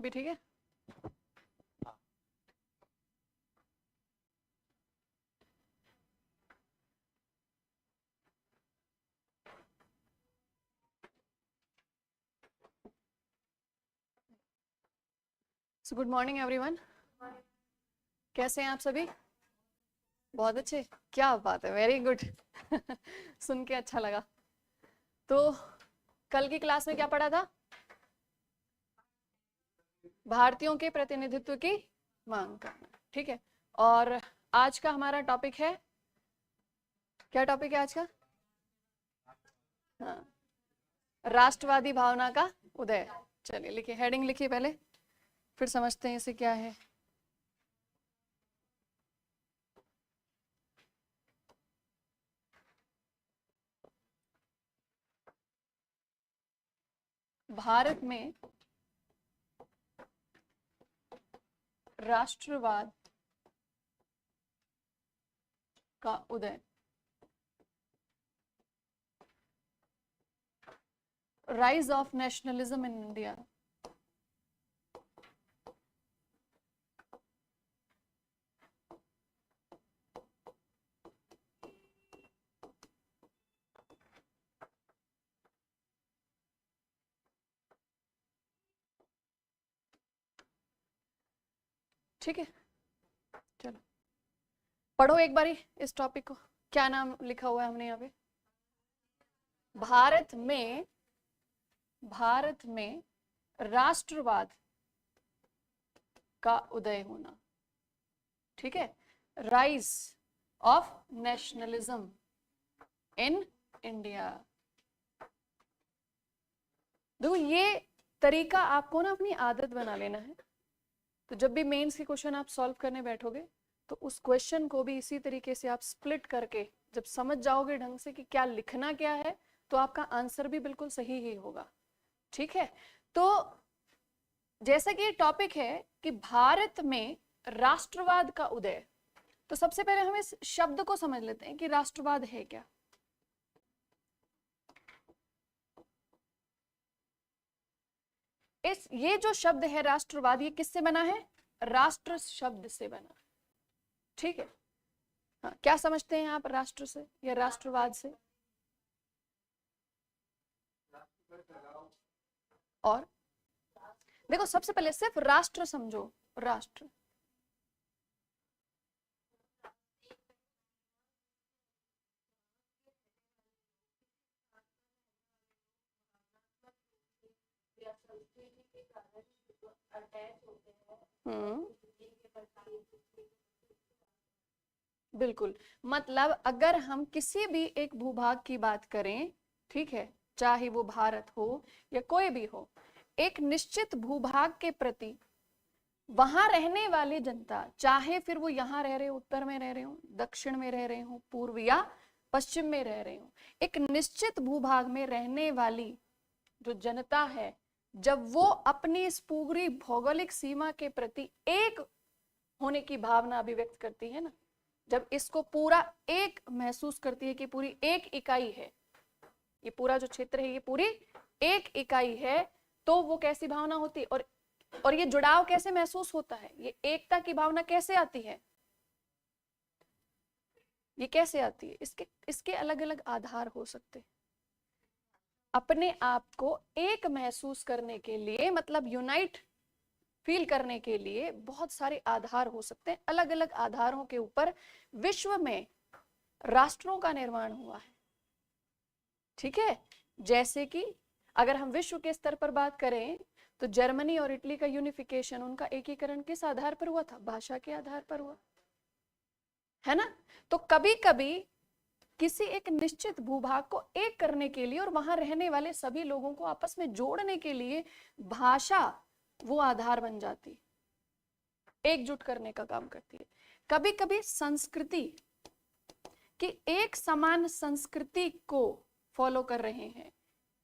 अभी ठीक है? So good morning everyone. कैसे हैं आप सभी? बहुत अच्छे, क्या बात है, वेरी गुड। सुन के अच्छा लगा। तो कल की क्लास में क्या पढ़ा था? भारतीयों के प्रतिनिधित्व की मांग करना, ठीक है। और आज का हमारा टॉपिक है, क्या टॉपिक है आज का? हाँ, राष्ट्रवादी भावना का उदय। चलिए लिखिए, हेडिंग लिखिए पहले, फिर समझते हैं इसे क्या है। भारत में राष्ट्रवाद का उदय। Rise of nationalism in India. ठीक है, चलो पढ़ो एक बारी इस टॉपिक को। क्या नाम लिखा हुआ है हमने यहाँ पे? भारत में राष्ट्रवाद का उदय होना, ठीक है। Rise of nationalism in India. देखो ये तरीका आपको ना अपनी आदत बना लेना है। तो जब भी मेंस के क्वेश्चन आप सॉल्व करने बैठोगे तो उस क्वेश्चन को भी इसी तरीके से आप स्प्लिट करके जब समझ जाओगे ढंग से कि क्या लिखना क्या है, तो आपका आंसर भी बिल्कुल सही ही होगा, ठीक है। तो जैसा कि टॉपिक है कि भारत में राष्ट्रवाद का उदय, तो सबसे पहले हम इस शब्द को समझ लेते हैं कि राष्ट्रवाद है क्या। ये जो शब्द है राष्ट्रवाद, ये किससे बना है? राष्ट्र शब्द से बना, ठीक है। हाँ, क्या समझते हैं आप राष्ट्र से या राष्ट्रवाद से? और देखो सबसे पहले सिर्फ राष्ट्र समझो, राष्ट्र। बिल्कुल, मतलब अगर हम किसी भी एक भूभाग की बात करें, ठीक है, चाहे वो भारत हो या कोई भी हो, एक निश्चित भूभाग के प्रति वहां रहने वाली जनता, चाहे फिर वो यहाँ रह रहे हो, उत्तर में रह रहे हो, दक्षिण में रह रहे हो, पूर्व या पश्चिम में रह रहे हो, एक निश्चित भूभाग में रहने वाली जो जनता है, जब वो अपनी इस पूरी भौगोलिक सीमा के प्रति एक होने की भावना अभिव्यक्त करती है ना, जब इसको पूरा एक महसूस करती है कि पूरी एक इकाई है, ये पूरा जो क्षेत्र है ये पूरी एक इकाई है, तो वो कैसी भावना होती है। और ये जुड़ाव कैसे महसूस होता है, ये एकता की भावना कैसे आती है, ये कैसे आती है? इसके अलग अलग आधार हो सकते हैं। अपने आप को एक महसूस करने के लिए, मतलब यूनाइट फील करने के लिए बहुत सारे आधार हो सकते हैं। अलग अलग आधारों के ऊपर विश्व में राष्ट्रों का निर्माण हुआ है, ठीक है। जैसे कि अगर हम विश्व के स्तर पर बात करें तो जर्मनी और इटली का यूनिफिकेशन, उनका एकीकरण किस आधार पर हुआ था? भाषा के आधार पर हुआ, है ना। तो कभी कभी किसी एक निश्चित भूभाग को एक करने के लिए और वहां रहने वाले सभी लोगों को आपस में जोड़ने के लिए भाषा वो आधार बन जाती, एकजुट करने का काम करती है। कभी कभी संस्कृति, कि एक समान संस्कृति को फॉलो कर रहे हैं,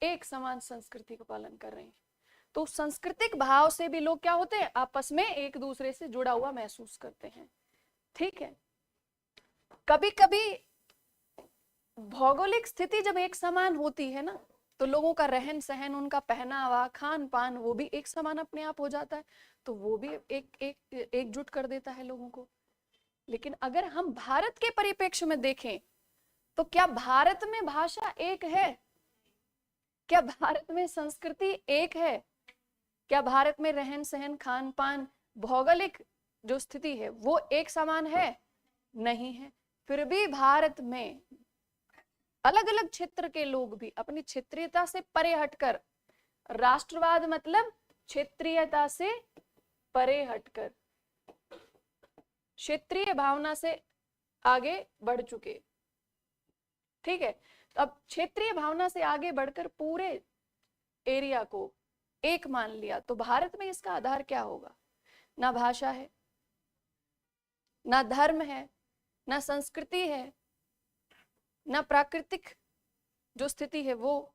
एक समान संस्कृति का पालन कर रहे हैं, तो सांस्कृतिक भाव से भी लोग क्या होते हैं? आपस में एक दूसरे से जुड़ा हुआ महसूस करते हैं, ठीक है। कभी कभी भौगोलिक स्थिति जब एक समान होती है ना, तो लोगों का रहन सहन, उनका पहनावा, खान पान, वो भी एक समान अपने आप हो जाता है, तो वो भी एकजुट कर देता है लोगों को। लेकिन अगर हम भारत के परिप्रेक्ष्य में देखें तो क्या भारत में भाषा एक है? क्या भारत में संस्कृति एक है? क्या भारत में रहन सहन, खान पान, भौगोलिक जो स्थिति है वो एक समान है? नहीं है। फिर भी भारत में अलग अलग क्षेत्र के लोग भी अपनी क्षेत्रीयता से परे हटकर, राष्ट्रवाद मतलब क्षेत्रीयता से परे हटकर क्षेत्रीय भावना से आगे बढ़ चुके। ठीक है, तो अब क्षेत्रीय भावना से आगे बढ़कर पूरे एरिया को एक मान लिया, तो भारत में इसका आधार क्या होगा? ना भाषा है, ना धर्म है, ना संस्कृति है, ना प्राकृतिक जो स्थिति है वो।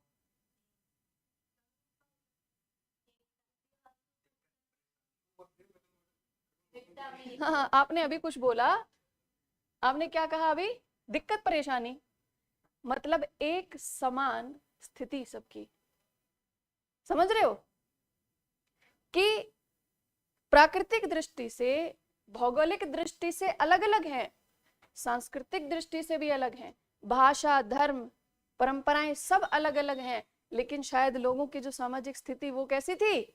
हाँ, आपने अभी कुछ बोला, आपने क्या कहा अभी? दिक्कत परेशानी, मतलब एक समान स्थिति सबकी। समझ रहे हो कि प्राकृतिक दृष्टि से, भौगोलिक दृष्टि से अलग अलग हैं, सांस्कृतिक दृष्टि से भी अलग हैं, भाषा, धर्म, परंपराएं सब अलग अलग हैं, लेकिन शायद लोगों की जो सामाजिक स्थिति वो कैसी थी?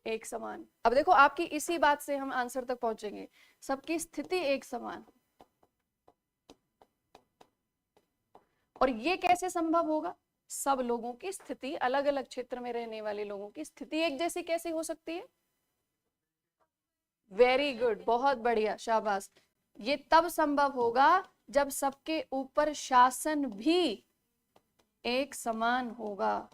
एक समान। अब देखो, आपकी इसी बात से हम आंसर तक पहुंचेंगे, सबकी स्थिति एक समान। और ये कैसे संभव होगा? सब लोगों की स्थिति, अलग अलग क्षेत्र में रहने वाले लोगों की स्थिति एक जैसी कैसे हो सकती है? वेरी गुड, बहुत बढ़िया, शाबाश। ये तब संभव होगा जब सबके ऊपर शासन भी एक समान होगा।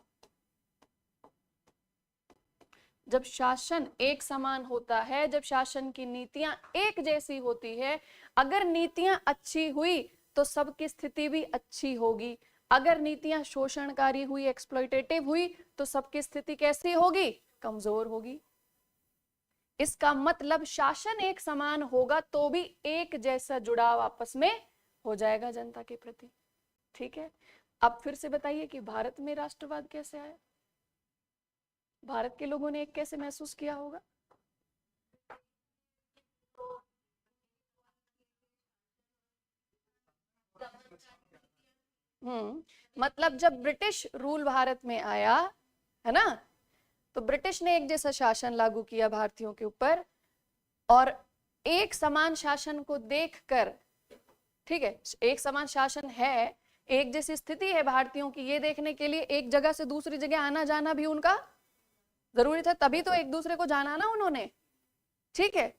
जब शासन एक समान होता है, जब शासन की नीतियां एक जैसी होती है, अगर नीतियां अच्छी हुई तो सबकी स्थिति भी अच्छी होगी। अगर नीतियां शोषणकारी हुई, एक्सप्लॉयटेटिव हुई, तो सबकी स्थिति कैसी होगी? कमजोर होगी। इसका मतलब शासन एक समान होगा तो भी एक जैसा जुड़ाव आपस में हो जाएगा जनता के प्रति। ठीक है, अब फिर से बताइए कि भारत में राष्ट्रवाद कैसे आया? भारत के लोगों ने एक कैसे महसूस किया होगा? मतलब जब ब्रिटिश रूल भारत में आया है ना, तो ब्रिटिश ने एक जैसा शासन लागू किया भारतीयों के ऊपर, और एक समान शासन को देखकर, ठीक है, एक समान शासन है, एक जैसी स्थिति है भारतीयों की, ये देखने के लिए एक जगह से दूसरी जगह आना जाना भी उनका जरूरी था, तभी तो एक दूसरे को जाना ना उन्होंने। ठीक है,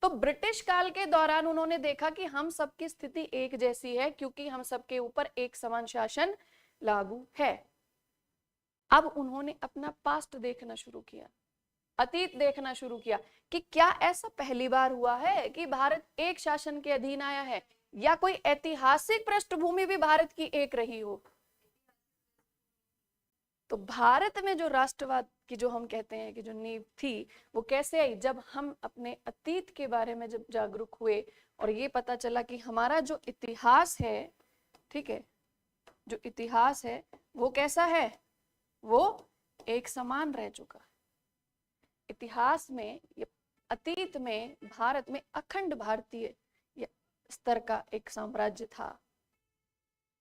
तो ब्रिटिश काल के दौरान उन्होंने देखा कि हम सबकी स्थिति एक जैसी है क्योंकि हम सबके ऊपर एक समान शासन लागू है। अब उन्होंने अपना पास्ट देखना शुरू किया, अतीत देखना शुरू किया कि क्या ऐसा पहली बार हुआ है कि भारत एक शासन के अधीन आया है, या कोई ऐतिहासिक पृष्ठभूमि भी भारत की एक रही हो। तो भारत में जो राष्ट्रवाद की जो हम कहते हैं कि जो नींव थी वो कैसे आई? जब हम अपने अतीत के बारे में जब जागरूक हुए और ये पता चला कि हमारा जो इतिहास है, ठीक है, जो इतिहास है वो कैसा है? वो एक समान रह चुका। इतिहास में, अतीत में भारत में अखंड भारतीय स्तर का एक साम्राज्य था,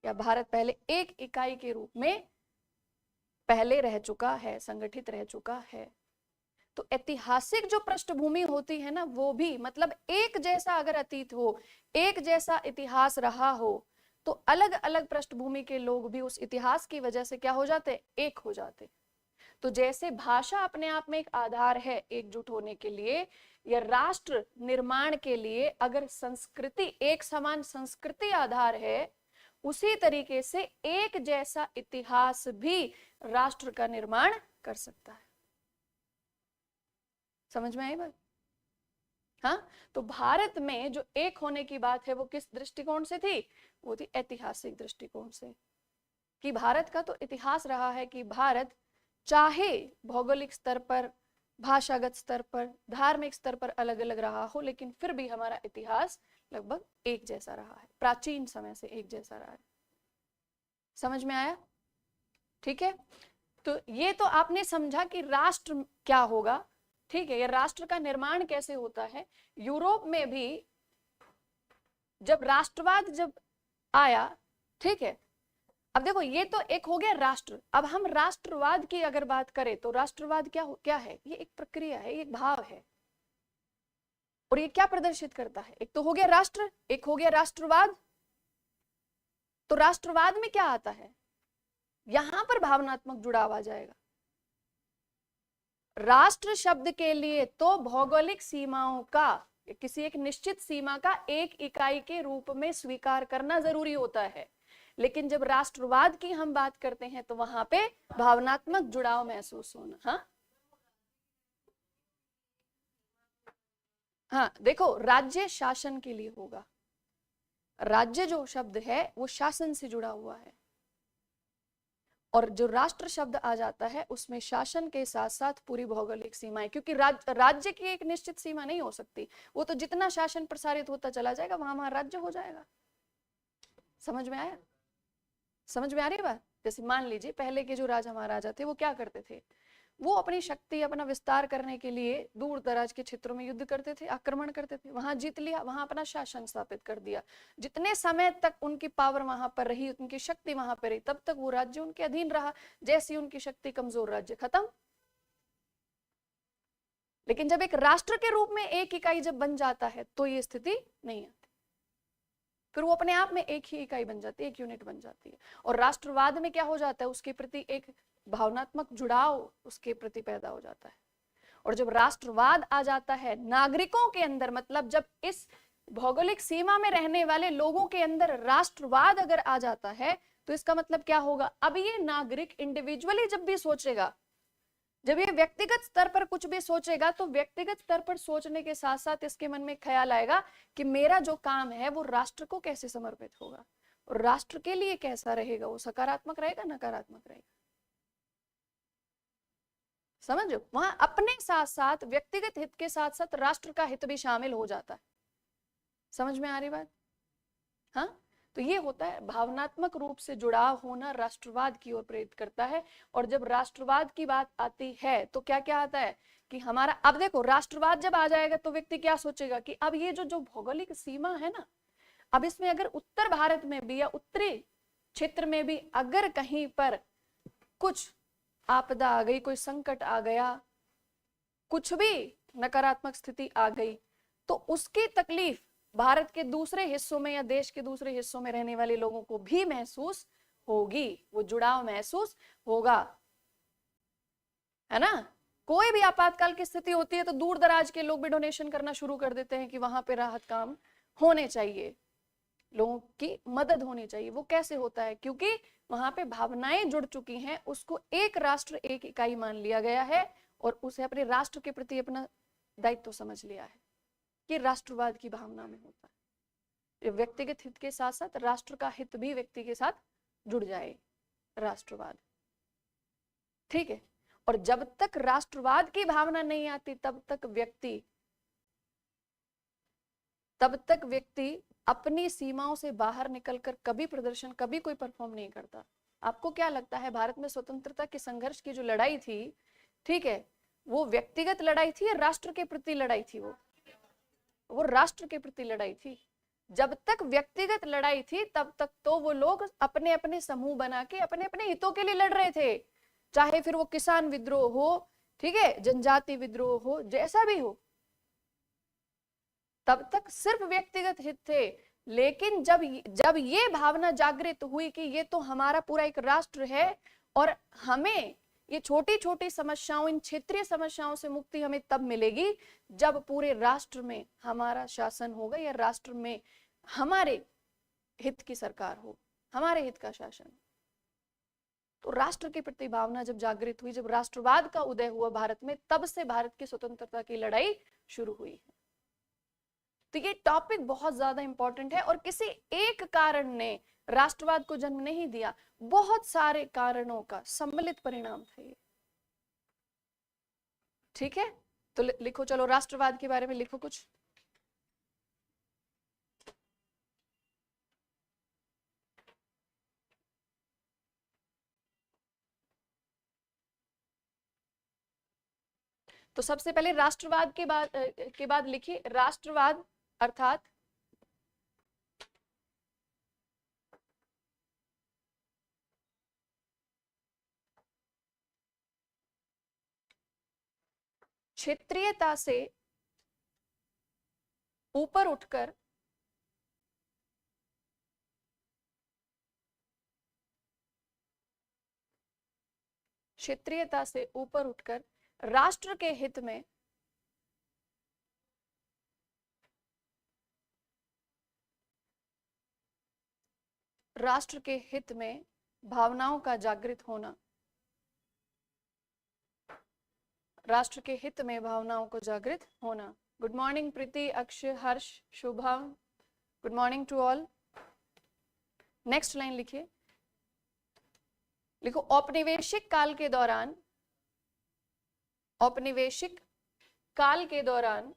या भारत पहले एक इकाई के रूप में पहले रह चुका है, संगठित रह चुका है। तो ऐतिहासिक जो पृष्ठभूमि होती है ना, वो भी मतलब एक जैसा अगर अतीत हो, एक जैसा इतिहास रहा हो, तो अलग अलग पृष्ठभूमि के लोग भी उस इतिहास की वजह से क्या हो जाते? एक हो जाते। तो जैसे भाषा अपने आप में एक आधार है एकजुट होने के लिए, या राष्ट्र निर्माण के लिए अगर संस्कृति, एक समान संस्कृति आधार है, उसी तरीके से एक जैसा इतिहास भी राष्ट्र का निर्माण कर सकता है। समझ में आई बात? हाँ, तो भारत में जो एक होने की बात है वो किस दृष्टिकोण से थी? वो थी ऐतिहासिक दृष्टिकोण से, कि भारत का तो इतिहास रहा है कि भारत चाहे भौगोलिक स्तर पर, भाषागत स्तर पर, धार्मिक स्तर पर अलग अलग रहा हो, लेकिन फिर भी हमारा इतिहास लगभग एक जैसा रहा है, प्राचीन समय से एक जैसा रहा है। समझ में आया? ठीक है, तो ये तो आपने समझा कि राष्ट्र क्या होगा। ठीक है, ये राष्ट्र का निर्माण कैसे होता है। यूरोप में भी जब राष्ट्रवाद जब आया, ठीक है, अब देखो ये तो एक हो गया राष्ट्र। अब हम राष्ट्रवाद की अगर बात करें तो राष्ट्रवाद क्या है, ये एक प्रक्रिया है, एक भाव है, और ये क्या प्रदर्शित करता है। एक तो हो गया राष्ट्र, एक हो गया राष्ट्रवाद। तो राष्ट्रवाद में क्या आता है, यहां पर भावनात्मक जुड़ाव आ जाएगा। राष्ट्र शब्द के लिए तो भौगोलिक सीमाओं का, किसी एक निश्चित सीमा का एक इकाई के रूप में स्वीकार करना जरूरी होता है, लेकिन जब राष्ट्रवाद की हम बात करते हैं तो वहां पे भावनात्मक जुड़ाव महसूस होना। हाँ हाँ, देखो राज्य शासन के लिए होगा। राज्य जो शब्द है वो शासन से जुड़ा हुआ है, और जो राष्ट्र शब्द आ जाता है उसमें शासन के साथ साथ पूरी भौगोलिक सीमाएं, क्योंकि राज्य की एक निश्चित सीमा नहीं हो सकती, वो तो जितना शासन प्रसारित होता चला जाएगा वहां वहां राज्य हो जाएगा। समझ में आया, समझ में आ रही बात। जैसे मान लीजिए पहले के जो राजा महाराजा थे वो क्या करते थे, वो अपनी शक्ति अपना विस्तार करने के लिए दूर दराज के क्षेत्रों में युद्ध करते थे, आक्रमण करते थे, वहां जीत लिया, वहां अपना शासन स्थापित कर दिया। जितने समय तक उनकी पावर वहां पर रही, उनकी शक्ति वहां पर रही, तब तक वो राज्य उनके अधीन रहा। जैसी उनकी शक्ति कमजोर, राज्य खत्म। लेकिन जब एक राष्ट्र के रूप में एक इकाई जब बन जाता है तो ये स्थिति नहीं आती, फिर वो अपने आप में एक ही इकाई बन जाती है, एक यूनिट बन जाती है। और राष्ट्रवाद में क्या हो जाता है, उसके प्रति एक भावनात्मक जुड़ाव उसके प्रति पैदा हो जाता है। और जब राष्ट्रवाद आ जाता है नागरिकों के अंदर, मतलब जब इस भौगोलिक सीमा में रहने वाले लोगों के अंदर राष्ट्रवाद अगर आ जाता है तो इसका मतलब क्या होगा, अब ये नागरिक इंडिविजुअली जब भी सोचेगा, जब ये व्यक्तिगत स्तर पर कुछ भी सोचेगा, तो व्यक्तिगत स्तर पर सोचने के साथ साथ इसके मन में ख्याल आएगा कि मेरा जो काम है वो राष्ट्र को कैसे समर्पित होगा, और राष्ट्र के लिए कैसा रहेगा, वो सकारात्मक रहेगा नकारात्मक रहेगा। समझो, वहां अपने साथ साथ व्यक्तिगत हित के साथ साथ राष्ट्र का हित भी शामिल हो जाता है। समझ में आ रही बात। हाँ, तो ये होता है भावनात्मक रूप से जुड़ाव होना, राष्ट्रवाद की ओर प्रेरित करता है। और जब राष्ट्रवाद की बात आती है तो क्या क्या आता है कि हमारा, अब देखो राष्ट्रवाद जब आ जाएगा तो व्यक्ति क्या सोचेगा कि अब ये जो जो भौगोलिक सीमा है ना, अब इसमें अगर उत्तर भारत में भी या उत्तरी क्षेत्र में भी अगर कहीं पर कुछ आपदा आ गई, कोई संकट आ गया, कुछ भी नकारात्मक स्थिति आ गई, तो उसकी तकलीफ भारत के दूसरे हिस्सों में या देश के दूसरे हिस्सों में रहने वाले लोगों को भी महसूस होगी, वो जुड़ाव महसूस होगा, है ना। कोई भी आपातकाल की स्थिति होती है तो दूर दराज के लोग भी डोनेशन करना शुरू कर देते हैं कि वहां पे राहत काम होने चाहिए, लोगों की मदद होनी चाहिए। वो कैसे होता है, क्योंकि वहां पे भावनाएं जुड़ चुकी हैं, उसको एक राष्ट्र एक इकाई मान लिया गया है, और उसे अपने राष्ट्र के प्रति अपना दायित्व समझ लिया है। कि राष्ट्रवाद की भावना में होता है, व्यक्तिगत हित के साथ साथ राष्ट्र का हित भी व्यक्ति के साथ जुड़ जाए, राष्ट्रवाद। ठीक है, और जब तक राष्ट्रवाद की भावना नहीं आती तब तक व्यक्ति अपनी सीमाओं से बाहर निकलकर कभी प्रदर्शन, कभी कोई परफॉर्म नहीं करता। आपको क्या लगता है भारत में स्वतंत्रता के संघर्ष की जो लड़ाई थी, ठीक है, वो व्यक्तिगत लड़ाई थी या राष्ट्र के प्रति लड़ाई थी? वो राष्ट्र के प्रति लड़ाई थी। जब तक व्यक्तिगत लड़ाई थी तब तक तो वो लोग अपने अपने समूह बना के अपने अपने हितों के लिए लड़ रहे थे, चाहे फिर वो किसान विद्रोह हो, ठीक है, जनजाति विद्रोह हो, जैसा भी हो, तब तक सिर्फ व्यक्तिगत हित थे। लेकिन जब ये भावना जागृत हुई कि ये तो हमारा पूरा एक राष्ट्र है और हमें ये छोटी छोटी समस्याओं, इन क्षेत्रीय समस्याओं से मुक्ति हमें तब मिलेगी जब पूरे राष्ट्र में हमारा शासन होगा, या राष्ट्र में हमारे हित की सरकार हो, हमारे हित का शासन। तो राष्ट्र के प्रति भावना जब जागृत हुई, जब राष्ट्रवाद का उदय हुआ भारत में, तब से भारत की स्वतंत्रता की लड़ाई शुरू हुई है। तो ये टॉपिक बहुत ज्यादा इंपॉर्टेंट है, और किसी एक कारण ने राष्ट्रवाद को जन्म नहीं दिया, बहुत सारे कारणों का सम्मिलित परिणाम था ये। ठीक है, तो लिखो, चलो राष्ट्रवाद के बारे में लिखो कुछ। तो सबसे पहले राष्ट्रवाद के बाद लिखिए राष्ट्रवाद अर्थात क्षेत्रीयता से ऊपर उठकर क्षेत्रीयता से ऊपर उठकर राष्ट्र के हित में भावनाओं का जागृत होना, राष्ट्र के हित में भावनाओं को जागृत होना। Good morning Preeti, Akshay, Harsh, Shubham, good morning to all. Next line लिखिए, लिखो औपनिवेशिक काल के दौरान, औपनिवेशिक काल के दौरान,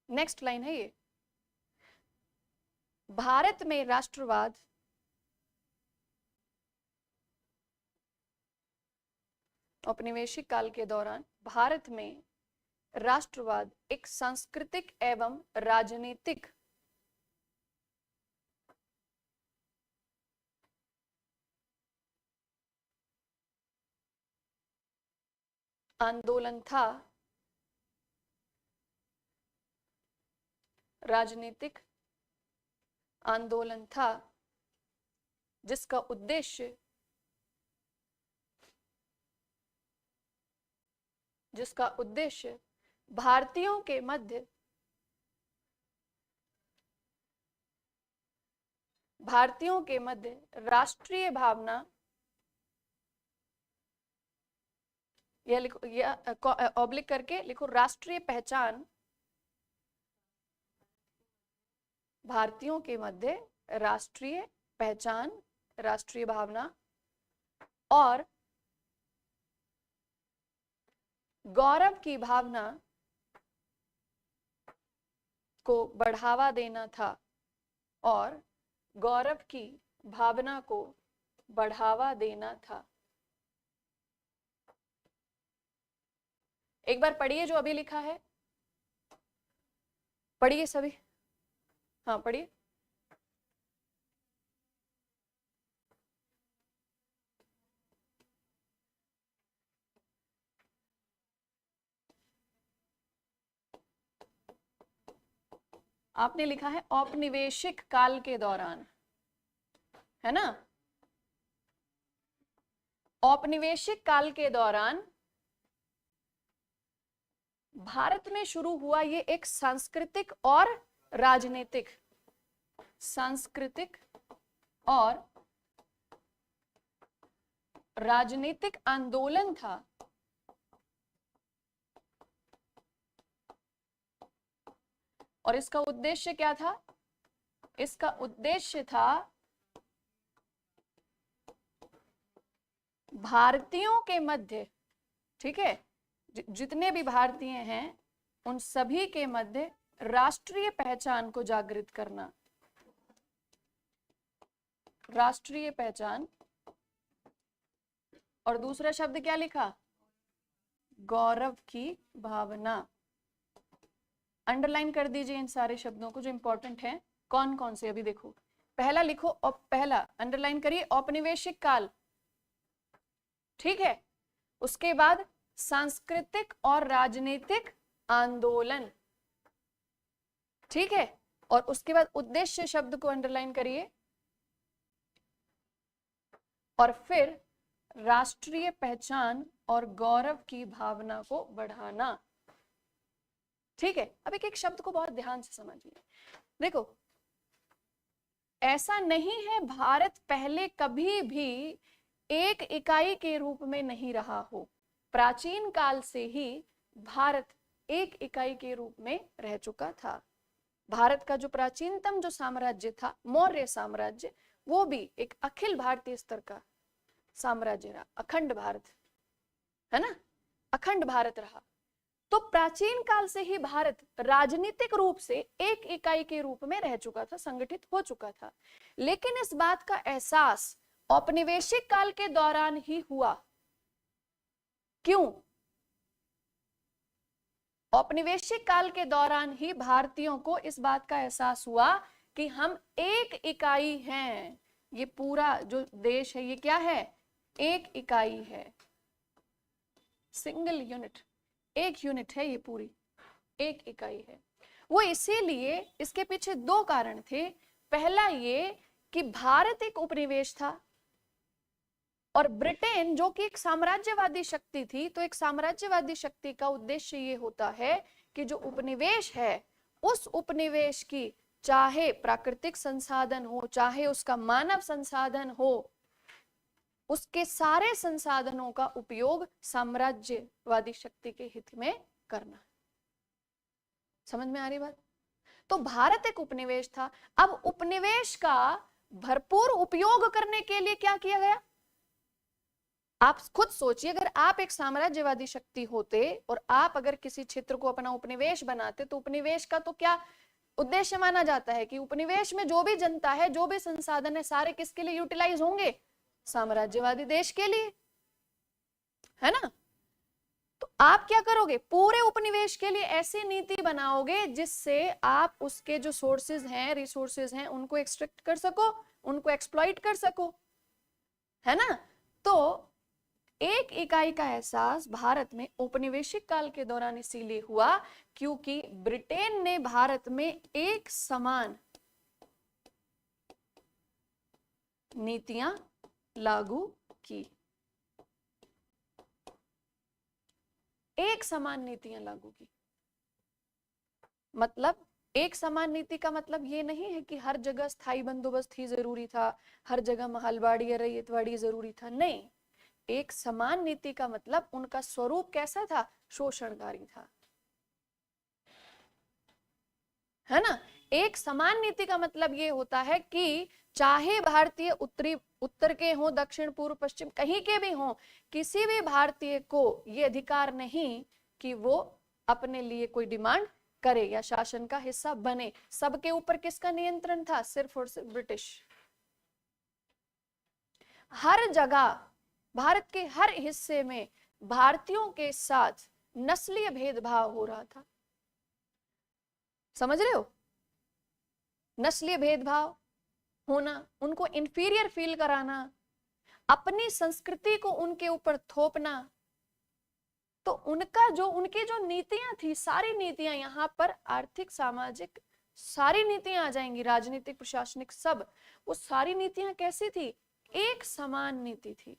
नेक्स्ट लाइन है ये, भारत में राष्ट्रवाद औपनिवेशिक काल के दौरान भारत में राष्ट्रवाद एक सांस्कृतिक एवं राजनीतिक आंदोलन था, राजनीतिक आंदोलन था जिसका उद्देश्य भारतीयों के मध्य राष्ट्रीय भावना, यह लिखो, यह ऑब्लिक करके लिखो, राष्ट्रीय पहचान, भारतीयों के मध्य राष्ट्रीय पहचान, राष्ट्रीय भावना और गौरव की भावना को बढ़ावा देना था, और गौरव की भावना को बढ़ावा देना था। एक बार पढ़िए जो अभी लिखा है, पढ़िए सभी, हाँ पढ़िए। आपने लिखा है औपनिवेशिक काल के दौरान, है ना? औपनिवेशिक काल के दौरान भारत में शुरू हुआ ये एक सांस्कृतिक और राजनीतिक आंदोलन था, और इसका उद्देश्य क्या था? इसका उद्देश्य था भारतीयों के मध्य, ठीक है, जितने भी भारतीय हैं उन सभी के मध्य राष्ट्रीय पहचान को जागृत करना, राष्ट्रीय पहचान, और दूसरा शब्द क्या लिखा? गौरव की भावना। अंडरलाइन कर दीजिए इन सारे शब्दों को जो इंपॉर्टेंट हैं। कौन कौन से? अभी देखो, पहला लिखो, पहला अंडरलाइन करिए औपनिवेशिक काल, ठीक है। उसके बाद सांस्कृतिक और राजनीतिक आंदोलन, ठीक है। और उसके बाद उद्देश्य शब्द को अंडरलाइन करिए, और फिर राष्ट्रीय पहचान और गौरव की भावना को बढ़ाना, ठीक है। अब एक एक शब्द को बहुत ध्यान से समझिए। देखो, ऐसा नहीं है भारत पहले कभी भी एक इकाई के रूप में नहीं रहा हो। प्राचीन काल से ही भारत एक इकाई के रूप में रह चुका था। भारत का जो प्राचीनतम जो साम्राज्य था, मौर्य साम्राज्य, वो भी एक अखिल भारतीय स्तर का साम्राज्य रहा, अखंड भारत, है ना, अखंड भारत रहा। तो प्राचीन काल से ही भारत राजनीतिक रूप से एक इकाई के रूप में रह चुका था, संगठित हो चुका था। लेकिन इस बात का एहसास औपनिवेशिक काल के दौरान ही हुआ। क्यों? औपनिवेशिक काल के दौरान ही भारतीयों को इस बात का एहसास हुआ कि हम एक इकाई हैं। ये पूरा जो देश है ये क्या है? एक इकाई है, सिंगल यूनिट, एक यूनिट है, ये पूरी एक इकाई है। वो इसीलिए, इसके पीछे दो कारण थे। पहला ये कि भारत एक उपनिवेश था और ब्रिटेन जो कि एक साम्राज्यवादी शक्ति थी, तो एक साम्राज्यवादी शक्ति का उद्देश्य ये होता है कि जो उपनिवेश है उस उपनिवेश की चाहे प्राकृतिक संसाधन हो, चाहे उसका मानव संसाधन हो, उसके सारे संसाधनों का उपयोग साम्राज्यवादी शक्ति के हित में करना। समझ में आ रही बात? तो भारत एक उपनिवेश था। अब उपनिवेश का भरपूर उपयोग करने के लिए क्या किया गया? आप खुद सोचिए, अगर आप एक साम्राज्यवादी शक्ति होते और आप अगर किसी क्षेत्र को अपना उपनिवेश बनाते, तो उपनिवेश का तो क्या उद्देश्य माना जाता है कि उपनिवेश में जो भी जनता है, जो भी संसाधन है, सारे किसके लिए यूटिलाइज होंगे? साम्राज्यवादी देश के लिए, है ना? तो आप क्या करोगे? पूरे उपनिवेश के लिए ऐसी नीति बनाओगे जिससे आप उसके जो सोर्सेज हैं, रिसोर्सेज हैं, उनको एक्सट्रैक्ट कर सको, उनको एक्सप्लॉइट कर सको, है ना? तो एक इकाई का एहसास भारत में औपनिवेशिक काल के दौरान इसीलिए हुआ क्योंकि ब्रिटेन ने भारत में एक समान नीतियां लागू की। एक समान नीतियां लागू की मतलब, एक समान नीति का मतलब ये नहीं है कि हर जगह स्थायी बंदोबस्त ही जरूरी था, हर जगह महलवाड़ी या रैयतवाड़ी जरूरी था। नहीं, एक समान नीति का मतलब उनका स्वरूप कैसा था? शोषणकारी था, है ना? एक समान नीति का मतलब ये होता है कि चाहे भारतीय उत्तर के हो, दक्षिण, पूर्व, पश्चिम, कहीं के भी हो, किसी भी भारतीय को ये अधिकार नहीं कि वो अपने लिए कोई डिमांड करे या शासन का हिस्सा बने। सबके ऊपर किसका नियंत्रण था? सिर्फ और सिर्फ ब्रिटिश। हर जगह, भारत के हर हिस्से में भारतीयों के साथ नस्लीय भेदभाव हो रहा था। समझ रहे हो? नस्लीय भेदभाव होना, उनको इंफीरियर फील कराना, अपनी संस्कृति को उनके ऊपर थोपना। तो उनकी जो नीतियां थी, सारी नीतियां, यहां पर आर्थिक, सामाजिक, सारी नीतियां आ जाएंगी, राजनीतिक, प्रशासनिक, सब, वो सारी नीतियां कैसी थी? एक समान नीति थी।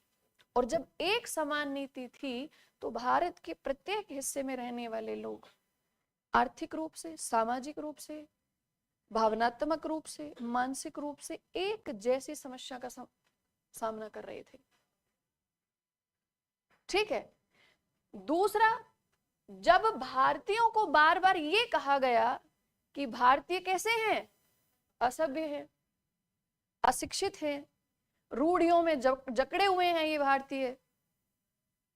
और जब एक समान नीति थी तो भारत के प्रत्येक हिस्से में रहने वाले लोग आर्थिक रूप से, सामाजिक रूप से, भावनात्मक रूप से, मानसिक रूप से एक जैसी समस्या का सामना कर रहे थे। ठीक है। दूसरा, जब भारतीयों को बार बार ये कहा गया कि भारतीय कैसे हैं? असभ्य हैं, अशिक्षित हैं, रूढ़ियों में जकड़े हुए हैं ये भारतीय,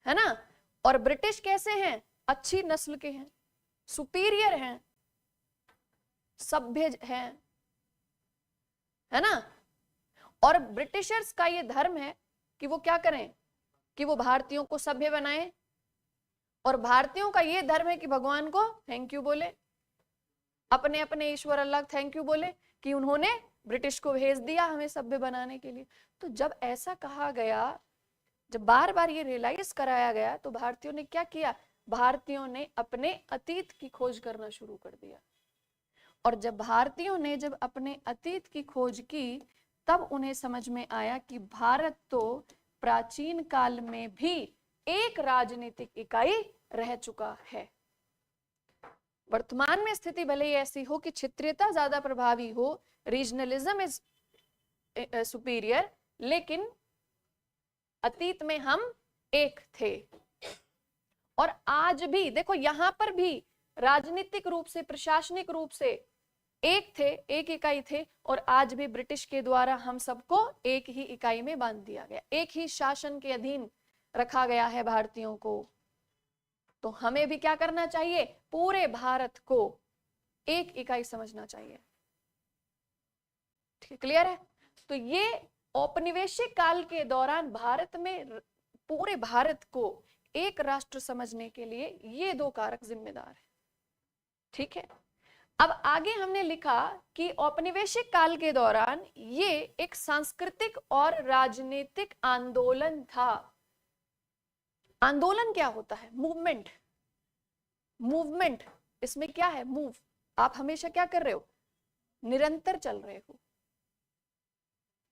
है ना? और ब्रिटिश कैसे हैं? अच्छी नस्ल के हैं, सुपीरियर हैं, सभ्य हैं, है ना? और ब्रिटिशर्स का ये धर्म है कि वो क्या करें? कि वो भारतीयों को सभ्य बनाएं। और भारतीयों का ये धर्म है कि भगवान को थैंक यू बोले, अपने अपने ईश्वर अल्लाह थैंक यू बोले कि उन्होंने ब्रिटिश को भेज दिया हमें सभ्य बनाने के लिए। तो जब ऐसा कहा गया, जब बार बार ये रियलाइज कराया गया, तो भारतीयों ने क्या किया? भारतीयों ने अपने अतीत की खोज करना शुरू कर दिया। और जब भारतीयों ने जब अपने अतीत की खोज की, तब उन्हें समझ में आया कि भारत तो प्राचीन काल में भी एक राजनीतिक इकाई रह चुका है। वर्तमान में स्थिति भले ही ऐसी हो कि क्षेत्रीयता ज्यादा प्रभावी हो, रीजनलिज्म इज सुपीरियर, लेकिन अतीत में हम एक थे। और आज भी देखो, यहां पर भी राजनीतिक रूप से, प्रशासनिक रूप से एक थे, एक इकाई थे। और आज भी ब्रिटिश के द्वारा हम सबको एक ही इकाई में बांध दिया गया, एक ही शासन के अधीन रखा गया है भारतीयों को। तो हमें भी क्या करना चाहिए? पूरे भारत को एक इकाई समझना चाहिए। ठीक है, क्लियर है? तो ये औपनिवेशिक काल के दौरान भारत में पूरे भारत को एक राष्ट्र समझने के लिए ये दो कारक जिम्मेदार है। ठीक है। अब आगे हमने लिखा कि औपनिवेशिक काल के दौरान ये एक सांस्कृतिक और राजनीतिक आंदोलन था। आंदोलन क्या होता है? मूवमेंट। मूवमेंट इसमें क्या है? मूव। आप हमेशा क्या कर रहे हो? निरंतर चल रहे हो।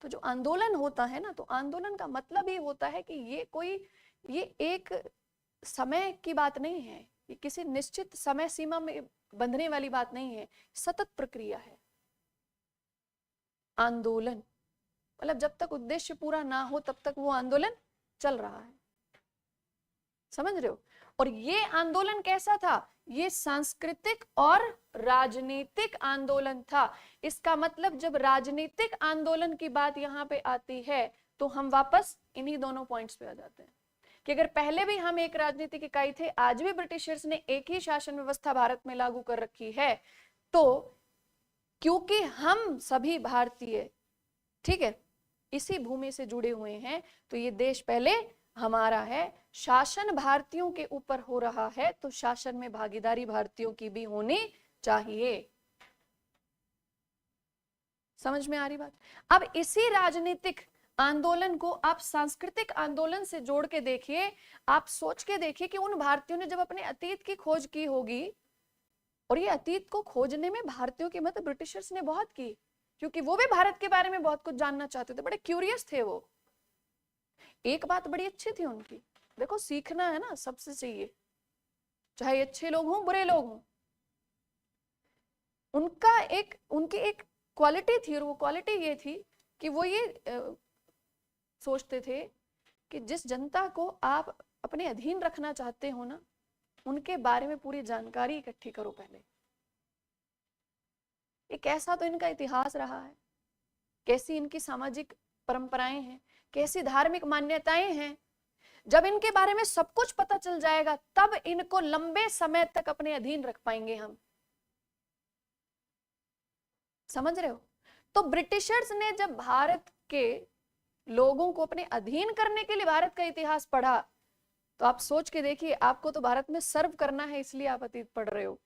तो जो आंदोलन होता है ना, तो आंदोलन का मतलब ये होता है कि ये एक समय की बात नहीं है, ये किसी निश्चित समय सीमा में बंधने वाली बात नहीं है, सतत प्रक्रिया है। आंदोलन मतलब जब तक उद्देश्य पूरा ना हो तब तक वो आंदोलन चल रहा है। समझ रहे हो? और ये आंदोलन कैसा था? ये सांस्कृतिक और राजनीतिक आंदोलन था। इसका मतलब जब राजनीतिक आंदोलन की बात यहाँ पे आती है तो हम वापस इन्हीं दोनों पॉइंट्स पे आ जाते हैं कि अगर पहले भी हम एक राजनीतिक इकाई थे, आज भी ब्रिटिशर्स ने एक ही शासन व्यवस्था भारत में लागू कर रखी है, तो क्योंकि हम सभी भारतीय, ठीक है, इसी भूमि से जुड़े हुए हैं, तो ये देश पहले हमारा है। शासन भारतीयों के ऊपर हो रहा है तो शासन में भागीदारी भारतीयों की भी होनी चाहिए। समझ में आ रही बात? अब इसी राजनीतिक आंदोलन को आप सांस्कृतिक आंदोलन से जोड़ के देखिए। आप सोच के देखिए कि उन भारतीयों ने जब अपने अतीत की खोज की होगी, और ये अतीत को खोजने में भारतीयों की मदद ब्रिटिशर्स ने बहुत की, क्योंकि वो भी भारत के बारे में बहुत कुछ जानना चाहते थे, बड़े क्यूरियस थे वो। एक बात बड़ी अच्छी थी उनकी, देखो सीखना है ना सबसे चाहिए, चाहे अच्छे लोग हों बुरे लोग हों। उनकी एक क्वालिटी थी, और वो क्वालिटी ये थी कि वो ये सोचते थे कि जिस जनता को आप अपने अधीन रखना चाहते हो ना, उनके बारे में पूरी जानकारी इकट्ठी करो पहले। ये कैसा तो इनका इतिहास रहा है, कैसी इनकी सामाजिक परंपराएं हैं, कैसी धार्मिक मान्यताएं हैं। जब इनके बारे में सब कुछ पता चल जाएगा तब इनको लंबे समय तक अपने अधीन रख पाएंगे हम। समझ रहे हो? तो ब्रिटिशर्स ने जब भारत के लोगों को अपने अधीन करने के लिए भारत का इतिहास पढ़ा, तो आप सोच के देखिए, आपको तो भारत में सर्व करना है, इसलिए आप अतीत पढ़ रहे हो।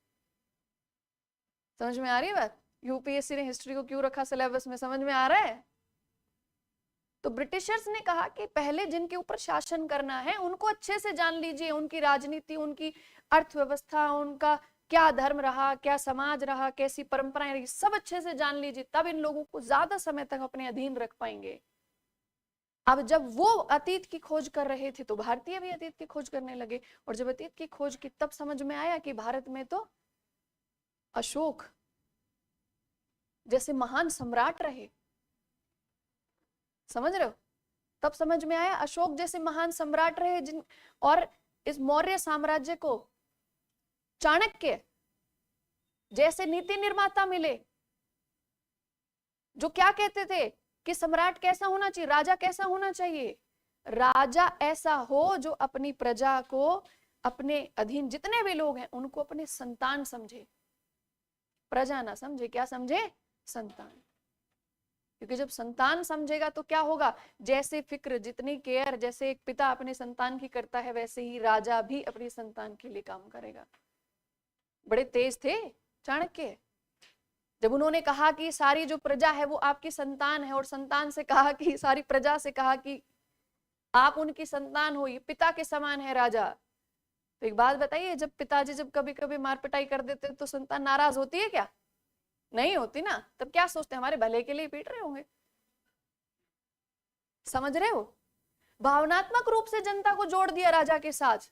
समझ में आ रही है बात? यूपीएससी ने हिस्ट्री को क्यों रखा सिलेबस में, समझ में आ रहा है? तो ब्रिटिशर्स ने कहा कि पहले जिनके ऊपर शासन करना है उनको अच्छे से जान लीजिए, उनकी राजनीति, उनकी अर्थव्यवस्था, उनका क्या धर्म रहा, क्या समाज रहा, कैसी परंपराएं रही, सब अच्छे से जान लीजिए, तब इन लोगों को ज्यादा समय तक अपने अधीन रख पाएंगे। अब जब वो अतीत की खोज कर रहे थे तो भारतीय भी अतीत की खोज करने लगे, और जब अतीत की खोज की तब समझ में आया कि भारत में तो अशोक जैसे महान सम्राट रहे। समझ रहे हो? तब समझ में आया अशोक जैसे महान सम्राट रहे, जिन और इस मौर्य साम्राज्य को चाणक्य जैसे नीति निर्माता मिले, जो क्या कहते थे कि सम्राट कैसा होना चाहिए, राजा कैसा होना चाहिए? राजा ऐसा हो जो अपनी प्रजा को, अपने अधीन जितने भी लोग हैं उनको अपने संतान समझे, प्रजा ना समझे। क्या समझे? संतान। क्योंकि जब संतान समझेगा तो क्या होगा, जैसे फिक्र, जितनी केयर जैसे एक पिता अपने संतान की करता है, वैसे ही राजा भी अपनी संतान के लिए काम करेगा। बड़े तेज थे चाणक्य। जब उन्होंने कहा कि सारी जो प्रजा है वो आपकी संतान है, और संतान से कहा कि सारी प्रजा से कहा कि आप उनकी संतान हो, ये पिता के समान है राजा। तो एक बात बताइए, जब पिताजी जब कभी कभी मार पिटाई कर देते तो संतान नाराज होती है क्या? नहीं होती ना। तब क्या सोचते हैं, हमारे भले के लिए पीट रहे होंगे। समझ रहे हो? भावनात्मक रूप से जनता को जोड़ दिया राजा के साथ,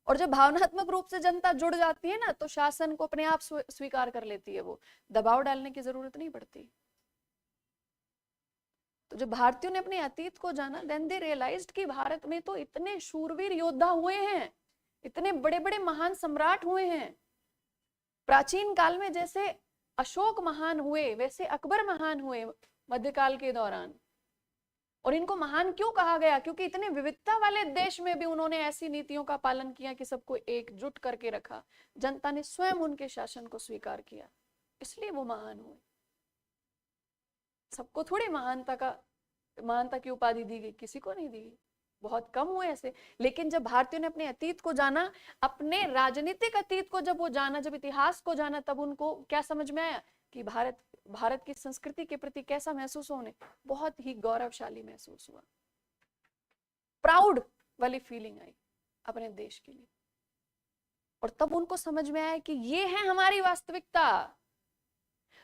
और जब भावनात्मक रूप से जनता जुड़ जाती है ना तो शासन को अपने आप स्वीकार कर लेती है, वो दबाव डालने की जरूरत नहीं पड़ती। तो जब भारतीयों ने अपने अतीत को जाना, देन दे रियलाइज्ड कि भारत में तो इतने शूरवीर योद्धा हुए हैं, इतने बड़े बड़े महान सम्राट हुए हैं। प्राचीन काल में जैसे अशोक महान हुए, वैसे अकबर महान हुए मध्यकाल के दौरान। और इनको महान क्यों कहा गया? क्योंकि इतने विविधता वाले देश में भी उन्होंने ऐसी नीतियों का पालन किया कि सबको एकजुट करके रखा। जनता ने स्वयं उनके शासन को स्वीकार किया, इसलिए वो महान हुए। सबको थोड़ी महानता की उपाधि दी गई, किसी को नहीं दी गई। बहुत कम हुए ऐसे। लेकिन जब भारतीयों ने अपने अतीत को जाना, अपने राजनीतिक अतीत को जब वो जाना, जब इतिहास को जाना, तब उनको क्या समझ में आया कि भारत की संस्कृति के प्रति कैसा महसूस होने, बहुत ही गौरवशाली महसूस हुआ, प्राउड वाली फीलिंग आई अपने देश के लिए। और तब उनको समझ में आया कि ये है हमारी वास्तविकता।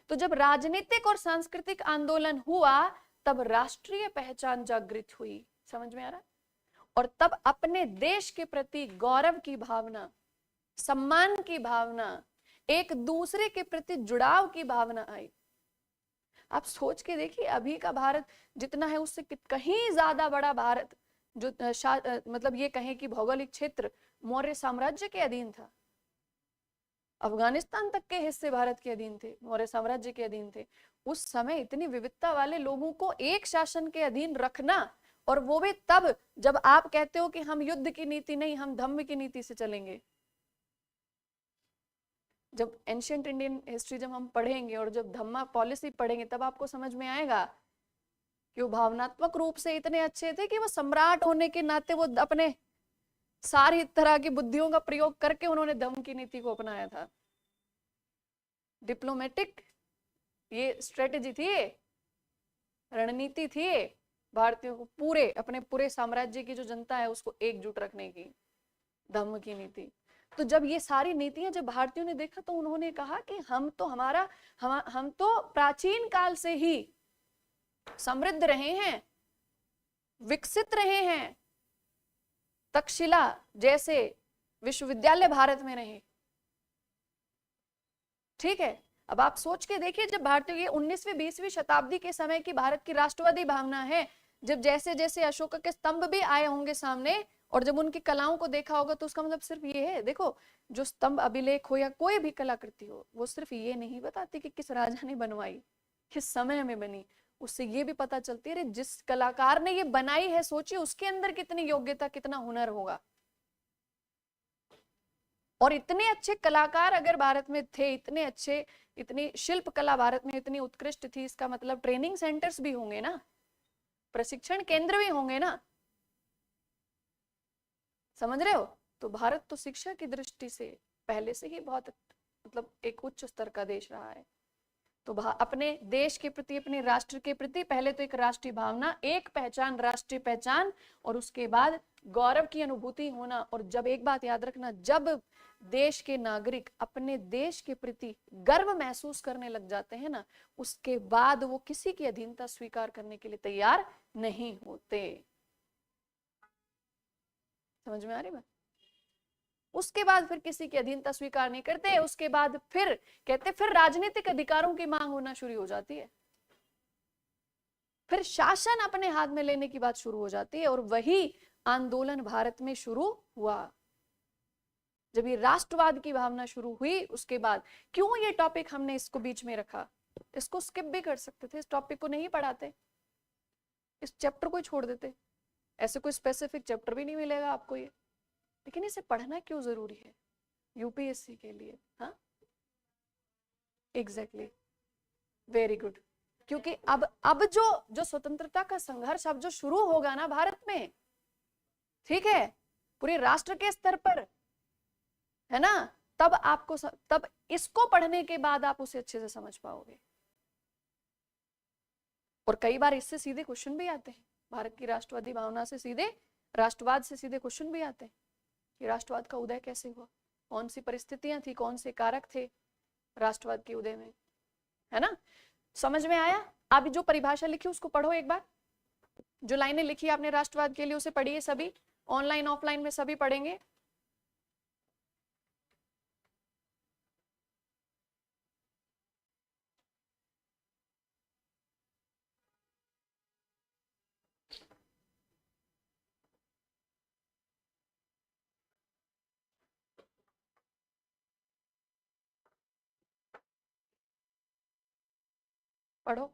तो जब राजनीतिक और सांस्कृतिक आंदोलन हुआ, तब राष्ट्रीय पहचान जागृत हुई। समझ में आ रहा? और तब अपने देश के प्रति गौरव की भावना, सम्मान की भावना, एक दूसरे के प्रति जुड़ाव की भावना आई। आप सोच के देखिए, अभी का भारत जितना है उससे कहीं ज्यादा बड़ा भारत, जो मतलब ये कहें कि भौगोलिक क्षेत्र मौर्य साम्राज्य के अधीन था। अफगानिस्तान तक के हिस्से भारत के अधीन थे, मौर्य साम्राज्य के अधीन थे। उस समय इतनी विविधता वाले लोगों को एक शासन के अधीन रखना, और वो भी तब जब आप कहते हो कि हम युद्ध की नीति नहीं, हम धम्म की नीति से चलेंगे। जब एंशिएंट इंडियन हिस्ट्री जब हम पढ़ेंगे और जब धम्मा पॉलिसी पढ़ेंगे, तब आपको समझ में आएगा कि वो भावनात्मक रूप से इतने अच्छे थे कि वो सम्राट होने के नाते वो अपने सारी तरह की बुद्धियों का प्रयोग करके उन्होंने धम्म की नीति को अपनाया था। डिप्लोमेटिक ये स्ट्रेटेजी थी, रणनीति थी भारतीयों को पूरे अपने पूरे साम्राज्य की जो जनता है उसको एकजुट रखने की, धम्म की नीति। तो जब ये सारी नीतियां जब भारतीयों ने देखा, तो उन्होंने कहा कि हम तो प्राचीन काल से ही समृद्ध रहे हैं, विकसित रहे हैं, तक्षशिला जैसे विश्वविद्यालय भारत में रहे। ठीक है, अब आप सोच के देखिए, जब भारतीय ये 19वीं 20वीं शताब्दी के समय की भारत की राष्ट्रवादी भावना है, जब जैसे जैसे अशोक के स्तंभ भी आए होंगे सामने, और जब उनकी कलाओं को देखा होगा, तो उसका मतलब सिर्फ ये है, देखो जो स्तंभ अभिलेख हो या कोई भी कलाकृति हो, वो सिर्फ ये नहीं बताती कि किस राजा ने बनवाई, किस समय में बनी, उससे ये भी पता चलती है जिस कलाकार ने ये बनाई है, सोचिए उसके अंदर कितनी योग्यता, कितना हुनर होगा। और इतने अच्छे कलाकार अगर भारत में थे, इतने अच्छे, इतनी शिल्प कला भारत में इतनी उत्कृष्ट थी, इसका मतलब ट्रेनिंग सेंटर्स भी होंगे ना, प्रशिक्षण केंद्र भी होंगे ना। समझ रहे हो? तो भारत तो शिक्षा की दृष्टि से पहले से ही बहुत मतलब एक उच्च स्तर का देश रहा है। तो अपने देश के प्रति, अपने राष्ट्र के प्रति पहले तो एक राष्ट्रीय भावना, एक पहचान, राष्ट्रीय पहचान, और उसके बाद गौरव की अनुभूति होना। और जब एक बात याद रखना, जब देश के नागरिक अपने देश के प्रति गर्व महसूस करने लग जाते हैं ना, उसके बाद वो किसी की अधीनता स्वीकार करने के लिए तैयार नहीं होते। समझ में आ रही बात? उसके बाद फिर किसी की अधीनता स्वीकार नहीं करते। उसके बाद फिर कहते फिर राजनीतिक अधिकारों की मांग होना शुरू हो जाती है, फिर शासन अपने हाथ में लेने की बात शुरू हो जाती है। और वही आंदोलन भारत में शुरू हुआ जब ये राष्ट्रवाद की भावना शुरू हुई। उसके बाद क्यों ये टॉपिक हमने इसको बीच में रखा, इसको स्किप भी कर सकते थे, इस टॉपिक को नहीं पढ़ाते, इस चैप्टर को छोड़ देते, ऐसे कोई स्पेसिफिक चैप्टर भी नहीं मिलेगा आपको ये, लेकिन इसे पढ़ना क्यों जरूरी है यूपीएससी के लिए? हाँ, एग्जैक्टली, वेरी गुड। क्योंकि अब जो स्वतंत्रता का संघर्ष अब जो शुरू होगा ना भारत में, ठीक है, पूरे राष्ट्र के स्तर पर, है ना, तब इसको पढ़ने के बाद आप उसे अच्छे से समझ पाओगे। और कई बार इससे सीधे क्वेश्चन भी आते हैं, भारत की राष्ट्रवादी भावना से सीधे, राष्ट्रवाद से सीधे क्वेश्चन भी आते हैं कि राष्ट्रवाद का उदय कैसे हुआ, कौन सी परिस्थितियां थी, कौन से कारक थे राष्ट्रवाद के उदय में, है ना। समझ में आया? अभी जो परिभाषा लिखी उसको पढ़ो एक बार, जो लाइनें लिखी आपने राष्ट्रवाद के लिए उसे पढ़िए, सभी ऑनलाइन ऑफलाइन में सभी पढ़ेंगे। पढ़ो।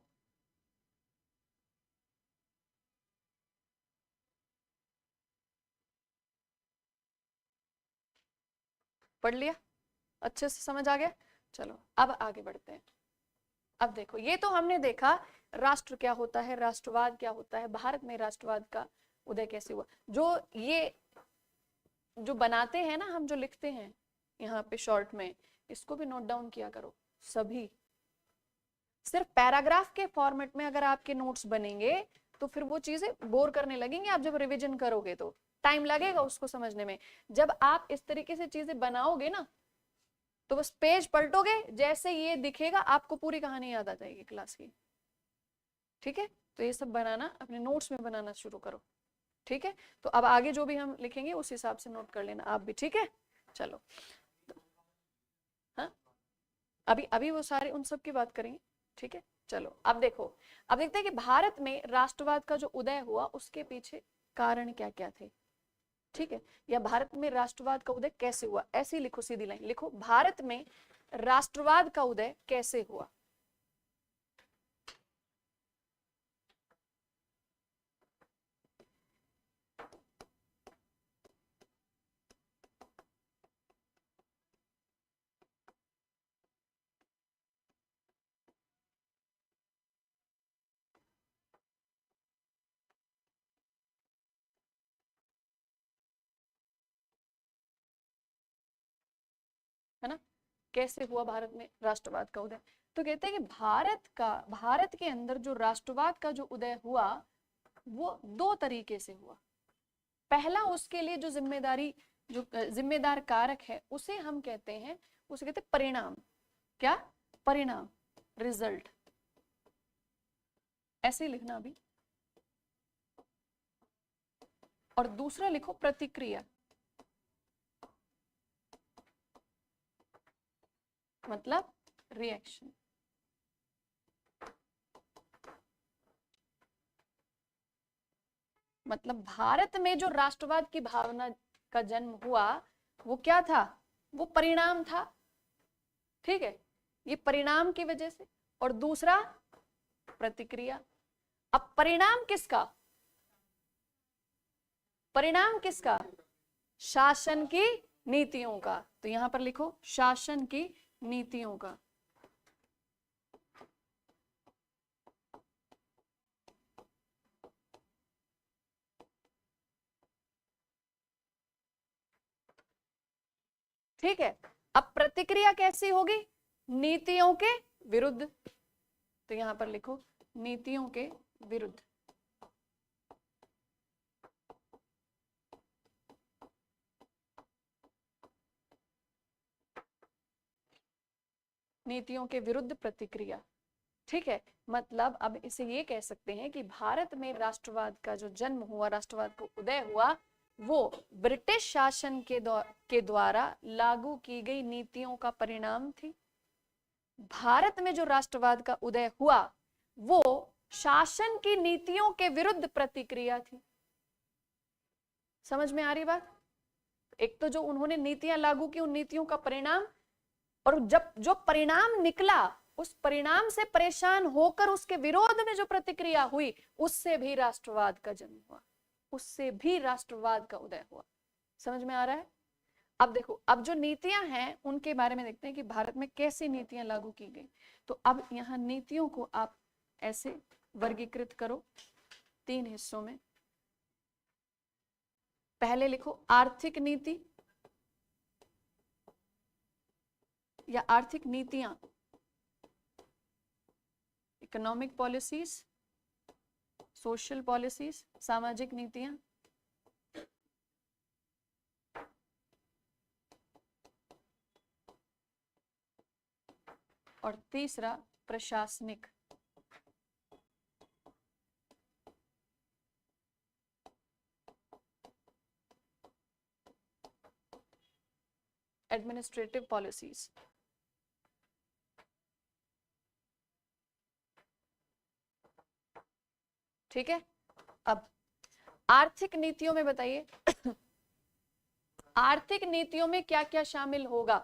पढ़ लिया? अच्छे से समझ आ गया? चलो अब आगे बढ़ते हैं। अब देखो, ये तो हमने देखा राष्ट्र क्या होता है, राष्ट्रवाद क्या होता है, भारत में राष्ट्रवाद का उदय कैसे हुआ। जो ये जो बनाते हैं ना हम, जो लिखते हैं यहाँ पे शॉर्ट में, इसको भी नोट डाउन किया करो सभी। सिर्फ पैराग्राफ के फॉर्मेट में अगर आपके नोट्स बनेंगे तो फिर वो चीजें बोर करने लगेंगे। आप जब रिवीजन करोगे तो टाइम लगेगा उसको समझने में। जब आप इस तरीके से चीजें बनाओगे ना तो बस पेज पलटोगे, जैसे ये दिखेगा आपको पूरी कहानी याद आ जाएगी क्लास की। ठीक है, तो ये सब बनाना अपने नोट्स में बनाना शुरू करो। ठीक है, तो अब आगे जो भी हम लिखेंगे उस हिसाब से नोट कर लेना आप भी। ठीक है, चलो। हाँ, अभी अभी वो सारे उन सब की बात करेंगे। ठीक है, चलो अब देखो, अब देखते हैं कि भारत में राष्ट्रवाद का जो उदय हुआ उसके पीछे कारण क्या क्या थे। ठीक है, या भारत में राष्ट्रवाद का उदय कैसे हुआ, ऐसे ही लिखो, सीधी लाइन लिखो, भारत में राष्ट्रवाद का उदय कैसे हुआ। है ना, कैसे हुआ भारत में राष्ट्रवाद का उदय। तो कहते हैं कि भारत के अंदर जो राष्ट्रवाद का जो उदय हुआ वो दो तरीके से हुआ। पहला, उसके लिए जो जिम्मेदार कारक है उसे हम कहते हैं, उसे कहते हैं परिणाम। क्या? परिणाम, रिजल्ट। ऐसे ही लिखना अभी। और दूसरा लिखो प्रतिक्रिया, मतलब रिएक्शन। मतलब भारत में जो राष्ट्रवाद की भावना का जन्म हुआ वो क्या था? वो परिणाम था। ठीक है, ये परिणाम की वजह से। और दूसरा प्रतिक्रिया। अब परिणाम किसका? परिणाम किसका? शासन की नीतियों का। तो यहां पर लिखो शासन की नीतियों का। ठीक है, अब प्रतिक्रिया कैसी होगी? नीतियों के विरुद्ध। तो यहां पर लिखो नीतियों के विरुद्ध। नीतियों के विरुद्ध प्रतिक्रिया। ठीक है, मतलब अब इसे ये कह सकते हैं कि भारत में राष्ट्रवाद का जो जन्म हुआ, राष्ट्रवाद को उदय हुआ, वो ब्रिटिश शासन के द्वारा लागू की गई नीतियों का परिणाम थी। भारत में जो राष्ट्रवाद का उदय हुआ वो शासन की नीतियों के विरुद्ध प्रतिक्रिया थी। समझ में आ रही बात? एक तो जो उन्होंने नीतियां लागू की, उन नीतियों का परिणाम, और जब जो परिणाम निकला उस परिणाम से परेशान होकर उसके विरोध में जो प्रतिक्रिया हुई, उससे भी राष्ट्रवाद का जन्म हुआ, उससे भी राष्ट्रवाद का उदय हुआ। समझ में आ रहा है? अब देखो, अब जो नीतियां हैं उनके बारे में देखते हैं कि भारत में कैसी नीतियां लागू की गई। तो अब यहाँ नीतियों को आप ऐसे वर्गीकृत करो 3 हिस्सों में। पहले लिखो आर्थिक नीति या आर्थिक नीतियां, इकोनॉमिक पॉलिसीज, सोशल पॉलिसीज, सामाजिक नीतियां। और तीसरा प्रशासनिक। Administrative policies. ठीक है, अब आर्थिक नीतियों में बताइए आर्थिक नीतियों में क्या क्या शामिल होगा?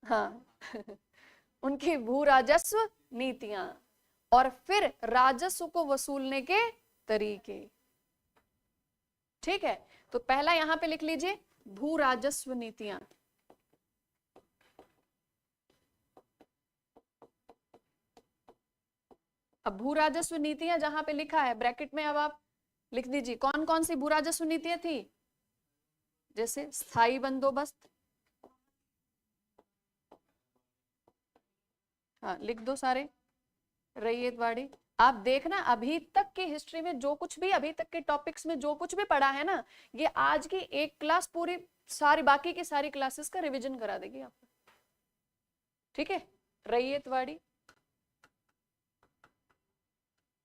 हाँ उनकी भू राजस्व नीतियां, और फिर राजस्व को वसूलने के तरीके। ठीक है, तो पहला यहां पे लिख लीजिए भू राजस्व नीतियां। अब भू राजस्व नीतियां जहां पे लिखा है ब्रैकेट में, अब आप लिख दीजिए कौन कौन सी भू राजस्व नीतियां थी। जैसे स्थायी बंदोबस्त, हाँ लिख दो सारे। रैयतवाड़ी, आप देखना अभी तक की हिस्ट्री में जो कुछ भी, अभी तक के टॉपिक्स में जो कुछ भी पढ़ा है ना, ये आज की एक क्लास पूरी सारी बाकी की सारी क्लासेस का रिवीजन करा देगी आपको। ठीक है, रैयतवाड़ी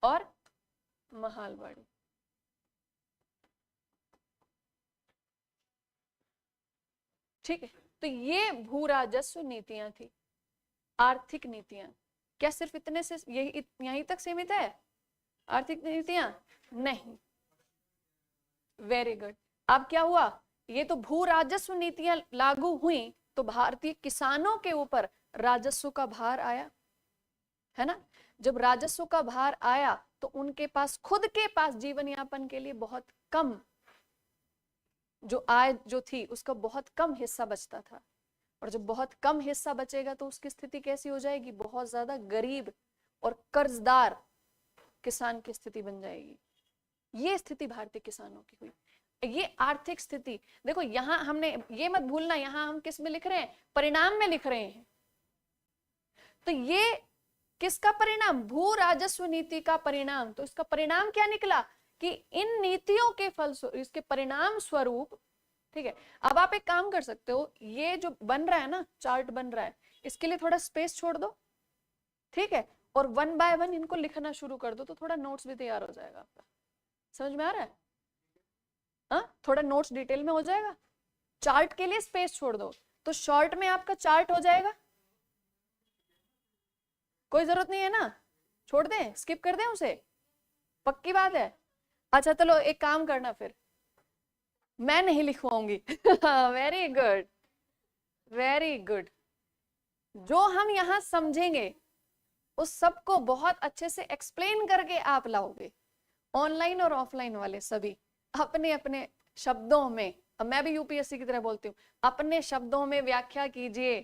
और महालवाड़ी। ठीक है, तो ये भू राजस्व नीतियां थी, आर्थिक नीतियां। क्या सिर्फ इतने से यहीं तक सीमित है आर्थिक नीतियां? नहीं। Very good. अब क्या हुआ, ये तो भू राजस्व नीतियां लागू हुई तो भारतीय किसानों के ऊपर राजस्व का भार आया, है ना। जब राजस्व का भार आया तो उनके पास खुद के पास जीवन यापन के लिए बहुत कम जो आय जो थी उसका बहुत कम हिस्सा बचता था। और जब बहुत कम हिस्सा बचेगा तो उसकी स्थिति कैसी हो जाएगी, बहुत ज्यादा गरीब और कर्जदार किसान की स्थिति बन जाएगी। ये स्थिति भारतीय किसानों की हुई, ये आर्थिक स्थिति। देखो यहां हमने ये मत भूलना, यहां हम किस में लिख रहे हैं, परिणाम में लिख रहे हैं। तो ये किसका परिणाम, भू राजस्व नीति का परिणाम। तो इसका परिणाम क्या निकला कि इन नीतियों के फल इसके परिणाम स्वरूप, ठीक है। अब आप एक काम कर सकते हो, ये जो बन रहा है ना चार्ट बन रहा है, इसके लिए थोड़ा स्पेस छोड़ दो, ठीक है, और 1 बाय 1 इनको लिखना शुरू कर दो, तो थोड़ा नोट्स भी तैयार हो जाएगा आपका। समझ में आ रहा है? थोड़ा नोट्स डिटेल में हो जाएगा। चार्ट के लिए स्पेस छोड़ दो तो शॉर्ट में आपका चार्ट हो जाएगा। कोई जरूरत नहीं है ना, छोड़ दें, स्किप कर दें उसे, पक्की बात है। अच्छा चलो एक काम करना, फिर मैं नहीं लिखवाऊंगी। Very good, very good. जो हम यहां समझेंगे उस सबको बहुत अच्छे से एक्सप्लेन करके आप लाओगे, ऑनलाइन और ऑफलाइन वाले सभी अपने अपने शब्दों में। अब मैं भी यूपीएससी की तरह बोलती हूँ, अपने शब्दों में व्याख्या कीजिए,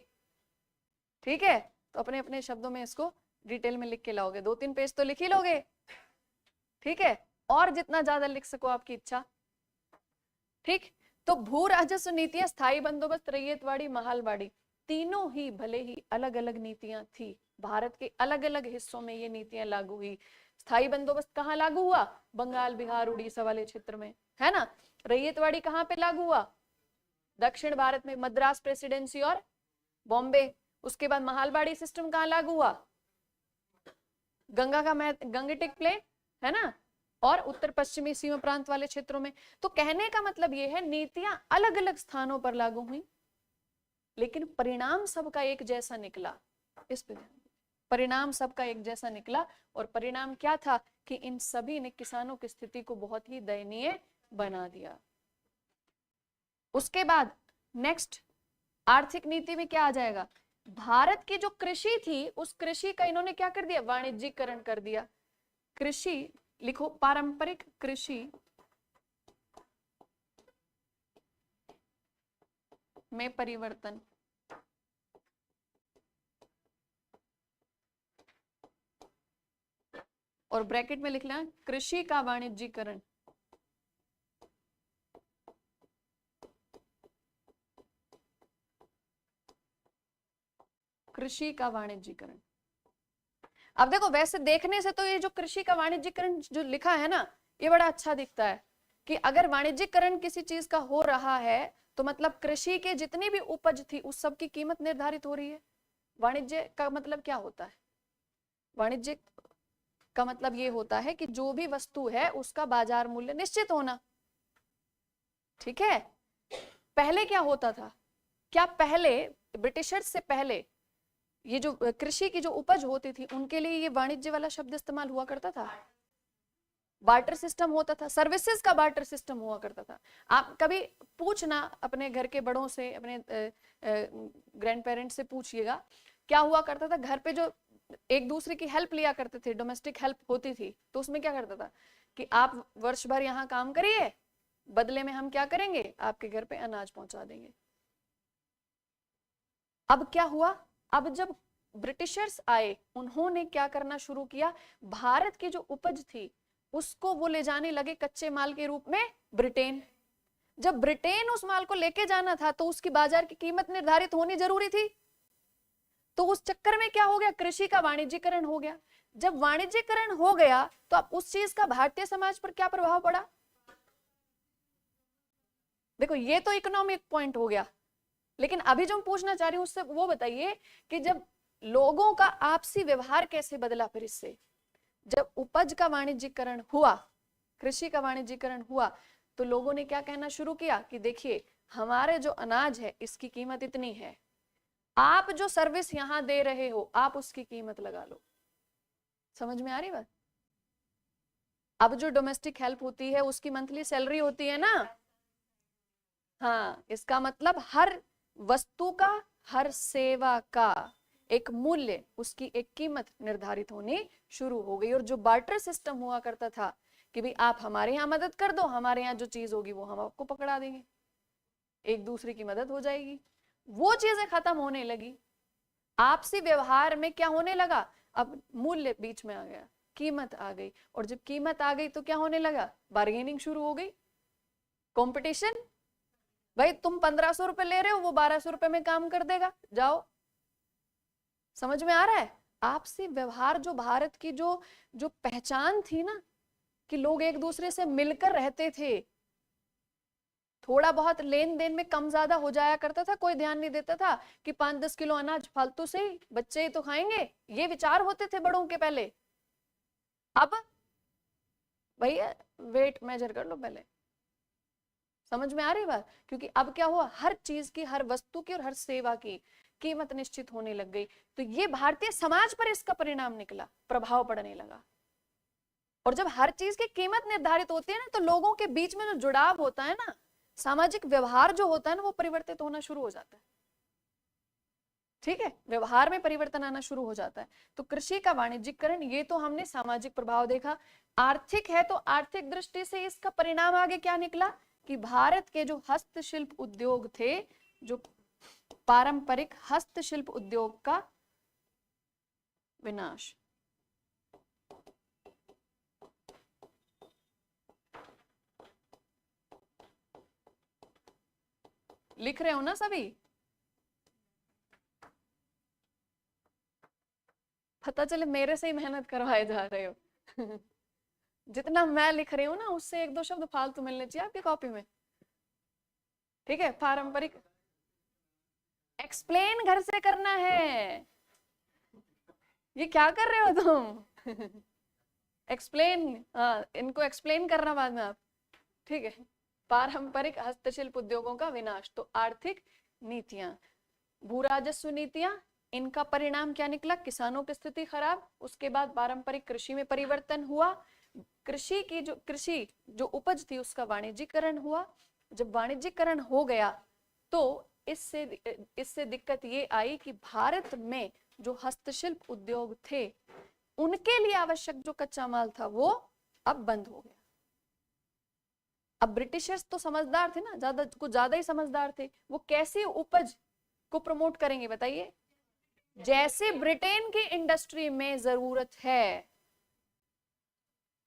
ठीक है। तो अपने अपने शब्दों में इसको डिटेल में लिख के लाओगे, 2-3 पेज तो लिख ही लोगे, ठीक है, और जितना ज्यादा लिख सको आपकी इच्छा, ठीक। तो भू राजस्व नीतियां, स्थायी बंदोबस्त, रैयतवाड़ी, महालवाड़ी, तीनों ही भले ही अलग अलग नीतियां थी, भारत के अलग अलग हिस्सों में ये नीतियां लागू हुई। स्थायी बंदोबस्त कहाँ लागू हुआ, बंगाल, बिहार, उड़ीसा वाले क्षेत्र में, है ना। रैयतवाड़ी कहाँ पे लागू हुआ, दक्षिण भारत में, मद्रास प्रेसिडेंसी और बॉम्बे। उसके बाद महालवाड़ी सिस्टम कहाँ लागू हुआ, गंगा का गंगेटिक प्लेन, है ना, और उत्तर पश्चिमी सीमा प्रांत वाले क्षेत्रों में। तो कहने का मतलब ये है, नीतियां अलग अलग स्थानों पर लागू हुई, लेकिन परिणाम सबका एक जैसा निकला। इस पे परिणाम सबका एक जैसा निकला, और परिणाम क्या था कि इन सभी ने किसानों की स्थिति को बहुत ही दयनीय बना दिया। उसके बाद नेक्स्ट आर्थिक नीति में क्या आ जाएगा, भारत की जो कृषि थी उस कृषि का इन्होंने क्या कर दिया, वाणिज्यीकरण कर दिया। कृषि लिखो, पारंपरिक कृषि में परिवर्तन, और ब्रैकेट में लिखना कृषि का वाणिज्यीकरण। कृषि का वाणिज्यीकरण। अब देखो वैसे देखने से तो ये जो कृषि का वाणिज्यीकरण जो लिखा है ना, ये बड़ा अच्छा दिखता है कि अगर वाणिज्यीकरण किसी चीज का हो रहा है तो मतलब कृषि के जितनी भी उपज थी उस सब की कीमत निर्धारित हो रही है। वाणिज्य का मतलब क्या होता है, वाणिज्य का मतलब ये होता है कि जो भी वस्तु है उसका बाजार मूल्य निश्चित होना, ठीक है। पहले क्या होता था, क्या पहले ब्रिटिशर्स से पहले ये जो कृषि की जो उपज होती थी उनके लिए ये वाणिज्य वाला शब्द इस्तेमाल हुआ करता था, बार्टर सिस्टम होता था, सर्विसेज का बार्टर सिस्टम हुआ करता था। आप कभी पूछना अपने घर के बड़ों से, अपने ग्रैंड पेरेंट्स से पूछिएगा, क्या हुआ करता था, घर पे जो एक दूसरे की हेल्प लिया करते थे, डोमेस्टिक हेल्प होती थी, तो उसमें क्या करता था कि आप वर्ष भर यहाँ काम करिए, बदले में हम क्या करेंगे, आपके घर पे अनाज पहुंचा देंगे। अब क्या हुआ, अब जब ब्रिटिशर्स आए, उन्होंने क्या करना शुरू किया, भारत की जो उपज थी उसको वो ले जाने लगे कच्चे माल के रूप में ब्रिटेन। जब ब्रिटेन उस माल को लेके जाना था तो उसकी बाजार की कीमत निर्धारित होनी जरूरी थी। तो उस चक्कर में क्या हो गया, कृषि का वाणिज्यीकरण हो गया। जब वाणिज्यीकरण हो गया तो अब उस चीज का भारतीय समाज पर क्या प्रभाव पड़ा। देखो ये तो इकोनॉमिक पॉइंट हो गया, लेकिन अभी जो मैं पूछना चाह रही हूं उससे वो बताइए कि जब लोगों का आपसी व्यवहार कैसे बदला फिर इससे, जब उपज का वाणिज्यीकरण हुआ, कृषि का वाणिज्यीकरण हुआ, तो लोगों ने क्या कहना शुरू किया कि देखिए हमारे जो अनाज है इसकी कीमत इतनी है, आप जो सर्विस यहां दे रहे हो आप उसकी कीमत लगा लो। समझ में आ रही बात। अब जो डोमेस्टिक हेल्प होती है उसकी मंथली सैलरी होती है ना, हाँ, इसका मतलब हर वस्तु का, हर सेवा का एक मूल्य, उसकी एक कीमत निर्धारित होनी शुरू हो गई। और जो बार्टर सिस्टम हुआ करता था कि भाई आप हमारे यहाँ मदद कर दो, हमारे यहाँ जो चीज होगी वो हम आपको पकड़ा देंगे, एक दूसरे की मदद हो जाएगी, वो चीजें खत्म होने लगी। आपसी व्यवहार में क्या होने लगा, अब मूल्य बीच में आ गया, कीमत आ गई, और जब कीमत आ गई तो क्या होने लगा, बार्गेनिंग शुरू हो गई, कंपटीशन। भाई तुम 1500 रुपए ले रहे हो, वो 1200 रुपए में काम कर देगा, जाओ। समझ में आ रहा है। आपसी व्यवहार जो भारत की जो जो पहचान थी ना, कि लोग एक दूसरे से मिलकर रहते थे, थोड़ा बहुत लेन देन में कम ज्यादा हो जाया करता था, कोई ध्यान नहीं देता था कि 5-10 किलो अनाज फालतू से ही बच्चे ही तो खाएंगे, ये विचार होते थे बड़ों के पहले। अब भैया वेट मेजर कर लो पहले। समझ में आ रही बात। क्योंकि अब क्या हुआ, हर चीज की, हर वस्तु की और हर सेवा की कीमत निश्चित होने लग गई। तो ये भारतीय समाज पर इसका परिणाम निकला, प्रभाव पड़ने लगा। और जब हर चीज की कीमत निर्धारित होती है ना, तो लोगों के बीच में जो जुड़ाव होता है ना, सामाजिक व्यवहार जो होता है ना, वो परिवर्तित होना शुरू हो जाता है। ठीक है, व्यवहार में परिवर्तन आना शुरू हो जाता है। तो कृषि का वाणिज्यीकरण, ये तो हमने सामाजिक प्रभाव देखा। आर्थिक है तो आर्थिक दृष्टि से इसका परिणाम आगे क्या निकला कि भारत के जो हस्तशिल्प उद्योग थे, जो पारंपरिक हस्तशिल्प उद्योग का विनाश। लिख रहे हो ना सभी, पता चले मेरे से ही मेहनत करवाए जा रहे हो। जितना मैं लिख रही हूँ ना, उससे 1-2 शब्द फालतू मिलने चाहिए आपकी कॉपी में। ठीक है, पारंपरिक एक्सप्लेन घर से करना है। ये क्या कर रहे हो तुम। एक्सप्लेन, हाँ, इनको एक्सप्लेन करना बाद में आप। ठीक है, पारंपरिक हस्तशिल्प उद्योगों का विनाश। तो आर्थिक नीतियां, भू राजस्व नीतियां, इनका परिणाम क्या निकला, किसानों की स्थिति खराब। उसके बाद पारंपरिक कृषि में परिवर्तन हुआ, कृषि जो उपज थी उसका वाणिज्यीकरण हुआ। जब वाणिज्यीकरण हो गया तो इससे दिक्कत ये आई कि भारत में जो हस्तशिल्प उद्योग थे, उनके लिए आवश्यक जो कच्चा माल था वो अब बंद हो गया। अब ब्रिटिशर्स तो समझदार थे ना, कुछ ज्यादा ही समझदार थे। वो कैसी उपज को प्रमोट करेंगे बताइए, जैसे ब्रिटेन की इंडस्ट्री में जरूरत है,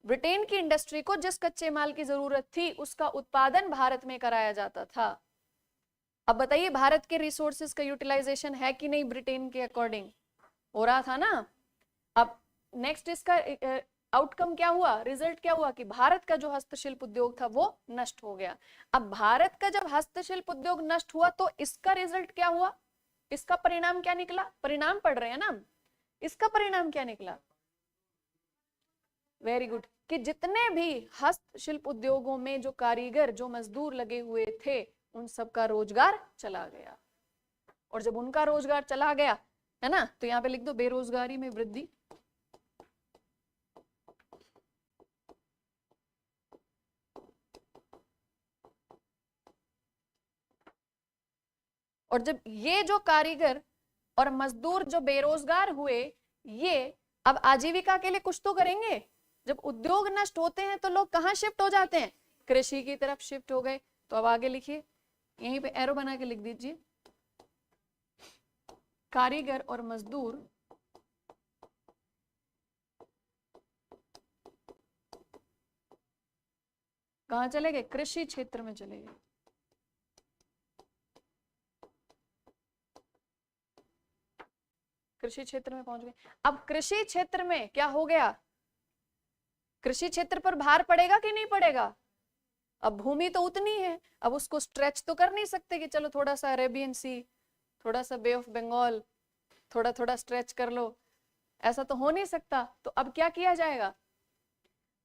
ब्रिटेन की इंडस्ट्री को जिस कच्चे माल की जरूरत थी उसका उत्पादन भारत में कराया जाता था। अब बताइए भारत के रिसोर्सेज का यूटिलाइजेशन है कि नहीं ब्रिटेन के अकॉर्डिंग, हो रहा था ना। अब नेक्स्ट इसका आउटकम क्या हुआ, रिजल्ट क्या हुआ कि भारत का जो हस्तशिल्प उद्योग था वो नष्ट हो गया। अब भारत का जब हस्तशिल्प उद्योग नष्ट हुआ तो इसका रिजल्ट क्या हुआ, इसका परिणाम क्या निकला, परिणाम पढ़ रहे हैं ना, इसका परिणाम क्या निकला, वेरी गुड, कि जितने भी हस्तशिल्प उद्योगों में जो कारीगर, जो मजदूर लगे हुए थे, उन सबका रोजगार चला गया। और जब उनका रोजगार चला गया है ना, तो यहाँ पे लिख दो बेरोजगारी में वृद्धि। और जब ये जो कारीगर और मजदूर जो बेरोजगार हुए, ये अब आजीविका के लिए कुछ तो करेंगे। जब उद्योग नष्ट होते हैं तो लोग कहाँ शिफ्ट हो जाते हैं, कृषि की तरफ शिफ्ट हो गए। तो अब आगे लिखिए, यहीं पे एरो बना के लिख दीजिए, कारीगर और मजदूर कहाँ चले गए? कृषि क्षेत्र में चले गए। कृषि क्षेत्र में पहुंच गए। अब कृषि क्षेत्र में क्या हो गया? कृषि क्षेत्र पर भार पड़ेगा कि नहीं पड़ेगा? अब भूमि तो उतनी है, अब उसको स्ट्रेच तो कर नहीं सकते कि चलो थोड़ा सा अरेबियन सी, थोड़ा सा बे ऑफ बंगाल, थोड़ा थोड़ा स्ट्रेच कर लो, ऐसा तो हो नहीं सकता। तो अब क्या किया जाएगा?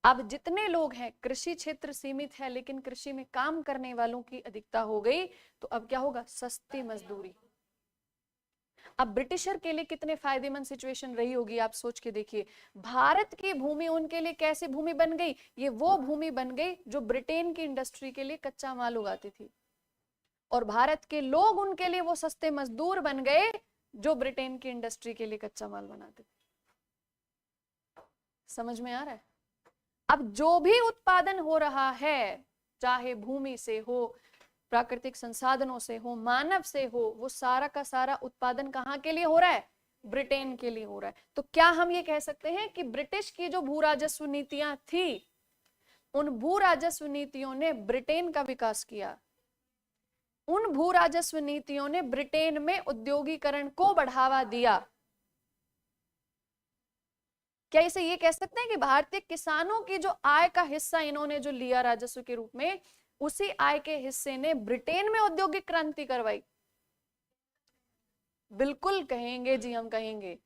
अब जितने लोग हैं, कृषि क्षेत्र सीमित है लेकिन कृषि में काम करने वालों की अधिकता हो गई, तो अब क्या होगा? सस्ती मजदूरी। अब ब्रिटिशर के लिए कितने फायदेमंद सिचुएशन रही होगी, आप सोच के देखिए। भारत की भूमि उनके लिए कैसी भूमि बन गई? ये वो भूमि बन गई जो ब्रिटेन की इंडस्ट्री के लिए कच्चा माल उगाती थी, और भारत के लोग उनके लिए वो सस्ते मजदूर बन गए जो ब्रिटेन की इंडस्ट्री के लिए कच्चा माल बनाते थे। समझ में आ रहा है? अब जो भी उत्पादन हो रहा है, चाहे भूमि से हो, प्राकृतिक संसाधनों से हो, मानव से हो, वो सारा का सारा उत्पादन कहाँ के लिए हो रहा है? ब्रिटेन के लिए हो रहा है। तो क्या हम ये कह सकते हैं कि ब्रिटिश की जो भू राजस्व नीतियां थी, उन भू राजस्व नीतियों ने ब्रिटेन का विकास किया? उन भू राजस्व नीतियों ने ब्रिटेन में औद्योगिकरण को बढ़ावा दिया? क्या इसे ये कह सकते हैं कि भारतीय किसानों की जो आय का हिस्सा इन्होंने जो लिया राजस्व के रूप में, उसी आय के हिस्से ने ब्रिटेन में औद्योगिक क्रांति करवाई? बिल्कुल कहेंगे जी, हम कहेंगे,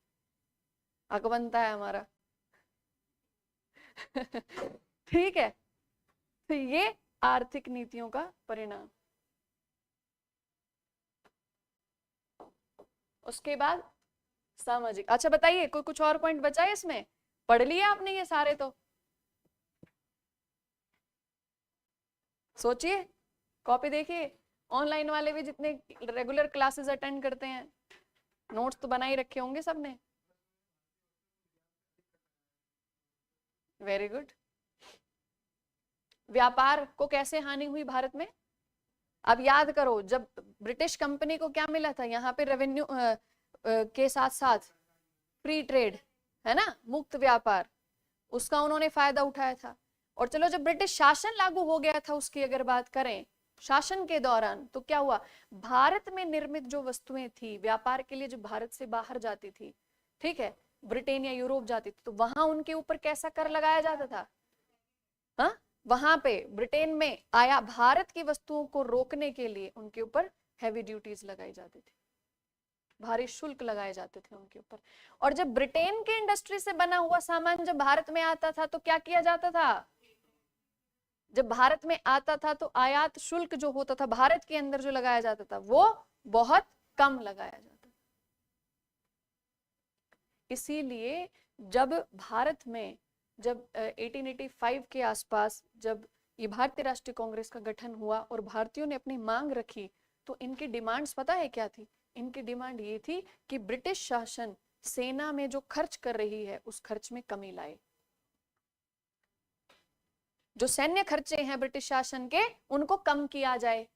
हक बनता है हमारा। ठीक है, तो ये आर्थिक नीतियों का परिणाम। उसके बाद सामाजिक। अच्छा बताइए, कोई कुछ और पॉइंट बचा है इसमें? पढ़ लिया आपने ये सारे? तो सोचिए, कॉपी देखिए। ऑनलाइन वाले भी जितने रेगुलर क्लासेस अटेंड करते हैं, नोट्स तो बना ही रखे होंगे सबने। Very good. व्यापार को कैसे हानि हुई भारत में? अब याद करो, जब ब्रिटिश कंपनी को क्या मिला था यहाँ पे? रेवेन्यू के साथ साथ फ्री ट्रेड, है ना, मुक्त व्यापार, उसका उन्होंने फायदा उठाया था। और चलो, जब ब्रिटिश शासन लागू हो गया था, उसकी अगर बात करें शासन के दौरान, तो क्या हुआ? भारत में निर्मित जो वस्तुएं थी व्यापार के लिए, जो भारत से बाहर जाती थी, ठीक है, ब्रिटेन या यूरोप जाती थी, तो वहां उनके ऊपर कैसा कर लगाया जाता था? हाँ, वहां पे ब्रिटेन में आया भारत की वस्तुओं को रोकने के लिए उनके ऊपर हैवी ड्यूटीज लगाई जाती थी, भारी शुल्क लगाए जाते थे उनके ऊपर। और जब ब्रिटेन की इंडस्ट्री से बना हुआ सामान जब भारत में आता था, तो क्या किया जाता था? जब भारत में आता था तो आयात शुल्क जो होता था भारत के अंदर जो लगाया जाता था, वो बहुत कम लगाया जाता। इसीलिए जब भारत में, जब 1885 के आसपास जब ये भारतीय राष्ट्रीय कांग्रेस का गठन हुआ और भारतीयों ने अपनी मांग रखी, तो इनकी डिमांड्स पता है क्या थी? इनकी डिमांड ये थी कि ब्रिटिश शासन सेना में जो खर्च कर रही है उस खर्च में कमी लाए। जो सैन्य खर्चे हैं ब्रिटिश शासन के, उनको कम किया जाए।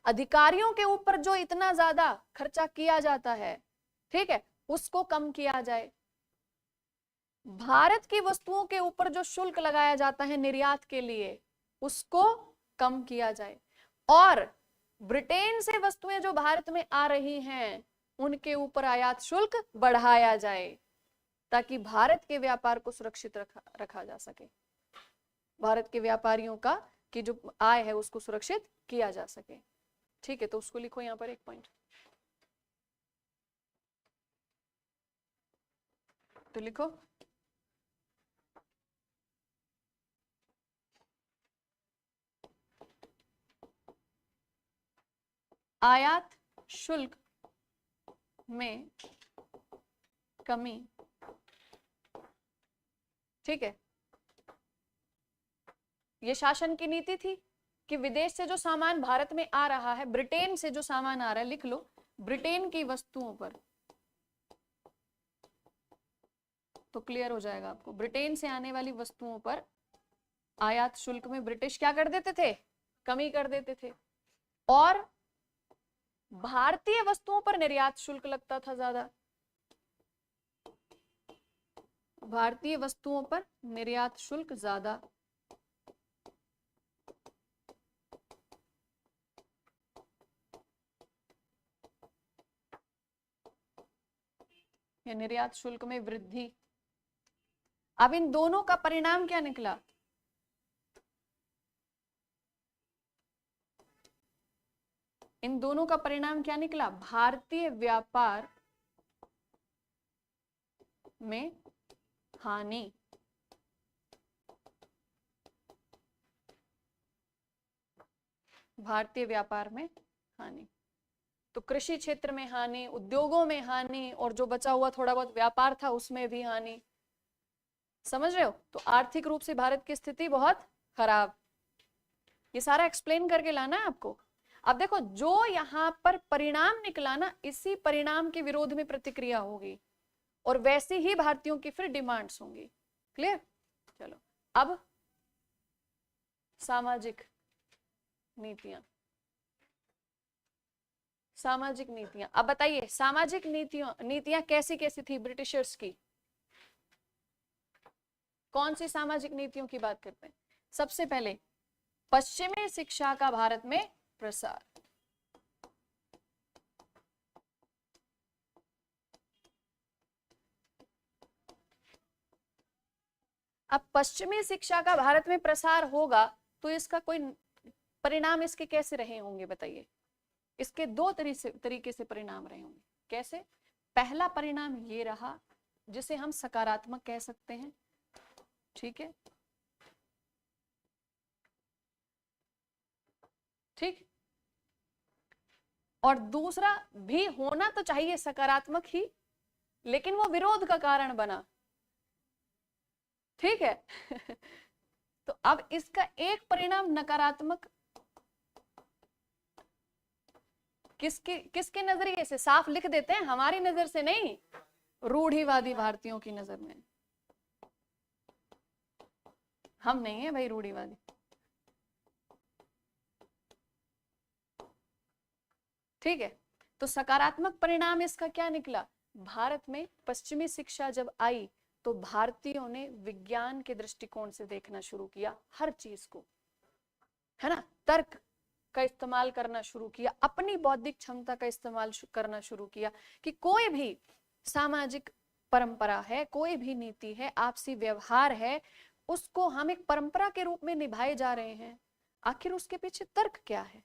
अधिकारियों के ऊपर जो इतना ज्यादा खर्चा किया जाता है, ठीक है, उसको कम किया जाए। भारत की वस्तुओं के ऊपर जो शुल्क लगाया जाता है निर्यात के लिए, उसको कम किया जाए। और ब्रिटेन से वस्तुएं जो भारत में आ रही हैं, उनके ऊपर आयात शुल्क बढ़ाया जाए, ताकि भारत के व्यापार को सुरक्षित रखा जा सके, भारत के व्यापारियों का की जो आय है उसको सुरक्षित किया जा सके। ठीक है, तो उसको लिखो यहां पर एक पॉइंट। तो लिखो, आयात शुल्क में कमी। ठीक है, ये शासन की नीति थी कि विदेश से जो सामान भारत में आ रहा है, ब्रिटेन से जो सामान आ रहा है, लिख लो, ब्रिटेन की वस्तुओं पर, तो क्लियर हो जाएगा आपको, ब्रिटेन से आने वाली वस्तुओं पर आयात शुल्क में ब्रिटिश क्या कर देते थे? कमी कर देते थे। और भारतीय वस्तुओं पर निर्यात शुल्क लगता था ज्यादा, भारतीय वस्तुओं पर निर्यात शुल्क ज्यादा। या निर्यात शुल्क में वृद्धि। अब इन दोनों का परिणाम क्या निकला? इन दोनों का परिणाम क्या निकला? भारतीय व्यापार में हानि। भारतीय व्यापार में हानि, तो कृषि क्षेत्र में हानि, उद्योगों में हानि, और जो बचा हुआ थोड़ा बहुत व्यापार था उसमें भी हानि। समझ रहे हो? तो आर्थिक रूप से भारत की स्थिति बहुत खराब। ये सारा एक्सप्लेन करके लाना है आपको। अब देखो, जो यहां पर परिणाम निकला ना, इसी परिणाम के विरोध में प्रतिक्रिया होगी, और वैसे ही भारतीयों की फिर डिमांड्स होंगी। क्लियर? चलो, अब सामाजिक नीतियां। सामाजिक नीतियां, अब बताइए सामाजिक नीतियां कैसी कैसी थी ब्रिटिशर्स की? कौन सी सामाजिक नीतियों की बात करते हैं? सबसे पहले पश्चिमी शिक्षा का भारत में प्रसार। अब पश्चिमी शिक्षा का भारत में प्रसार होगा तो इसका कोई परिणाम इसके कैसे रहे होंगे बताइए? इसके दो तरीके से परिणाम रहे होंगे। कैसे? पहला परिणाम ये रहा जिसे हम सकारात्मक कह सकते हैं, ठीक है? ठीक। और दूसरा भी होना तो चाहिए सकारात्मक ही, लेकिन वो विरोध का कारण बना, ठीक है? तो अब इसका एक परिणाम नकारात्मक किसके नजरिए से? साफ लिख देते हैं, हमारी नजर से नहीं, रूढ़िवादी भारतीयों की नजर में। हम नहीं है भाई रूढ़िवादी। ठीक है, तो सकारात्मक परिणाम इसका क्या निकला? भारत में पश्चिमी शिक्षा जब आई तो भारतीयों ने विज्ञान के दृष्टिकोण से देखना शुरू किया हर चीज को, है ना? तर्क का इस्तेमाल करना शुरू किया, अपनी बौद्धिक क्षमता का इस्तेमाल करना शुरू किया कि कोई भी सामाजिक परंपरा है, कोई भी नीति है, आपसी व्यवहार है, उसको हम एक परंपरा के रूप में निभाए जा रहे हैं, आखिर उसके पीछे तर्क क्या है?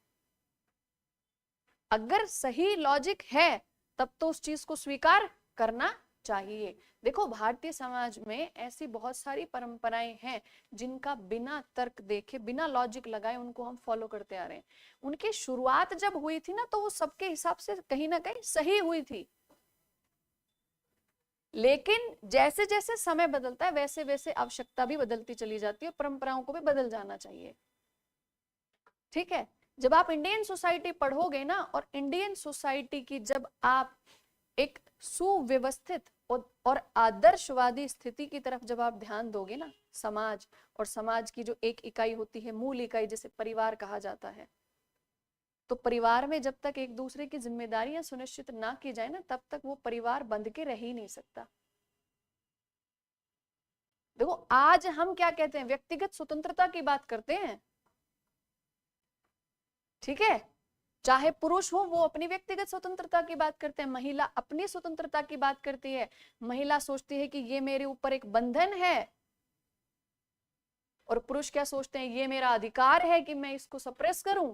अगर सही लॉजिक है तब तो उस चीज को स्वीकार करना चाहिए। देखो, भारतीय समाज में ऐसी बहुत सारी परंपराएं हैं जिनका बिना तर्क देखे, बिना लॉजिक लगाए उनको हम फॉलो करते आ रहे हैं। उनकी शुरुआत जब हुई थी ना, तो वो सबके हिसाब से कहीं ना कहीं सही हुई थी, लेकिन जैसे जैसे समय बदलता है वैसे वैसे आवश्यकता भी बदलती चली जाती है, और परंपराओं को भी बदल जाना चाहिए। ठीक है? जब आप इंडियन सोसाइटी पढ़ोगे ना, और इंडियन सोसाइटी की जब आप एक सुव्यवस्थित और आदर्शवादी स्थिति की तरफ जब आप ध्यान दोगे ना, समाज, और समाज की जो एक इकाई होती है, मूल इकाई, जिसे परिवार कहा जाता है, तो परिवार में जब तक एक दूसरे की जिम्मेदारियां सुनिश्चित ना की जाए ना, तब तक वो परिवार बंध के रह ही नहीं सकता। देखो, आज हम क्या कहते हैं? व्यक्तिगत स्वतंत्रता की बात करते हैं, ठीक है? चाहे पुरुष हो, वो अपनी व्यक्तिगत स्वतंत्रता की बात करते हैं, महिला अपनी स्वतंत्रता की बात करती है। महिला सोचती है कि ये मेरे ऊपर एक बंधन है, और पुरुष क्या सोचते हैं? ये मेरा अधिकार है कि मैं इसको सप्रेस करूं।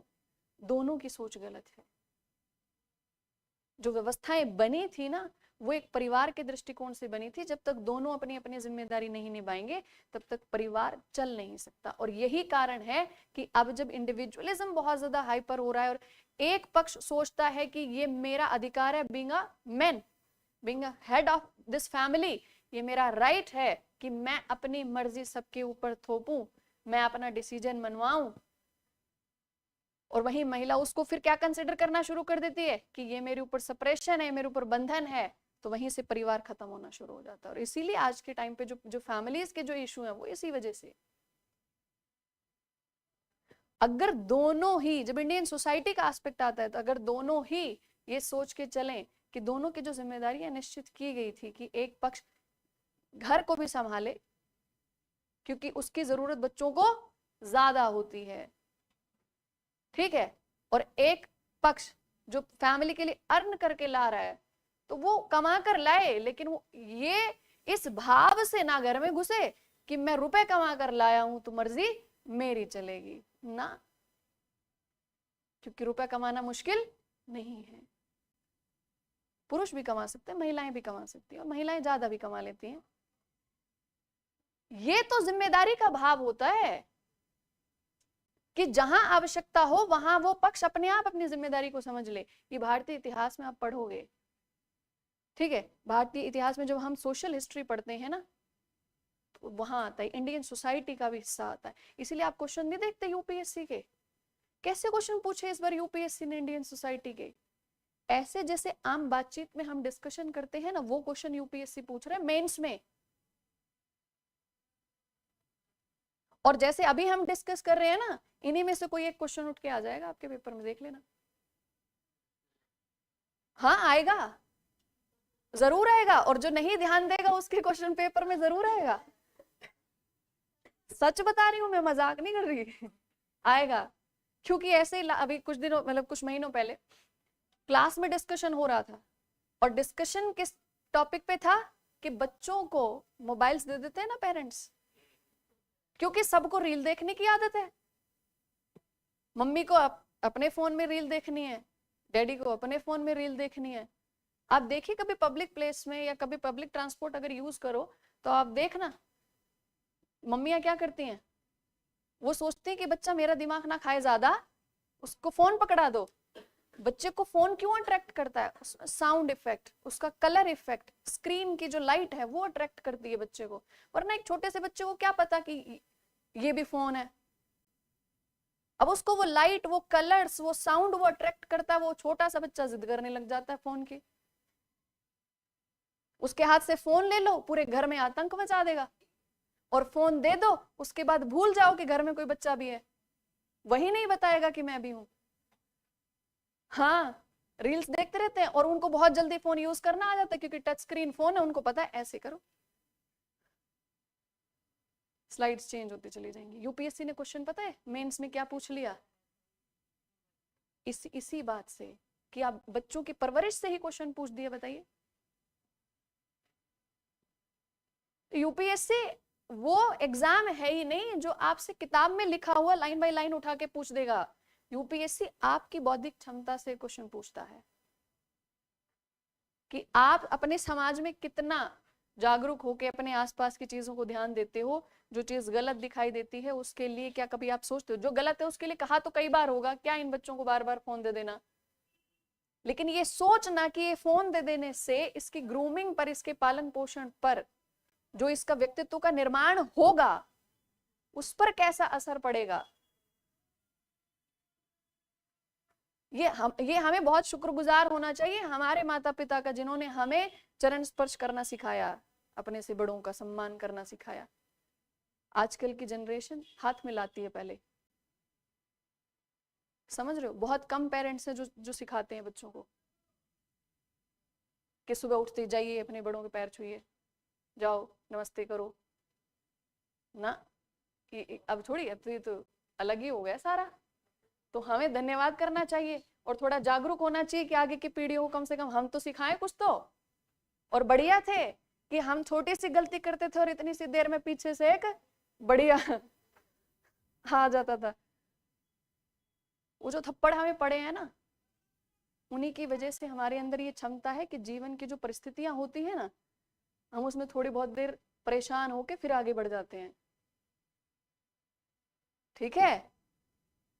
दोनों की सोच गलत है। जो व्यवस्थाएं बनी थी ना, वो एक परिवार के दृष्टिकोण से बनी थी। जब तक दोनों अपनी अपनी जिम्मेदारी नहीं निभाएंगे तब तक परिवार चल नहीं सकता। और यही कारण है कि अब जब इंडिविजुअलिज्म बहुत ज्यादा हाइपर हो रहा है, और एक पक्ष सोचता है कि ये मेरा अधिकार है, being a man, being a head of this family, ये मेरा राइट है कि मैं अपनी मर्जी सबके ऊपर थोपूं, मैं अपना डिसीजन मनवाऊं। और वही महिला उसको फिर क्या कंसिडर करना शुरू कर देती है कि ये मेरे ऊपर सप्रेशन है, मेरे ऊपर बंधन है, तो वहीं से परिवार खत्म होना शुरू हो जाता है। और इसीलिए आज के टाइम पे जो फैमिलीज के जो इशू है वो इसी वजह से। अगर दोनों ही, जब इंडियन सोसाइटी का एस्पेक्ट आता है, तो अगर दोनों ही ये सोच के चलें कि दोनों की जो जिम्मेदारियां निश्चित की गई थी कि एक पक्ष घर को भी संभाले क्योंकि उसकी जरूरत बच्चों को ज्यादा होती है, ठीक है, और एक पक्ष जो फैमिली के लिए अर्न करके ला रहा है, तो वो कमा कर लाए, लेकिन वो ये इस भाव से ना घर में घुसे कि मैं रुपए कमा कर लाया हूं तो मर्जी मेरी चलेगी ना, क्योंकि रुपए कमाना मुश्किल नहीं है। पुरुष भी कमा सकते हैं, महिलाएं भी कमा सकती हैं, और महिलाएं ज्यादा भी कमा लेती हैं। ये तो जिम्मेदारी का भाव होता है कि जहां आवश्यकता हो वहां वो पक्ष अपने आप अपनी जिम्मेदारी को समझ ले। ये भारतीय इतिहास में आप पढ़ोगे, ठीक है, भारतीय इतिहास में जब हम सोशल हिस्ट्री पढ़ते हैं ना, तो वहां आता है, इंडियन सोसाइटी का भी हिस्सा आता है। इसीलिए आप क्वेश्चन नहीं देखते यूपीएससी के, कैसे क्वेश्चन पूछे इस बार यूपीएससी ने इंडियन सोसाइटी के, ऐसे जैसे आम बातचीत में हम डिस्कशन करते हैं ना, वो क्वेश्चन यूपीएससी पूछ रहे हैं मेंस में। और जैसे अभी हम डिस्कस कर रहे हैं ना, इन्हीं में से कोई एक क्वेश्चन उठ के आ जाएगा आपके पेपर में, देख लेना। हाँ आएगा, जरूर आएगा, और जो नहीं ध्यान देगा उसके क्वेश्चन पेपर में जरूर आएगा। सच बता रही हूं मैं, मजाक नहीं कर रही आएगा। क्योंकि ऐसे ही अभी कुछ दिनों, मतलब कुछ महीनों पहले क्लास में डिस्कशन हो रहा था, और डिस्कशन किस टॉपिक पे था कि बच्चों को मोबाइल्स दे देते हैं ना पेरेंट्स, क्योंकि सबको रील देखने की आदत है। मम्मी को अपने फोन में रील देखनी है, डैडी को अपने फोन में रील देखनी है। आप देखिए कभी पब्लिक प्लेस में या कभी पब्लिक ट्रांसपोर्ट अगर यूज करो तो आप देखना मम्मियां क्या करती हैं, वो सोचती हैं कि बच्चा मेरा दिमाग ना खाए ज्यादा, उसको फोन पकड़ा दो। बच्चे को फोन क्यों अट्रैक्ट करता है, उसमें साउंड इफेक्ट, उसका कलर इफेक्ट, स्क्रीन की जो लाइट है वो अट्रैक्ट करती है बच्चे को। वरना एक छोटे से बच्चे को क्या पता कि ये भी फोन है। अब उसको वो लाइट, वो कलर्स, वो साउंड वो अट्रैक्ट करता है, वो छोटा सा बच्चा जिद करने लग जाता है फोन की। उसके हाथ से फोन ले लो, पूरे घर में आतंक मचा देगा। और फोन दे दो, उसके बाद भूल जाओ कि घर में कोई बच्चा भी है, वही नहीं बताएगा कि मैं भी हूं। हाँ, रील्स देखते रहते हैं, और उनको बहुत जल्दी फोन यूज करना आ जाता है क्योंकि टच स्क्रीन फोन है, उनको पता है ऐसे करो, स्लाइड्स चेंज होती चली जाएंगी। यूपीएससी ने क्वेश्चन पता है मेंस में क्या पूछ लिया, इसी बात से कि आप बच्चों की परवरिश से ही क्वेश्चन पूछ दिया। बताइए, यूपीएससी वो एग्जाम है ही नहीं जो आपसे किताब में लिखा हुआ लाइन बाय लाइन उठा के पूछ देगा। यूपीएससी आपकी बौद्धिक क्षमता से क्वेश्चन पूछता है कि आप अपने समाज में कितना जागरूक होकर अपने आसपास की चीजों को ध्यान देते हो। जो चीज गलत दिखाई देती है उसके लिए क्या कभी आप सोचते हो, जो गलत है उसके लिए कहा तो कई बार होगा, क्या इन बच्चों को बार बार फोन दे देना। लेकिन ये सोचना कि ये फोन दे देने से इसकी ग्रूमिंग पर, इसके पालन पोषण पर, जो इसका व्यक्तित्व का निर्माण होगा उस पर कैसा असर पड़ेगा, ये हमें बहुत शुक्रगुजार होना चाहिए हमारे माता पिता का, जिन्होंने हमें चरण स्पर्श करना सिखाया, अपने से बड़ों का सम्मान करना सिखाया। आजकल की जनरेशन हाथ मिलाती है पहले, समझ रहे हो, बहुत कम पेरेंट्स हैं जो सिखाते हैं बच्चों को कि सुबह उठते जाइए अपने बड़ों के पैर छुइए, जाओ नमस्ते करो ना। अब थोड़ी, अब तो ये तो अलग ही हो गया सारा। तो हमें धन्यवाद करना चाहिए और थोड़ा जागरूक होना चाहिए कि आगे की पीढ़ियों को कम से कम हम तो सिखाएं कुछ तो। और बढ़िया थे कि हम छोटी सी गलती करते थे और इतनी सी देर में पीछे से एक बढ़िया आ जाता था। वो जो थप्पड़ हमें पड़े हैं ना, उन्हीं की वजह से हमारे अंदर ये क्षमता है कि जीवन की जो परिस्थितियां होती है ना, हम उसमें थोड़ी बहुत देर परेशान होके फिर आगे बढ़ जाते हैं। ठीक है,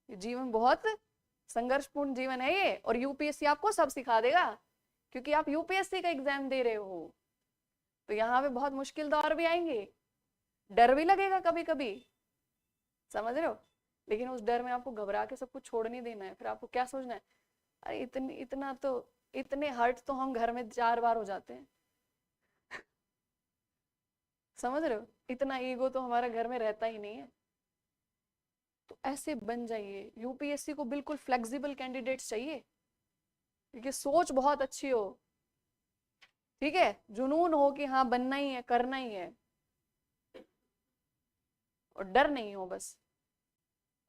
ये जीवन बहुत संघर्षपूर्ण जीवन है ये, और यूपीएससी आपको सब सिखा देगा क्योंकि आप यूपीएससी का एग्जाम दे रहे हो। तो यहाँ पे बहुत मुश्किल दौर भी आएंगे, डर भी लगेगा कभी कभी, समझ रहे हो, लेकिन उस डर में आपको घबरा के सब कुछ छोड़ नहीं देना है। फिर आपको क्या सोचना है, अरे इतने हर्ट तो हम घर में 4 बार हो जाते हैं समझ रहे हो, इतना ईगो तो हमारा घर में रहता ही नहीं है। तो ऐसे बन जाइए। यूपीएससी को बिल्कुल फ्लेक्सिबल कैंडिडेट्स चाहिए, क्योंकि सोच बहुत अच्छी हो, ठीक है, जुनून हो कि हाँ बनना ही है, करना ही है, और डर नहीं हो बस,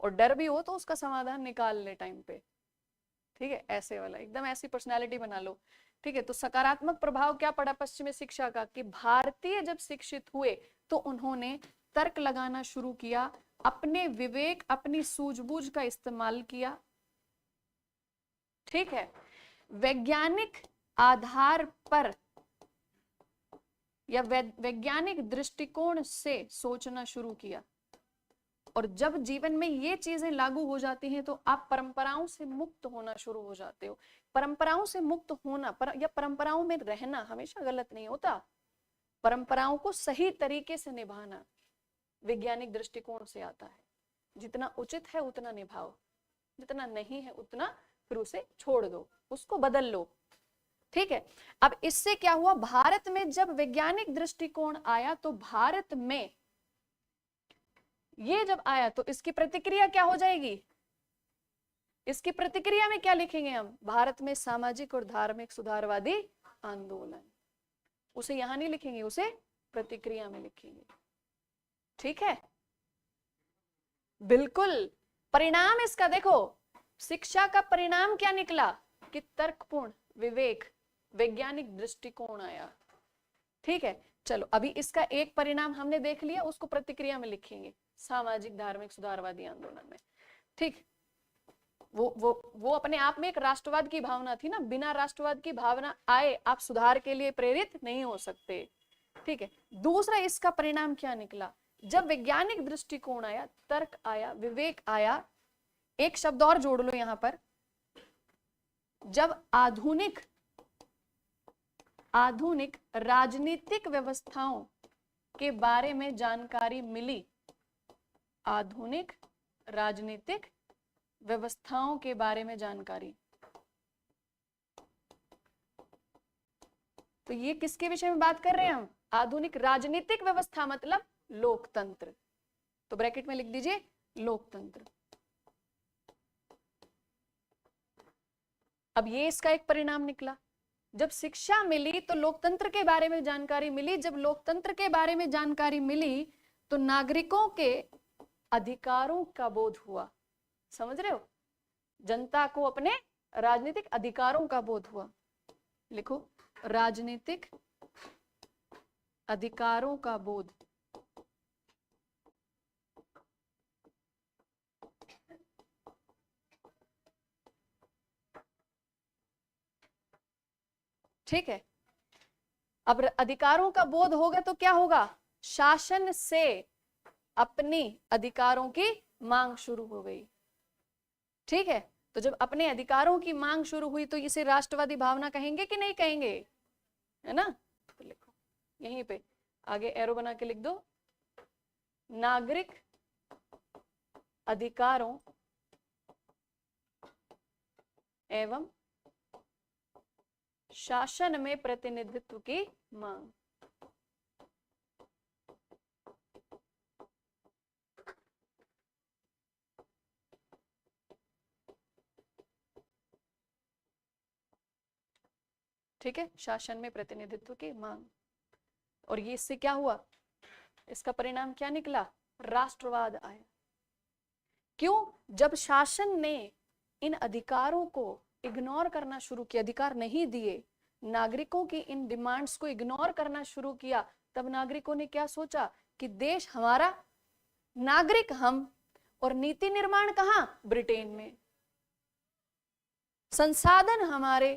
और डर भी हो तो उसका समाधान निकाल ले टाइम पे, ठीक है, ऐसे वाला एकदम ऐसी पर्सनालिटी बना लो। ठीक है, तो सकारात्मक प्रभाव क्या पड़ा पश्चिमी शिक्षा का, कि भारतीय जब शिक्षित हुए तो उन्होंने तर्क लगाना शुरू किया, अपने विवेक अपनी सूझबूझ का इस्तेमाल किया, ठीक है, वैज्ञानिक आधार पर या वैज्ञानिक दृष्टिकोण से सोचना शुरू किया। और जब जीवन में ये चीजें लागू हो जाती हैं तो आप परंपराओं से मुक्त होना शुरू हो जाते हो। परंपराओं से मुक्त होना या परंपराओं में रहना हमेशा गलत नहीं होता, परंपराओं को सही तरीके से निभाना वैज्ञानिक दृष्टिकोण से आता है। जितना उचित है उतना निभाओ, जितना नहीं है उतना फिर उसे छोड़ दो, उसको बदल लो, ठीक है। अब इससे क्या हुआ, भारत में जब वैज्ञानिक दृष्टिकोण आया तो भारत में ये जब आया तो इसकी प्रतिक्रिया क्या हो जाएगी, इसकी प्रतिक्रिया में क्या लिखेंगे हम, भारत में सामाजिक और धार्मिक सुधारवादी आंदोलन, उसे यहां नहीं लिखेंगे, उसे प्रतिक्रिया में लिखेंगे, ठीक है। बिल्कुल, परिणाम इसका देखो, शिक्षा का परिणाम क्या निकला कि तर्कपूर्ण विवेक वैज्ञानिक दृष्टिकोण आया, ठीक है। चलो अभी इसका एक परिणाम हमने देख लिया, उसको प्रतिक्रिया में लिखेंगे, सामाजिक धार्मिक सुधारवादी आंदोलन में, ठीक। वो अपने आप में एक राष्ट्रवाद की भावना थी ना, बिना राष्ट्रवाद की भावना आए आप सुधार के लिए प्रेरित नहीं हो सकते, ठीक है। दूसरा इसका परिणाम क्या निकला, जब वैज्ञानिक दृष्टिकोण आया, तर्क आया, विवेक आया, एक शब्द और जोड़ लो यहां पर, जब आधुनिक राजनीतिक व्यवस्थाओं के बारे में जानकारी मिली, आधुनिक राजनीतिक व्यवस्थाओं के बारे में जानकारी, तो ये किसके विषय में बात कर रहे हैं हम, आधुनिक राजनीतिक व्यवस्था मतलब लोकतंत्र, तो ब्रैकेट में लिख दीजिए लोकतंत्र। अब ये इसका एक परिणाम निकला, जब शिक्षा मिली तो लोकतंत्र के बारे में जानकारी मिली, जब लोकतंत्र के बारे में जानकारी मिली तो नागरिकों के अधिकारों का बोध हुआ, समझ रहे हो, जनता को अपने राजनीतिक अधिकारों का बोध हुआ, लिखो राजनीतिक अधिकारों का बोध, ठीक है। अब अधिकारों का बोध होगा तो क्या होगा, शासन से अपनी अधिकारों की मांग शुरू हो गई, ठीक है। तो जब अपने अधिकारों की मांग शुरू हुई तो इसे राष्ट्रवादी भावना कहेंगे कि नहीं कहेंगे, है ना, तो लिखो यहीं पे आगे एरो बना के लिख दो, नागरिक अधिकारों एवं शासन में प्रतिनिधित्व की मांग, ठीक है, शासन में प्रतिनिधित्व की मांग। और ये इससे क्या हुआ, इसका परिणाम क्या निकला, राष्ट्रवाद आया। क्यों, जब शासन ने इन अधिकारों को इग्नोर करना शुरू किया, अधिकार नहीं दिए, नागरिकों की इन डिमांड्स को इग्नोर करना शुरू किया, तब नागरिकों ने क्या सोचा कि देश हमारा, नागरिक हम, और नीति निर्माण कहां, ब्रिटेन में, संसाधन हमारे,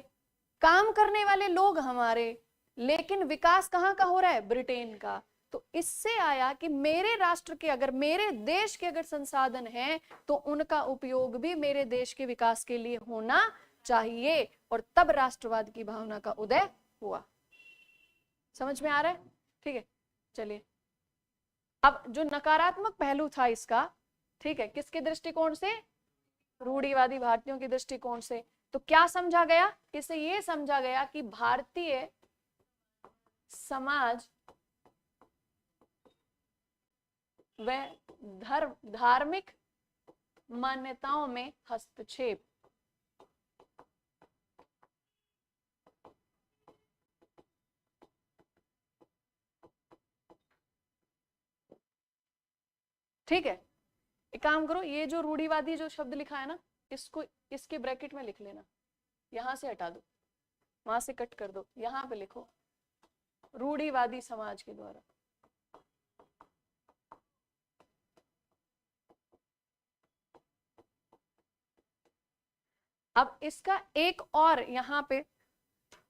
काम करने वाले लोग हमारे, लेकिन विकास कहां का हो रहा है, ब्रिटेन का। तो इससे आया कि मेरे राष्ट्र के, अगर मेरे देश के अगर संसाधन हैं तो उनका उपयोग भी मेरे देश के विकास के लिए होना चाहिए, और तब राष्ट्रवाद की भावना का उदय हुआ। समझ में आ रहा है, ठीक है। चलिए अब जो नकारात्मक पहलू था इसका, ठीक है, किसके दृष्टिकोण से, रूढ़िवादी भारतीयों के दृष्टिकोण से, तो क्या समझा गया, इसे ये समझा गया कि भारतीय समाज व धार्मिक मान्यताओं में हस्तक्षेप। ठीक है, एक काम करो, ये जो रूढ़िवादी जो शब्द लिखा है ना, इसको इसके ब्रैकेट में लिख लेना, यहां से हटा दो, वहां से कट कर दो, यहां पे लिखो रूढ़िवादी समाज के द्वारा। अब इसका एक और यहां पे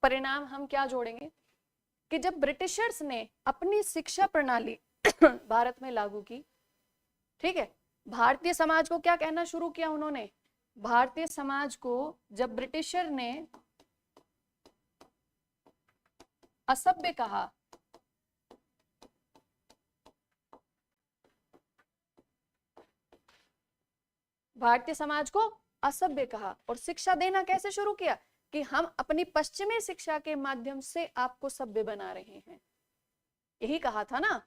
परिणाम हम क्या जोड़ेंगे कि जब ब्रिटिशर्स ने अपनी शिक्षा प्रणाली भारत में लागू की, ठीक है, भारतीय समाज को क्या कहना शुरू किया उन्होंने? भारतीय समाज को जब ब्रिटिशर ने असभ्य कहा, भारतीय समाज को असभ्य कहा और शिक्षा देना कैसे शुरू किया कि हम अपनी पश्चिमी शिक्षा के माध्यम से आपको सभ्य बना रहे हैं, यही कहा था ना।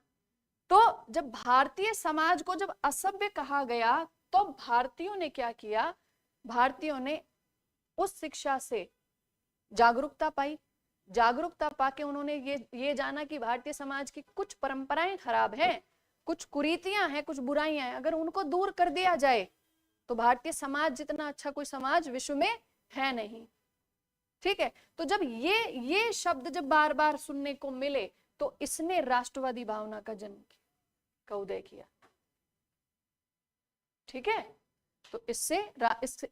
तो जब भारतीय समाज को जब असभ्य कहा गया तो भारतीयों ने क्या किया? भारतीयों ने उस शिक्षा से जागरूकता पाई, जागरूकता पाके उन्होंने ये जाना कि भारतीय समाज की कुछ परंपराएं खराब हैं, कुछ कुरीतियां हैं, कुछ बुराइयां हैं, अगर उनको दूर कर दिया जाए तो भारतीय समाज जितना अच्छा कोई समाज विश्व में है नहीं। ठीक है, तो जब ये शब्द जब बार बार सुनने को मिले तो इसने राष्ट्रवादी भावना का जन्म का उदय किया। ठीक है, तो इससे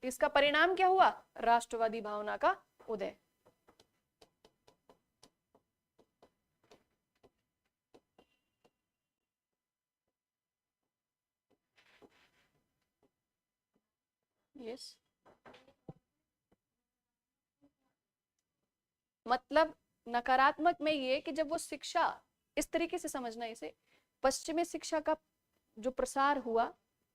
इसका परिणाम क्या हुआ? राष्ट्रवादी भावना का उदय। यस, मतलब नकारात्मक में ये कि जब वो शिक्षा इस तरीके से समझना, इसे पश्चिमी शिक्षा का जो प्रसार हुआ,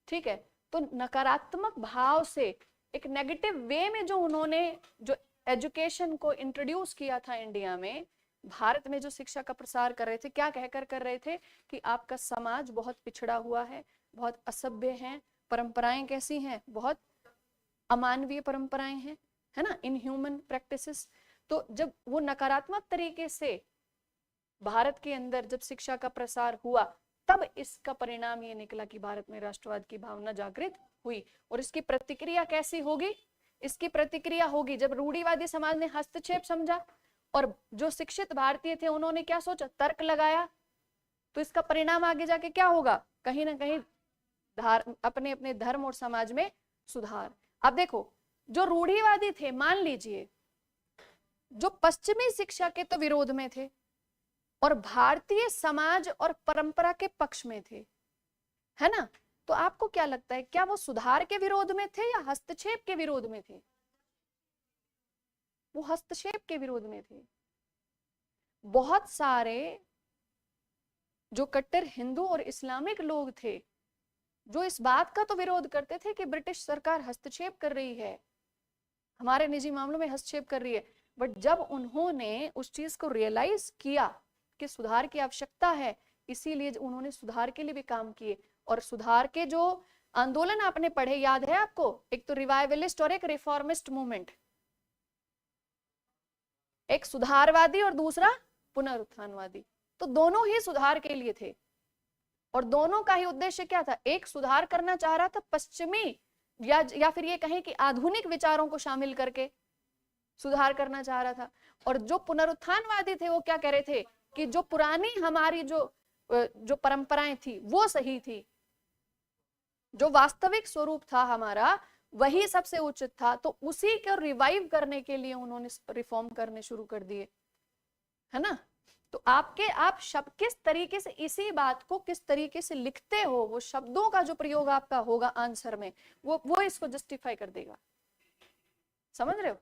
ठीक है, तो नकारात्मक भाव से एक नेगेटिव वे में जो उन्होंने जो एजुकेशन को इंट्रोड्यूस किया था इंडिया में, भारत में जो शिक्षा का प्रसार कर रहे थे, क्या कहकर कर रहे थे कि आपका समाज बहुत पिछड़ा हुआ है, बहुत असभ्य है, परंपराएं कैसी हैं, बहुत अमानवीय परंपराएं हैं, है ना, इनह्यूमन प्रैक्टिसेस। तो जब वो नकारात्मक तरीके से भारत के अंदर जब शिक्षा का प्रसार हुआ, तब इसका परिणाम ये निकला कि भारत में राष्ट्रवाद की भावना जागृत हुई। और इसकी प्रतिक्रिया कैसी होगी? इसकी प्रतिक्रिया होगी जब रूढ़िवादी समाज ने हस्तक्षेप समझा और जो शिक्षित भारतीय थे उन्होंने क्या सोचा? तर्क लगाया। तो इसका परिणाम आगे जाके क्या होगा? कहीं ना कहीं अपने अपने धर्म और समाज में सुधार। अब देखो, जो रूढ़िवादी थे, मान लीजिए जो पश्चिमी शिक्षा के तो विरोध में थे और भारतीय समाज और परंपरा के पक्ष में थे, है ना, तो आपको क्या लगता है, क्या वो सुधार के विरोध में थे या हस्तक्षेप के विरोध में थे? वो हस्तक्षेप के विरोध में थे। बहुत सारे जो कट्टर हिंदू और इस्लामिक लोग थे जो इस बात का तो विरोध करते थे कि ब्रिटिश सरकार हस्तक्षेप कर रही है, हमारे निजी मामलों में हस्तक्षेप कर रही है, बट जब उन्होंने उस चीज को रियलाइज किया कि सुधार की आवश्यकता है, इसीलिए उन्होंने सुधार के लिए भी काम किए। और सुधार के जो आंदोलन आपने पढ़े, याद है आपको? एक तो रिवाइवलिस्ट और एक रिफॉर्मिस्ट मूवमेंट, एक सुधारवादी और दूसरा पुनरुत्थानवादी। तो दोनों ही सुधार के लिए थे और दोनों का ही उद्देश्य क्या था? एक सुधार करना चाह रहा था पश्चिमी या फिर ये कहें कि आधुनिक विचारों को शामिल करके सुधार करना चाह रहा था, और जो पुनरुत्थानवादी थे वो क्या कह रहे थे कि जो पुरानी हमारी जो परंपराएं थी वो सही थी, जो वास्तविक स्वरूप था हमारा वही सबसे उचित था। तो उसी को रिवाइव करने के लिए उन्होंने रिफॉर्म करने शुरू कर दिए, है ना। तो आप शब्द किस तरीके से इसी बात को किस तरीके से लिखते हो, वो शब्दों का जो प्रयोग आपका होगा आंसर में, वो इसको जस्टिफाई कर देगा। समझ रहे हो?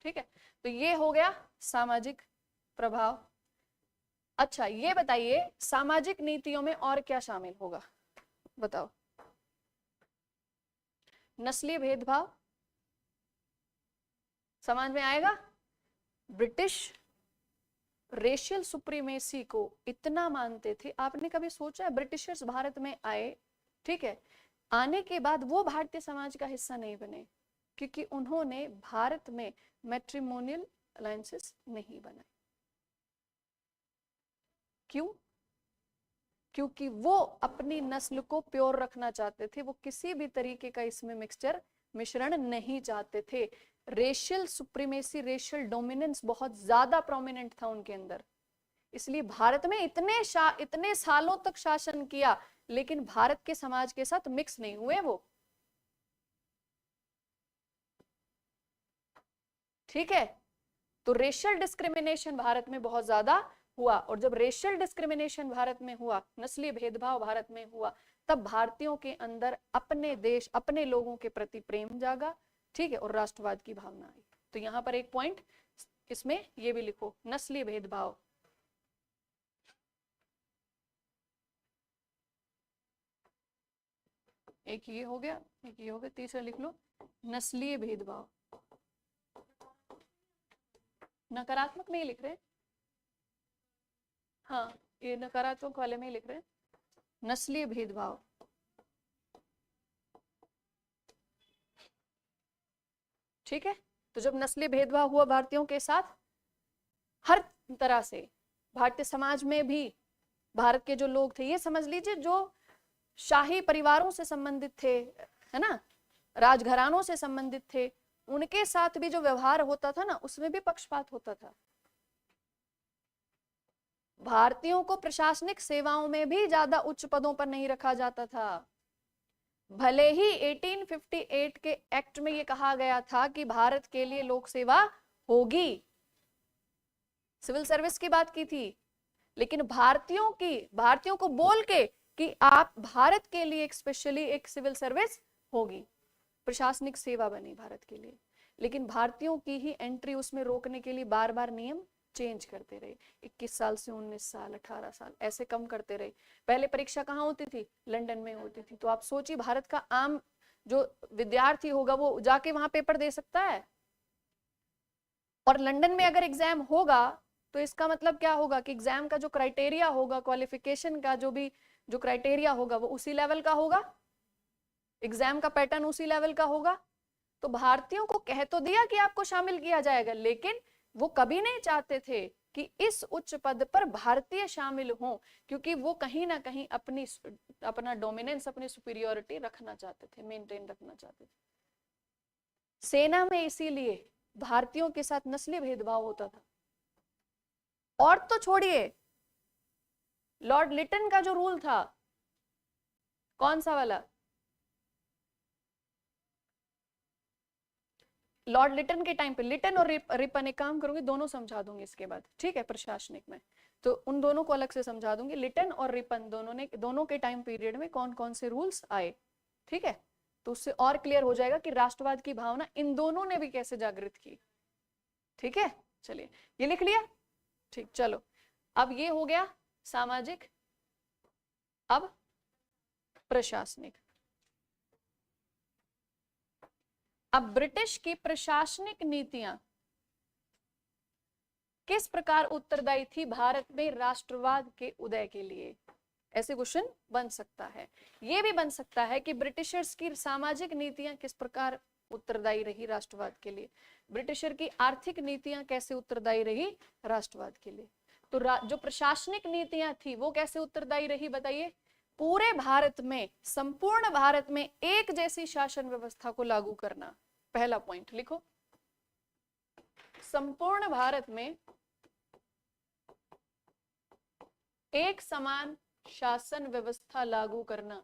ठीक है, तो ये हो गया सामाजिक प्रभाव। अच्छा, ये बताइए सामाजिक नीतियों में और क्या शामिल होगा? बताओ। नस्लीय भेदभाव समाज में आएगा। ब्रिटिश रेशियल सुप्रीमेसी को इतना मानते थे, आपने कभी सोचा है ब्रिटिशर्स भारत में आए, ठीक है, आने के बाद वो भारतीय समाज का हिस्सा नहीं बने, क्योंकि उन्होंने भारत में मैट्रिमोनियल अलायंसेस नहीं बनाए। क्यों? क्योंकि वो अपनी नस्ल को प्योर रखना चाहते थे, वो किसी भी तरीके का इसमें मिश्रण नहीं चाहते थे। रेशियल सुप्रीमेसी, रेशियल डोमिनेंस बहुत ज्यादा प्रोमिनेंट था उनके अंदर, इसलिए भारत में इतने सालों तक शासन किया, लेकिन भारत के समाज के साथ मिक्स नहीं हुए वो। ठीक है, तो रेशियल डिस्क्रिमिनेशन भारत में बहुत ज्यादा हुआ, और जब रेशियल डिस्क्रिमिनेशन भारत में हुआ, नस्लीय भेदभाव भारत में हुआ, तब भारतीयों के अंदर अपने देश, अपने लोगों के प्रति प्रेम जागा। ठीक है, और राष्ट्रवाद की भावना आई। तो यहां पर एक पॉइंट इसमें ये भी लिखो, नस्लीय भेदभाव। एक ये हो गया, एक ये हो गया, तीसरा लिख लो नस्लीय भेदभाव। नकारात्मक नहीं लिख रहे, हाँ ये नकारात्मक वाले में ही लिख रहे हैं, नस्लीय भेदभाव। ठीक है, तो जब नस्लीय भेदभाव हुआ भारतीयों के साथ, हर तरह से भारतीय समाज में भी भारत के जो लोग थे, ये समझ लीजिए जो शाही परिवारों से संबंधित थे, है ना, राजघरानों से संबंधित थे, उनके साथ भी जो व्यवहार होता था ना, उसमें भी पक्षपात होता था। भारतीयों को प्रशासनिक सेवाओं में भी ज्यादा उच्च पदों पर नहीं रखा जाता था। भले ही 1858 के एक्ट में ये कहा गया था कि भारत के लिए लोक सेवा होगी, सिविल सर्विस की बात की थी, लेकिन भारतीयों को बोल के कि आप भारत के लिए एक स्पेशली एक सिविल सर्विस होगी, प्रशासनिक सेवा बनी भारत के लिए। लेकिन भारतीयों की ही एंट्री उसमें रोकने के लिए बार बार नियम चेंज करते रहे, 21 साल से 19 साल, 18 साल, ऐसे कम करते रहे। पहले परीक्षा कहाँ होती थी? लंदन में होती थी। तो आप सोचिए भारत का आम जो विद्यार्थी होगा वो जाके वहां पेपर दे सकता है, और लंदन में अगर एग्जाम होगा तो इसका मतलब क्या होगा कि एग्जाम का जो क्राइटेरिया होगा, क्वालिफिकेशन का जो क्राइटेरिया होगा वो उसी लेवल का होगा, एग्जाम का पैटर्न उसी लेवल का होगा। तो भारतीयों को कह तो दिया कि आपको शामिल किया जाएगा, लेकिन वो कभी नहीं चाहते थे कि इस उच्च पद पर भारतीय शामिल हों, क्योंकि वो कहीं ना कहीं अपना डोमिनेंस, अपनी सुपीरियोरिटी रखना चाहते थे, मेंटेन रखना चाहते थे। सेना में इसीलिए भारतीयों के साथ नस्लीय भेदभाव होता था। और तो छोड़िए, लॉर्ड लिटन का जो रूल था, कौन सा वाला? लॉर्ड लिटन के टाइम पे, लिटन और रिपन, एक काम करूंगी दोनों समझा दूंगी इसके बाद, ठीक है, प्रशासनिक में, तो उन दोनों को अलग से समझा दूंगी। लिटन और रिपन दोनों के टाइम पीरियड में कौन कौन से रूल्स आए, ठीक है, तो उससे और क्लियर हो जाएगा कि राष्ट्रवाद की भावना इन दोनों ने भी कैसे जागृत की। ठीक है, चलिए ये लिख लिया, ठीक। चलो अब ये हो गया सामाजिक, अब प्रशासनिक। अब ब्रिटिश की प्रशासनिक नीतियां किस प्रकार उत्तरदायी थी भारत में राष्ट्रवाद के उदय के लिए? ऐसे क्वेश्चन बन सकता है। यह भी बन सकता है कि ब्रिटिशर्स की सामाजिक नीतियां किस प्रकार उत्तरदायी रही राष्ट्रवाद के लिए, ब्रिटिशर की आर्थिक नीतियां कैसे उत्तरदायी रही राष्ट्रवाद के लिए। तो जो प्रशासनिक नीतियां थी वो कैसे उत्तरदायी रही, बताइए। पूरे भारत में, संपूर्ण भारत में एक जैसी शासन व्यवस्था को लागू करना, पहला पॉइंट लिखो, संपूर्ण भारत में एक समान शासन व्यवस्था लागू करना।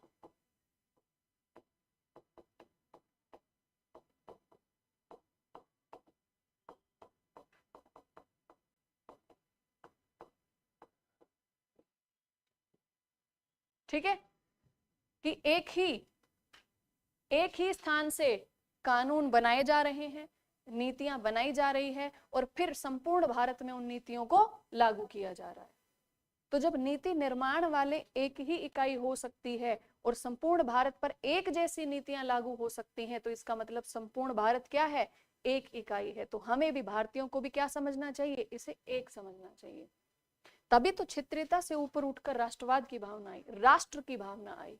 ठीक है, कि एक ही स्थान से कानून बनाए जा रहे हैं, नीतियां बनाई जा रही है, और फिर संपूर्ण भारत में उन नीतियों को लागू किया जा रहा है। तो जब नीति निर्माण वाले एक ही इकाई हो सकती है और संपूर्ण भारत पर एक जैसी नीतियां लागू हो सकती हैं, तो इसका मतलब संपूर्ण भारत क्या है? एक इकाई है। तो हमें भी, भारतीयों को भी क्या समझना चाहिए? इसे एक समझना चाहिए। तभी तो क्षेत्रीयता से ऊपर उठकर राष्ट्रवाद की भावना आई, राष्ट्र की भावना आई।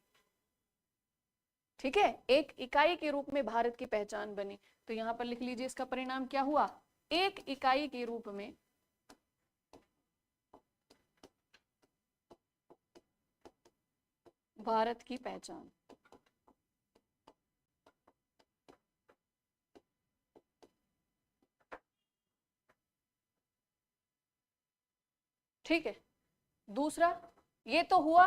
ठीक है, एक इकाई के रूप में भारत की पहचान बनी। तो यहां पर लिख लीजिए इसका परिणाम क्या हुआ, एक इकाई के रूप में भारत की पहचान। ठीक है, दूसरा, ये तो हुआ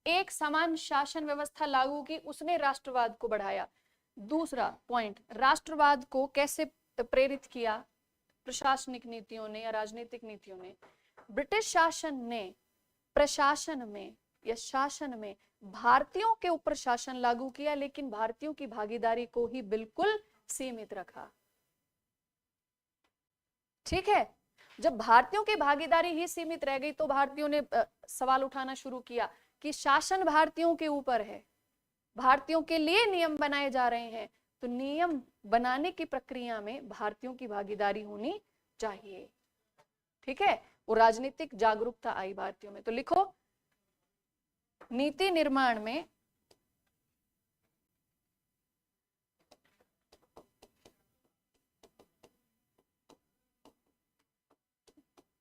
एक समान शासन व्यवस्था लागू की, उसने राष्ट्रवाद को बढ़ाया। दूसरा पॉइंट, राष्ट्रवाद को कैसे प्रेरित किया प्रशासनिक नीतियों ने या राजनीतिक नीतियों ने। ब्रिटिश शासन ने प्रशासन में या शासन में भारतीयों के ऊपर शासन लागू किया, लेकिन भारतीयों की भागीदारी को ही बिल्कुल सीमित रखा। ठीक है, जब भारतीयों की भागीदारी ही सीमित रह गई तो भारतीयों ने सवाल उठाना शुरू किया कि शासन भारतीयों के ऊपर है, भारतीयों के लिए नियम बनाए जा रहे हैं, तो नियम बनाने की प्रक्रिया में भारतीयों की भागीदारी होनी चाहिए। ठीक है, वो राजनीतिक जागरूकता आई भारतीयों में। तो लिखो, नीति निर्माण में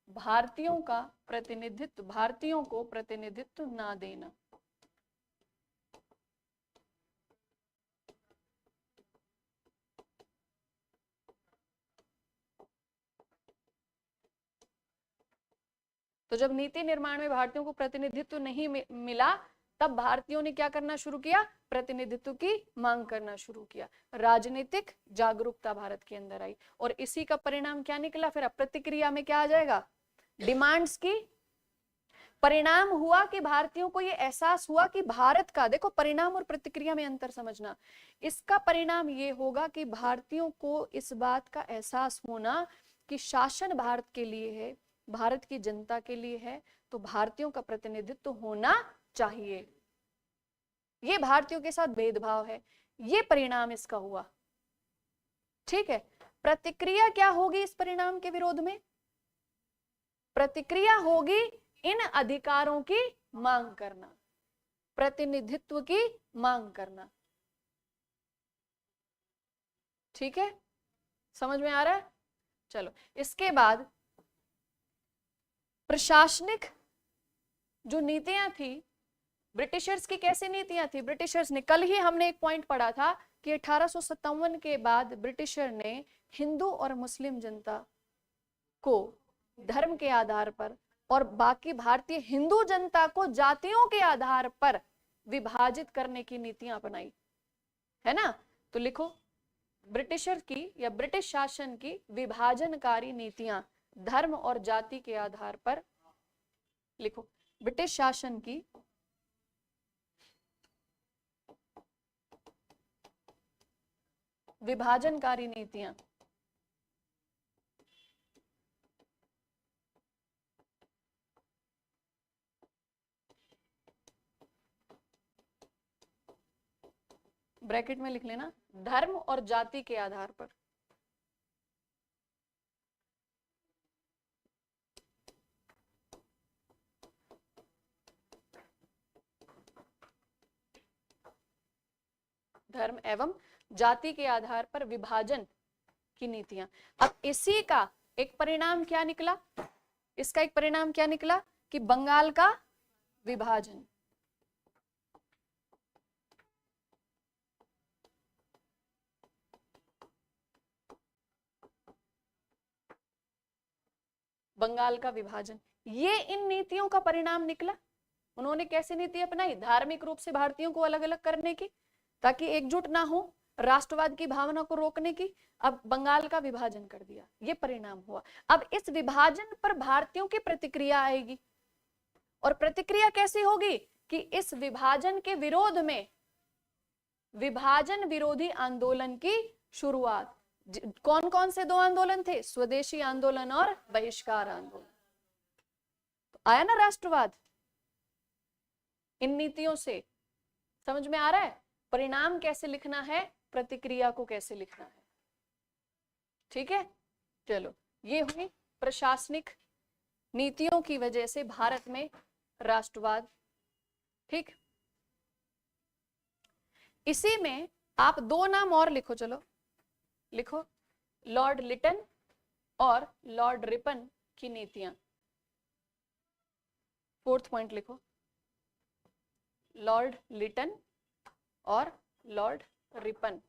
भारतीयों का प्रतिनिधित्व, भारतीयों को प्रतिनिधित्व ना देना। तो जब नीति निर्माण में भारतीयों को प्रतिनिधित्व नहीं मिला, तब भारतीयों ने क्या करना शुरू किया, प्रतिनिधित्व की मांग करना शुरू किया। राजनीतिक जागरूकता भारत के अंदर आई और इसी का परिणाम क्या निकला, फिर प्रतिक्रिया में क्या आ जाएगा, डिमांड्स की। परिणाम हुआ कि भारतीयों को यह एहसास हुआ कि भारत का, देखो परिणाम और प्रतिक्रिया में अंतर समझना, इसका परिणाम ये होगा कि भारतीयों को इस बात का एहसास होना कि शासन भारत के लिए है, भारत की जनता के लिए है, तो भारतीयों का प्रतिनिधित्व होना चाहिए। ये भारतीयों के साथ भेदभाव है, ये परिणाम इसका हुआ। ठीक है, प्रतिक्रिया क्या होगी इस परिणाम के विरोध में, प्रतिक्रिया होगी इन अधिकारों की मांग करना, प्रतिनिधित्व की मांग करना। ठीक है, समझ में आ रहा है। चलो, इसके बाद प्रशासनिक जो नीतियां थी ब्रिटिशर्स की, कैसी नीतियां थी ब्रिटिशर्स ने, कल ही हमने एक पॉइंट पढ़ा था कि 1857 के बाद ब्रिटिशर ने हिंदू और मुस्लिम जनता को धर्म के आधार पर और बाकी भारतीय हिंदू जनता को जातियों के आधार पर विभाजित करने की नीतियां अपनाई, है ना। तो लिखो, ब्रिटिशर की या ब्रिटिश शासन की विभाजनकारी नीतियां धर्म और जाति के आधार पर, लिखो, ब्रिटिश शासन की विभाजनकारी नीतियां ब्रैकेट में लिख लेना, धर्म और जाति के आधार पर। धर्म एवं जाति के आधार पर विभाजन की नीतियां। अब इसी का एक परिणाम क्या निकला, इसका एक परिणाम क्या निकला कि बंगाल का विभाजन। बंगाल का विभाजन, ये इन नीतियों का परिणाम निकला। उन्होंने कैसे नीति अपनाई, धार्मिक रूप से भारतीयों को अलग अलग करने की, ताकि एकजुट ना हो, राष्ट्रवाद की भावना को रोकने की। अब बंगाल का विभाजन कर दिया, ये परिणाम हुआ। अब इस विभाजन पर भारतीयों की प्रतिक्रिया आएगी, और प्रतिक्रिया कैसी होगी कि इस विभाजन के विरोध में विभाजन विरोधी आंदोलन की शुरुआत। कौन कौन से दो आंदोलन थे, स्वदेशी आंदोलन और बहिष्कार आंदोलन। तो आया ना राष्ट्रवाद इन नीतियों से, समझ में आ रहा है। परिणाम कैसे लिखना है, प्रतिक्रिया को कैसे लिखना है। ठीक है, चलो, ये हुई प्रशासनिक नीतियों की वजह से भारत में राष्ट्रवाद। ठीक, इसी में आप दो नाम और लिखो, चलो लिखो, लॉर्ड लिटन और लॉर्ड रिपन की नीतियां। फोर्थ पॉइंट लिखो, लॉर्ड लिटन और लॉर्ड रिपन।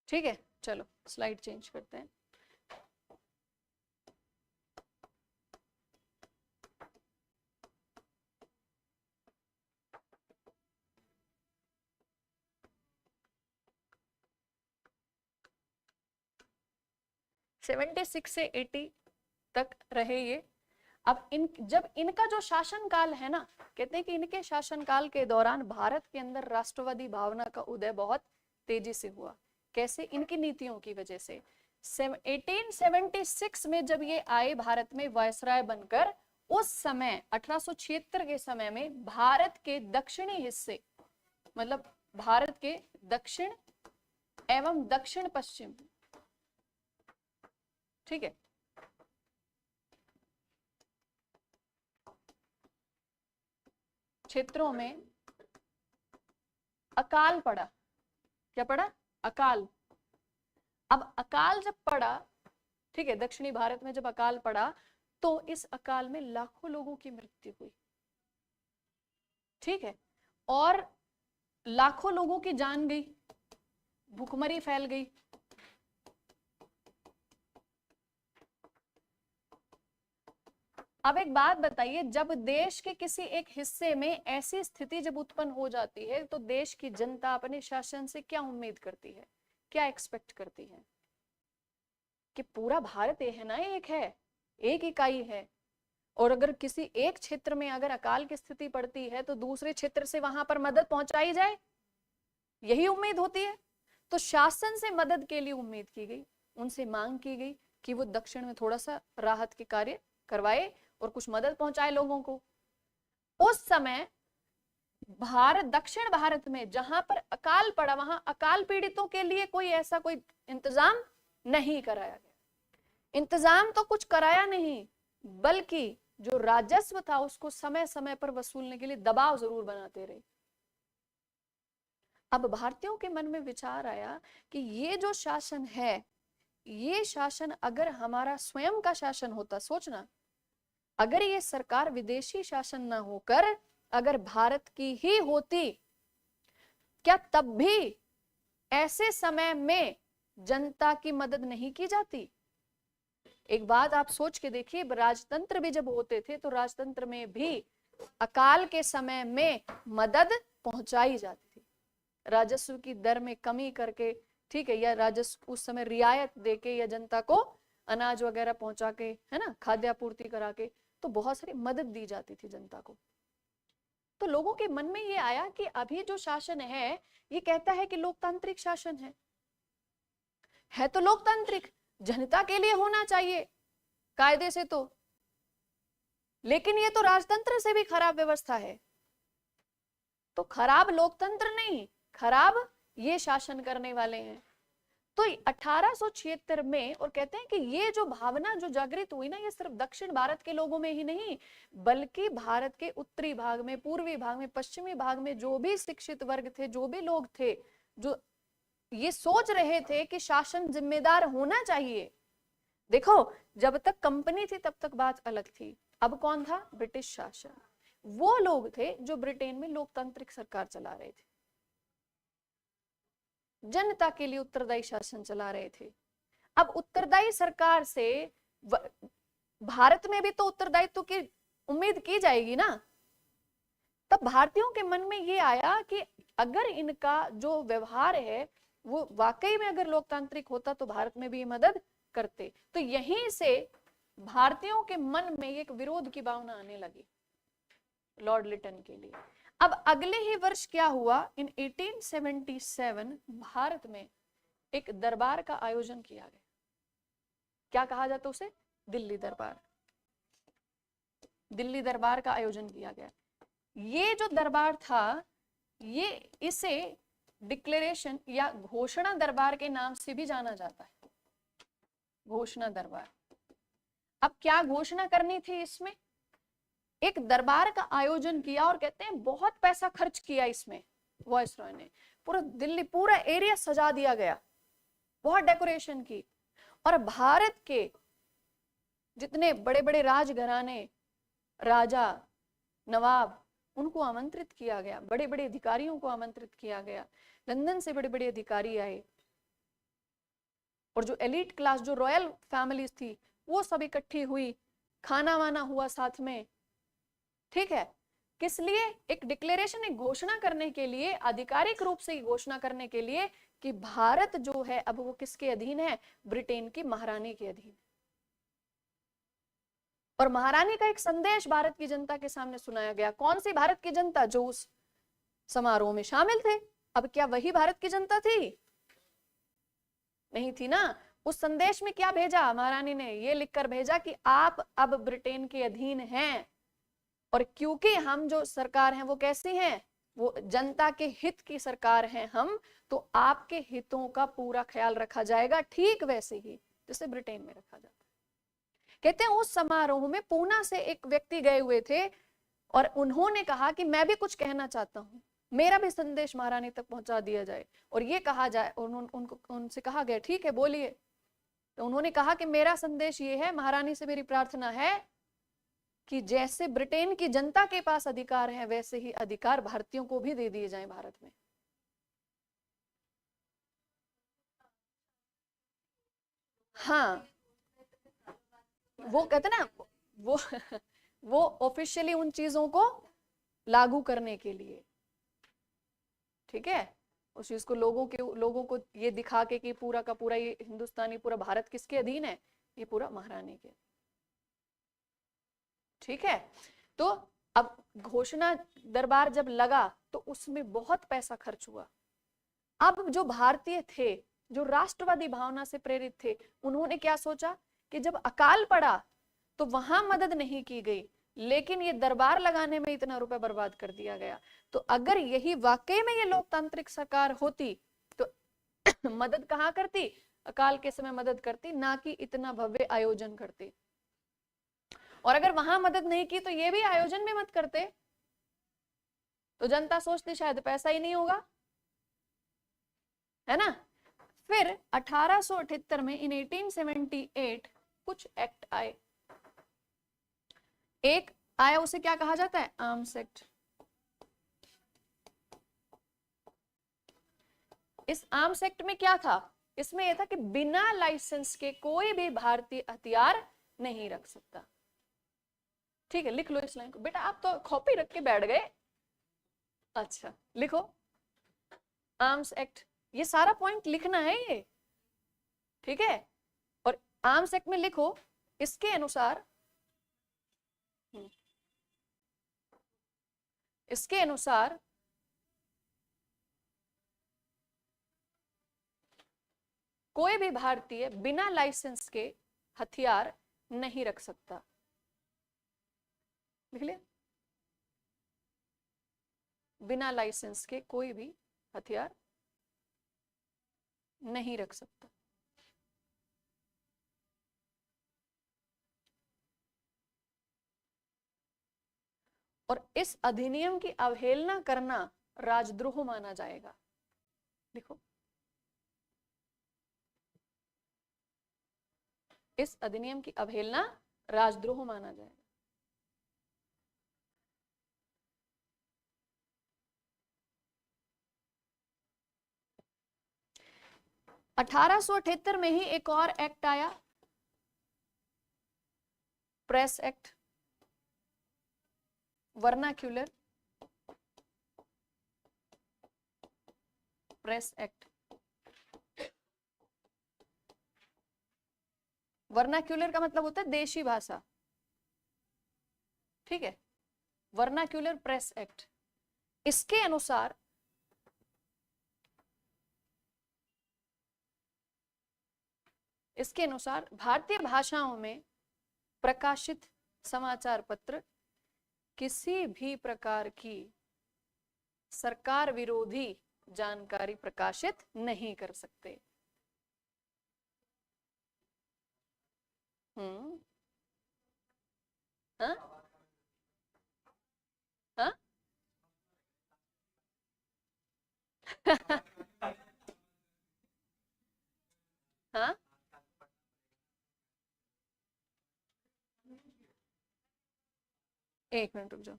ठीक है, चलो स्लाइड चेंज करते हैं। सेवेंटी सिक्स से 80 तक रहे ये। अब जब इनका जो शासन काल है ना, कहते हैं कि इनके शासन काल के दौरान भारत के अंदर राष्ट्रवादी भावना का उदय बहुत तेजी से हुआ। कैसे? इनकी नीतियों की वजह से। 1876 में जब ये आए भारत में वायसराय बनकर, उस समय 1876 के समय में भारत के दक्षिणी हिस्से, मतलब भारत के दक्षिण एवं दक्षिण पश्चिम, ठीक है, क्षेत्रों में अकाल पड़ा। क्या पड़ा? अकाल। अब अकाल जब पड़ा, ठीक है, दक्षिणी भारत में जब अकाल पड़ा तो इस अकाल में लाखों लोगों की मृत्यु हुई, ठीक है, और लाखों लोगों की जान गई, भूखमरी फैल गई। अब एक बात बताइए, जब देश के किसी एक हिस्से में ऐसी स्थिति जब उत्पन्न हो जाती है तो देश की जनता अपने शासन से क्या उम्मीद करती है, क्या एक्सपेक्ट करती है? कि पूरा भारत है ना, एक है, एक इकाई है, और अगर किसी एक क्षेत्र में अगर अकाल की स्थिति पड़ती है तो दूसरे क्षेत्र से वहां पर मदद पहुंचाई जाए, यही उम्मीद होती है। तो शासन से मदद के लिए उम्मीद की गई, उनसे मांग की गई कि वो दक्षिण में थोड़ा सा राहत के कार्य करवाए और कुछ मदद पहुंचाए लोगों को। उस समय भारत, दक्षिण भारत में जहां पर अकाल पड़ा, वहां अकाल पीड़ितों के लिए कोई ऐसा कोई इंतजाम नहीं कराया गया। इंतजाम तो कुछ कराया नहीं, बल्कि जो राजस्व था उसको समय समय पर वसूलने के लिए दबाव जरूर बनाते रहे। अब भारतीयों के मन में विचार आया कि ये जो शासन है, ये शासन अगर हमारा स्वयं का शासन होता, सोचना, अगर ये सरकार विदेशी शासन ना होकर अगर भारत की ही होती, क्या तब भी ऐसे समय में जनता की मदद नहीं की जाती? एक बात आप सोच के देखिए, राजतंत्र भी जब होते थे तो राजतंत्र में भी अकाल के समय में मदद पहुंचाई जाती थी, राजस्व की दर में कमी करके, ठीक है, या राजस्व उस समय रियायत देके, या जनता को अनाज वगैरह पहुंचा के, है ना, खाद्यापूर्ति करा के, तो बहुत सारी मदद दी जाती थी जनता को। तो लोगों के मन में ये आया कि अभी जो शासन है ये कहता है कि लोकतांत्रिक शासन है तो लोकतांत्रिक, जनता के लिए होना चाहिए कायदे से तो, लेकिन ये तो राजतंत्र से भी खराब व्यवस्था है। तो खराब लोकतंत्र नहीं, खराब ये शासन करने वाले हैं। तो 1876 में, और कहते हैं कि ये जो भावना जो जागृत हुई ना, ये सिर्फ दक्षिण भारत के लोगों में ही नहीं, बल्कि भारत के उत्तरी भाग में, पूर्वी भाग में, पश्चिमी भाग में जो भी शिक्षित वर्ग थे, जो भी लोग थे, जो ये सोच रहे थे कि शासन जिम्मेदार होना चाहिए। देखो, जब तक कंपनी थी तब तक बात अलग थी, अब कौन था? ब्रिटिश शासन। वो लोग थे जो ब्रिटेन में लोकतांत्रिक सरकार चला रहे थे, जनता के लिए उत्तरदायी शासन चला रहे थे। अब उत्तरदायी सरकार से भारत में भी तो उत्तरदायित्व की उम्मीद की जाएगी ना। तब भारतीयों के मन में ये आया कि अगर इनका जो व्यवहार है वो वाकई में अगर लोकतांत्रिक होता तो भारत में भी मदद करते। तो यहीं से भारतीयों के मन में एक विरोध की भावना आने लगी लॉर्ड लिटन के लिए। अब अगले ही वर्ष क्या हुआ, इन 1877 भारत में एक दरबार का आयोजन किया गया। क्या कहा जाता उसे? दिल्ली दरबार। दिल्ली दरबार का आयोजन किया गया। ये जो दरबार था ये इसे डिक्लेरेशन या घोषणा दरबार के नाम से भी जाना जाता है, घोषणा दरबार। अब क्या घोषणा करनी थी इसमें? एक दरबार का आयोजन किया और कहते हैं बहुत पैसा खर्च किया इसमें वायसरॉय ने, पूरा दिल्ली पूरा एरिया सजा दिया गया, बहुत डेकोरेशन की, और भारत के जितने बड़े बड़े राजघराने, राजा, नवाब, उनको आमंत्रित किया गया, बड़े बड़े अधिकारियों को आमंत्रित किया गया, लंदन से बड़े बड़े अधिकारी आए, और जो एलीट क्लास, जो रॉयल फैमिलीज थी, वो सब इकट्ठी हुई, खाना वाना हुआ साथ में। ठीक है, किस लिए? एक डिक्लेरेशन, एक घोषणा करने के लिए, आधिकारिक रूप से घोषणा करने के लिए कि भारत जो है अब वो किसके अधीन है? ब्रिटेन की महारानी के अधीन। और महारानी का एक संदेश भारत की जनता के सामने सुनाया गया। कौन सी भारत की जनता? जो उस समारोह में शामिल थे। अब क्या वही भारत की जनता थी? नहीं थी ना। उस संदेश में क्या भेजा महारानी ने? ये लिखकर भेजा कि आप अब ब्रिटेन के अधीन हैं, और क्योंकि हम जो सरकार हैं वो कैसी हैं? वो जनता के हित की सरकार है हम, तो आपके हितों का पूरा ख्याल रखा जाएगा, ठीक वैसे ही जैसे ब्रिटेन में रखा जाता है। कहते हैं उस समारोह में पूना से एक व्यक्ति गए हुए थे, और उन्होंने कहा कि मैं भी कुछ कहना चाहता हूं, मेरा भी संदेश महारानी तक पहुंचा दिया जाए। और ये कहा जाए, उनको उनसे कहा गया ठीक है बोलिए। तो उन्होंने कहा कि मेरा संदेश ये है, महारानी से मेरी प्रार्थना है कि जैसे ब्रिटेन की जनता के पास अधिकार है, वैसे ही अधिकार भारतीयों को भी दे दिए जाएं भारत में। हाँ, वो कहते ना, वो वो ऑफिशियली उन चीजों को लागू करने के लिए, ठीक है, उस चीज को लोगों को ये दिखा के कि पूरा का पूरा ये हिंदुस्तानी, पूरा भारत किसके अधीन है? ये पूरा महारानी के। ठीक है, तो अब घोषणा दरबार जब लगा तो उसमें बहुत पैसा खर्च हुआ। अब जो भारतीय थे, जो राष्ट्रवादी भावना से प्रेरित थे, उन्होंने क्या सोचा कि जब अकाल पड़ा तो वहां मदद नहीं की गई, लेकिन ये दरबार लगाने में इतना रुपया बर्बाद कर दिया गया, तो अगर यही वाकई में ये लोकतांत्रिक सरकार होती तो मदद कहाँ करती? अकाल के समय मदद करती, ना कि इतना भव्य आयोजन करती। और अगर वहां मदद नहीं की तो ये भी आयोजन में मत करते, तो जनता सोचती शायद पैसा ही नहीं होगा, है ना। फिर 1878 में, इन 1878 कुछ एक्ट आए। एक आया, उसे क्या कहा जाता है? Arms act. इस आर्म्स एक्ट में क्या था? इसमें यह था कि बिना लाइसेंस के कोई भी भारतीय हथियार नहीं रख सकता। ठीक है, लिख लो इस लाइन को। बेटा आप तो कॉपी रख के बैठ गए। अच्छा लिखो, आर्म्स एक्ट, ये सारा पॉइंट लिखना है ये, ठीक है। और आर्म्स एक्ट में लिखो, इसके अनुसार कोई भी भारतीय बिना लाइसेंस के हथियार नहीं रख सकता। लिख लिया? बिना लाइसेंस के कोई भी हथियार नहीं रख सकता। और इस अधिनियम की अवहेलना करना राजद्रोह माना जाएगा। लिखो, इस अधिनियम की अवहेलना राजद्रोह माना जाएगा। अठारह में ही एक और एक्ट आया, press act, vernacular press act. Vernacular का मतलब होता है देशी भाषा, ठीक है। वर्नाक्यूलर प्रेस एक्ट, इसके अनुसार भारतीय भाषाओं में प्रकाशित समाचार पत्र किसी भी प्रकार की सरकार विरोधी जानकारी प्रकाशित नहीं कर सकते। हाँ हाँ हाँ, एक मिनट रुक जाओ।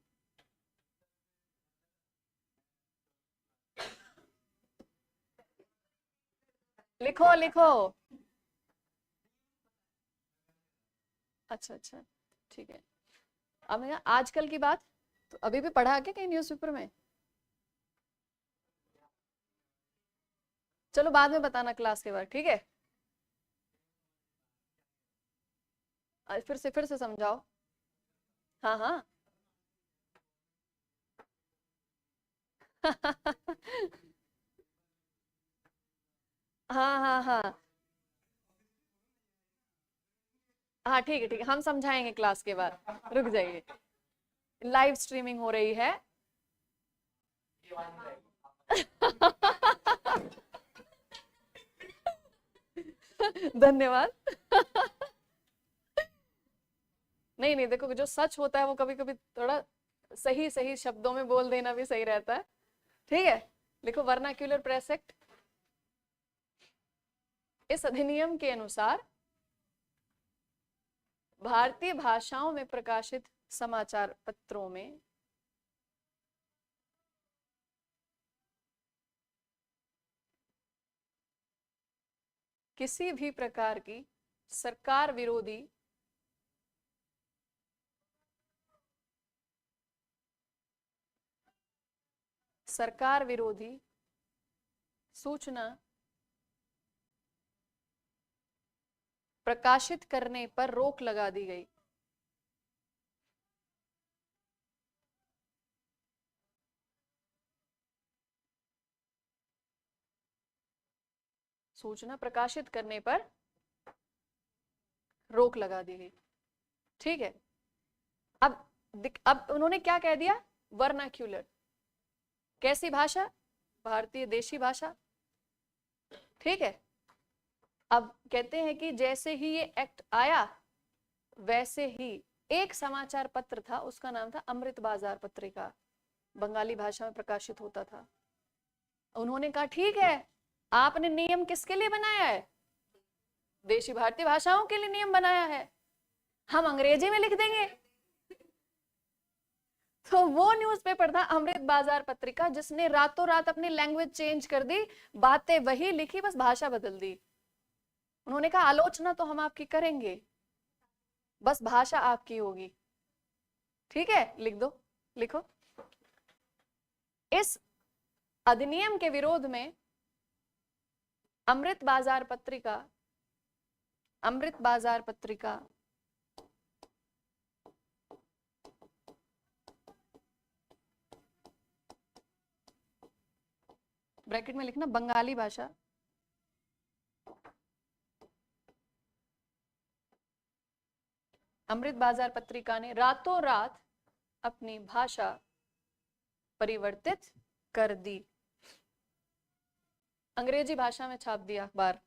लिखो लिखो। अच्छा अच्छा, ठीक है। अब आजकल की बात तो अभी भी पढ़ा क्या कहीं न्यूज़पेपर में? चलो बाद में बताना क्लास के बाद, ठीक है। फिर से समझाओ। हाँ हाँ हाँ हाँ हाँ हाँ, ठीक है, हम समझाएंगे क्लास के बाद। रुक जाइए, लाइव स्ट्रीमिंग हो रही है। धन्यवाद। नहीं नहीं, देखो जो सच होता है वो कभी कभी थोड़ा सही सही शब्दों में बोल देना भी सही रहता है, ठीक है। लिखो, वर्नाक्यूलर प्रेस एक्ट। इस अधिनियम के अनुसार भारतीय भाषाओं में प्रकाशित समाचार पत्रों में किसी भी प्रकार की सरकार विरोधी सूचना प्रकाशित करने पर रोक लगा दी गई। सूचना प्रकाशित करने पर रोक लगा दी गई, ठीक है। अब उन्होंने क्या कह दिया? वर्नाक्यूलर, कैसी भाषा? भारतीय देशी भाषा, ठीक है। अब कहते हैं कि जैसे ही ये एक्ट आया वैसे ही एक समाचार पत्र था, उसका नाम था अमृत बाजार पत्रिका, बंगाली भाषा में प्रकाशित होता था। उन्होंने कहा ठीक है, आपने नियम किसके लिए बनाया है? देशी भारतीय भाषाओं के लिए नियम बनाया है, हम अंग्रेजी में लिख देंगे। तो वो न्यूज़पेपर था अमृत बाजार पत्रिका, जिसने रातों रात अपनी लैंग्वेज चेंज कर दी, बातें वही लिखी, बस भाषा बदल दी। उन्होंने कहा आलोचना तो हम आपकी करेंगे, बस भाषा आपकी होगी, ठीक है। लिख दो, लिखो, इस अधिनियम के विरोध में अमृत बाजार पत्रिका ब्रैकेट में लिखना बंगाली भाषा, अमृत बाजार पत्रिका ने रातों रात अपनी भाषा परिवर्तित कर दी, अंग्रेजी भाषा में छाप दिया अखबार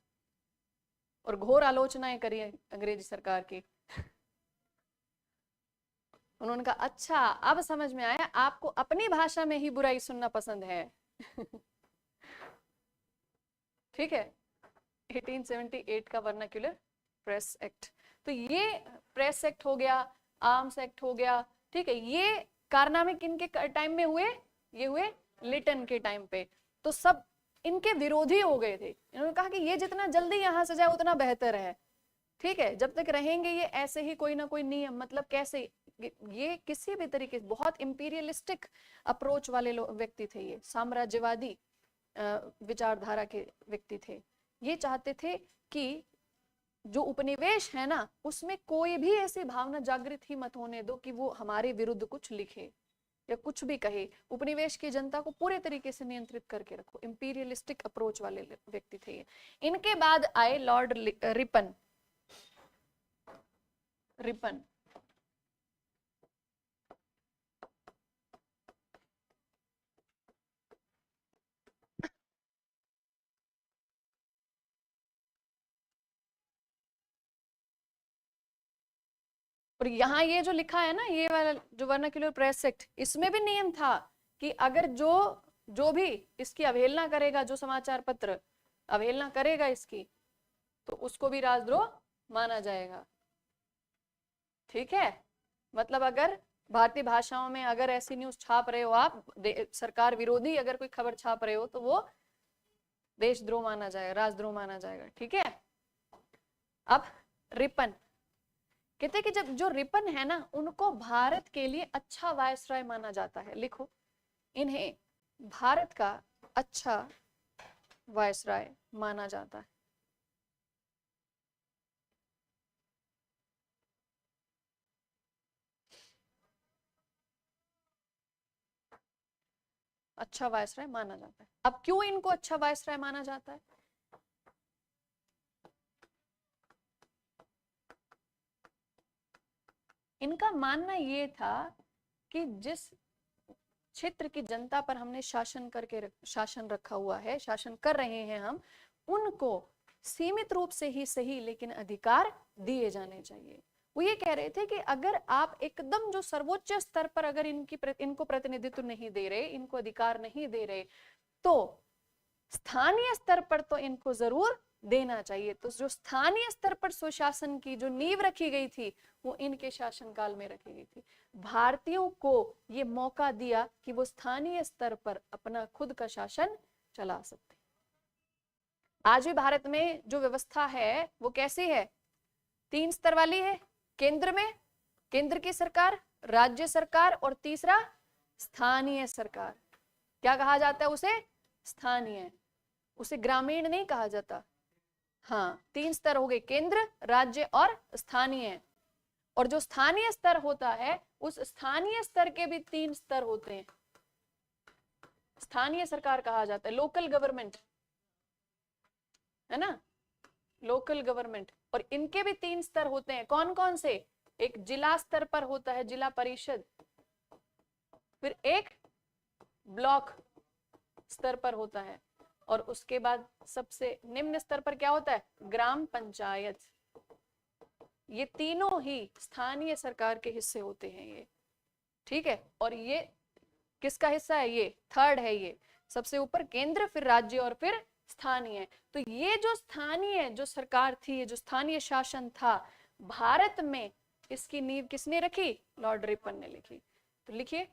और घोर आलोचनाएं करी अंग्रेजी सरकार की। उन्होंने कहा अच्छा, अब समझ में आया, आपको अपनी भाषा में ही बुराई सुनना पसंद है। ठीक है, 1878 का वर्नाक्यूलर प्रेस एक्ट। तो ये प्रेस एक्ट हो गया, आर्म्स एक्ट हो गया, ठीक है। ये कारनामे किनके टाइम में हुए? ये हुए लिटन के टाइम पे। तो सब इनके विरोधी हो गए थे, इन्होंने कहा कि ये जितना जल्दी यहां से जाए उतना बेहतर है, ठीक है। जब तक रहेंगे ये ऐसे ही कोई ना कोई नियम, मतलब कैसे, ये किसी भी तरीके से बहुत इंपीरियलिस्टिक अप्रोच वाले व्यक्ति थे, ये साम्राज्यवादी विचारधारा के व्यक्ति थे। ये चाहते थे कि जो उपनिवेश है ना, उसमें कोई भी ऐसी भावना जागृत ही मत होने दो कि वो हमारे विरुद्ध कुछ लिखे या कुछ भी कहे। उपनिवेश की जनता को पूरे तरीके से नियंत्रित करके रखो। इंपीरियलिस्टिक अप्रोच वाले व्यक्ति थे ये। इनके बाद आए लॉर्ड रिपन। और यहाँ ये जो लिखा है ना, ये वाला जो वर्नाक्युलर प्रेस एक्ट, इसमें भी नियम था कि अगर जो भी इसकी अवहेलना करेगा, जो समाचार पत्र अवहेलना करेगा इसकी, तो उसको भी राजद्रोह माना जाएगा। ठीक है, मतलब अगर भारतीय भाषाओं में अगर ऐसी न्यूज छाप रहे हो आप, सरकार विरोधी अगर कोई खबर छाप रहे हो, तो वो देशद्रोह माना जाएगा, राजद्रोह माना जाएगा। ठीक है, अब रिपन कहते हैं कि जब जो रिपन है ना, उनको भारत के लिए अच्छा वायसराय माना जाता है। लिखो, इन्हें भारत का अच्छा वायसराय माना जाता है। अच्छा वायसराय माना जाता है। अब क्यों इनको अच्छा वायसराय माना जाता है? इनका मानना ये था कि जिस क्षेत्र की जनता पर हमने शासन रखा हुआ है, शासन कर रहे हैं हम, उनको सीमित रूप से ही सही लेकिन अधिकार दिए जाने चाहिए। वो ये कह रहे थे कि अगर आप एकदम जो सर्वोच्च स्तर पर अगर इनको प्रतिनिधित्व नहीं दे रहे, इनको अधिकार नहीं दे रहे, तो स्थानीय स्तर पर तो इनको जरूर देना चाहिए। तो जो स्थानीय स्तर पर सुशासन की जो नींव रखी गई थी, वो इनके शासनकाल में रखी गई थी। भारतीयों को ये मौका दिया कि वो स्थानीय स्तर पर अपना खुद का शासन चला सकते। आज भी भारत में जो व्यवस्था है वो कैसी है? 3 स्तर वाली है। केंद्र में केंद्र की सरकार, राज्य सरकार, और तीसरा स्थानीय सरकार। क्या कहा जाता है उसे? स्थानीय। उसे ग्रामीण नहीं कहा जाता। हाँ, 3 स्तर हो गए, केंद्र, राज्य और स्थानीय। और जो स्थानीय स्तर होता है, उस स्थानीय स्तर के भी 3 स्तर होते हैं। स्थानीय सरकार कहा जाता है, लोकल गवर्नमेंट, है ना, लोकल गवर्नमेंट। और इनके भी 3 स्तर होते हैं। कौन कौन से? एक जिला स्तर पर होता है, जिला परिषद, फिर एक ब्लॉक स्तर पर होता है, और उसके बाद सबसे निम्न स्तर पर क्या होता है? ग्राम पंचायत। ये तीनों ही स्थानीय सरकार के हिस्से होते हैं ये। ठीक है, और ये किसका हिस्सा है? ये थर्ड है। ये सबसे ऊपर केंद्र, फिर राज्य और फिर स्थानीय। तो ये जो स्थानीय जो सरकार थी, ये जो स्थानीय शासन था भारत में, इसकी नींव किसने रखी? लॉर्ड रिपन ने लिखी। तो लिखिए,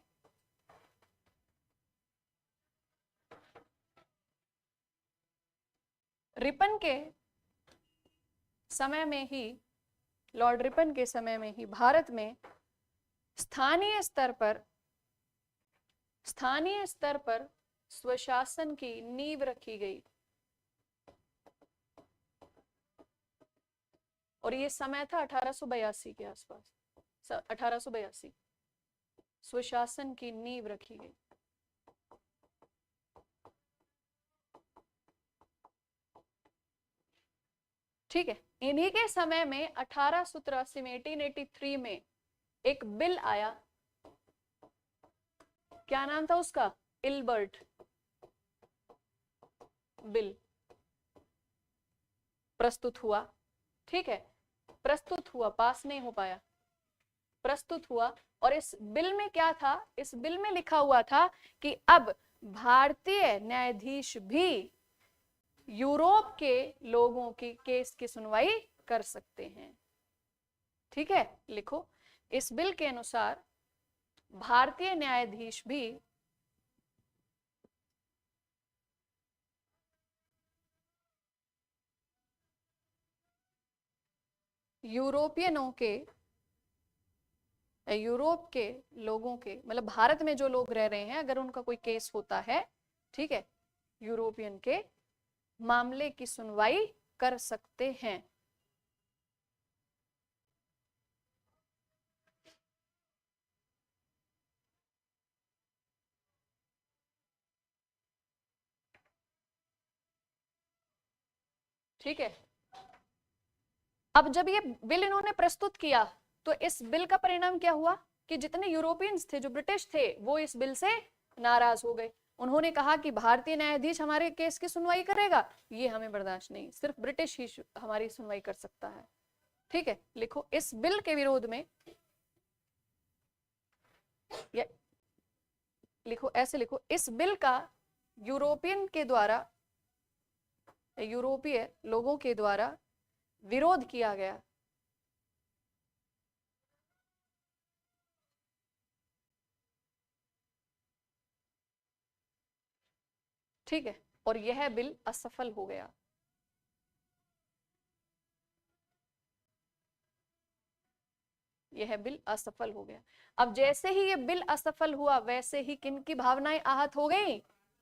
रिपन के समय में ही, लॉर्ड रिपन के समय में ही भारत में स्थानीय स्तर पर स्वशासन की नींव रखी गई। और ये समय था 1882 के आसपास। 1882 स्वशासन की नींव रखी गई। ठीक है, इन्हीं के समय में 1883 में 1883 में एक बिल आया। क्या नाम था उसका? इल्बर्ट बिल प्रस्तुत हुआ। ठीक है, प्रस्तुत हुआ, पास नहीं हो पाया, प्रस्तुत हुआ। और इस बिल में क्या था? इस बिल में लिखा हुआ था कि अब भारतीय न्यायाधीश भी यूरोप के लोगों की केस की सुनवाई कर सकते हैं। ठीक है, लिखो, इस बिल के अनुसार भारतीय न्यायाधीश भी यूरोप के लोगों के, मतलब भारत में जो लोग रह रहे हैं, अगर उनका कोई केस होता है, ठीक है, यूरोपियन के मामले की सुनवाई कर सकते हैं। ठीक है, अब जब ये बिल इन्होंने प्रस्तुत किया, तो इस बिल का परिणाम क्या हुआ कि जितने यूरोपियंस थे, जो ब्रिटिश थे, वो इस बिल से नाराज हो गए। उन्होंने कहा कि भारतीय न्यायाधीश हमारे केस की सुनवाई करेगा, ये हमें बर्दाश्त नहीं, सिर्फ ब्रिटिश ही हमारी सुनवाई कर सकता है। ठीक है, लिखो, इस बिल के विरोध में या लिखो, ऐसे लिखो, इस बिल का यूरोपियन के द्वारा, यूरोपीय लोगों के द्वारा विरोध किया गया। ठीक है, और यह बिल असफल हो गया। यह बिल असफल हो गया। अब जैसे ही ये बिल असफल हुआ, वैसे ही किन की भावनाएं आहत हो गई?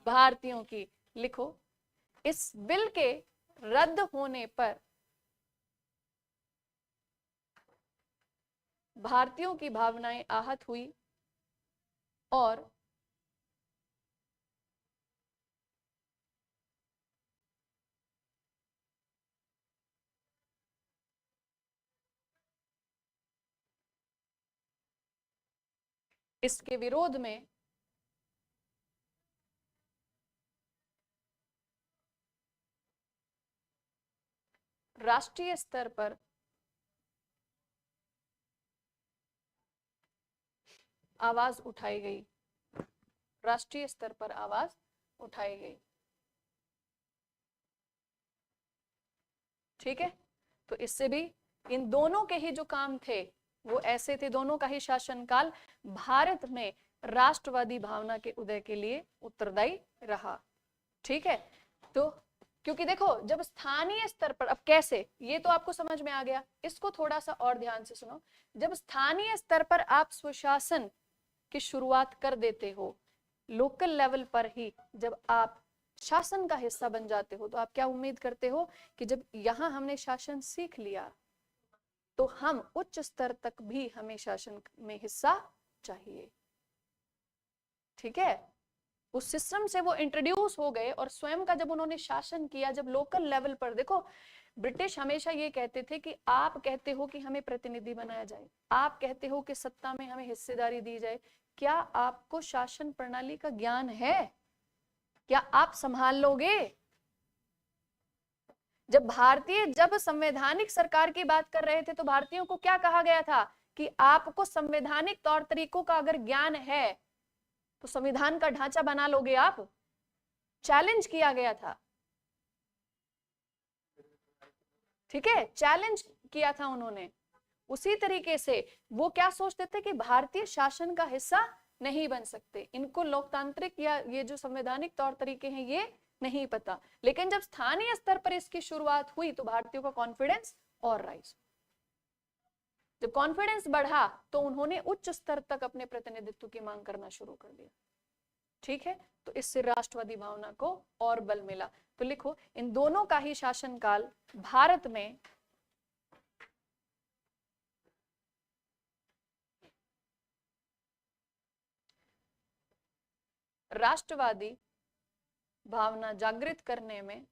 भारतीयों की। लिखो, इस बिल के रद्द होने पर भारतीयों की भावनाएं आहत हुई और इसके विरोध में राष्ट्रीय स्तर पर आवाज उठाई गई। राष्ट्रीय स्तर पर आवाज उठाई गई। ठीक है, तो इससे भी इन दोनों के ही जो काम थे वो ऐसे थे, दोनों का ही शासनकाल भारत में राष्ट्रवादी भावना के उदय के लिए उत्तरदायी रहा। ठीक है, तो क्योंकि देखो, जब स्थानीय स्तर पर, अब कैसे, ये तो आपको समझ में आ गया, इसको थोड़ा सा और ध्यान से सुनो। जब स्थानीय स्तर पर आप स्वशासन की शुरुआत कर देते हो, लोकल लेवल पर ही जब आप शासन का हिस्सा बन जाते हो, तो आप क्या उम्मीद करते हो कि जब यहां हमने शासन सीख लिया तो हम उच्च स्तर तक भी हमें शासन में हिस्सा चाहिए। ठीक है, उस सिस्टम से वो इंट्रोड्यूस हो गए और स्वयं का जब उन्होंने शासन किया, जब लोकल लेवल पर, देखो ब्रिटिश हमेशा ये कहते थे कि आप कहते हो कि हमें प्रतिनिधि बनाया जाए, आप कहते हो कि सत्ता में हमें हिस्सेदारी दी जाए, क्या आपको शासन प्रणाली का ज्ञान है? क्या आप संभाल लोगे? जब संवैधानिक सरकार की बात कर रहे थे तो भारतीयों को क्या कहा गया था कि आपको संवैधानिक तौर तरीकों का अगर ज्ञान है तो संविधान का ढांचा बना लोगे आप? चैलेंज किया गया था। ठीक है, चैलेंज किया था उन्होंने। उसी तरीके से वो क्या सोचते थे कि भारतीय शासन का हिस्सा नहीं बन सकते, इनको लोकतांत्रिक या ये जो संवैधानिक तौर तरीके हैं ये नहीं पता। लेकिन जब स्थानीय स्तर पर इसकी शुरुआत हुई तो भारतीयों का कॉन्फिडेंस और राइज। जब कॉन्फिडेंस बढ़ा तो उन्होंने उच्च स्तर तक अपने प्रतिनिधित्व की मांग करना शुरू कर दिया। ठीक है, तो इससे राष्ट्रवादी भावना को और बल मिला। तो लिखो, इन दोनों का ही शासनकाल भारत में राष्ट्रवादी भावना जागृत करने में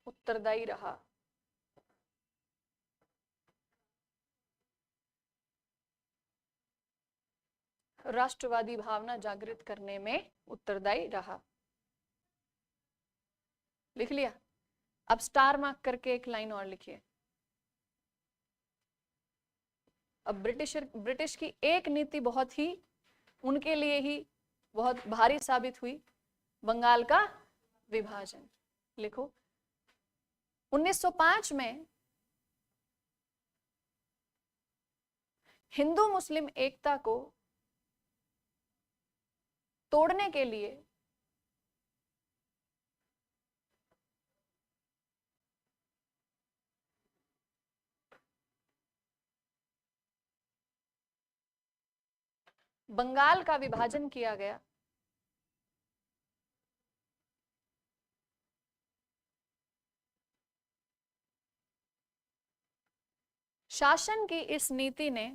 उत्तरदायी रहा। राष्ट्रवादी भावना जागृत करने में उत्तरदायी रहा। लिख लिया? अब स्टार मार्क करके एक लाइन और लिखिए। अब ब्रिटिश की एक नीति बहुत ही उनके लिए ही बहुत भारी साबित हुई, बंगाल का विभाजन। लिखो, 1905 में हिंदू मुस्लिम एकता को तोड़ने के लिए बंगाल का विभाजन किया गया। शासन की इस नीति ने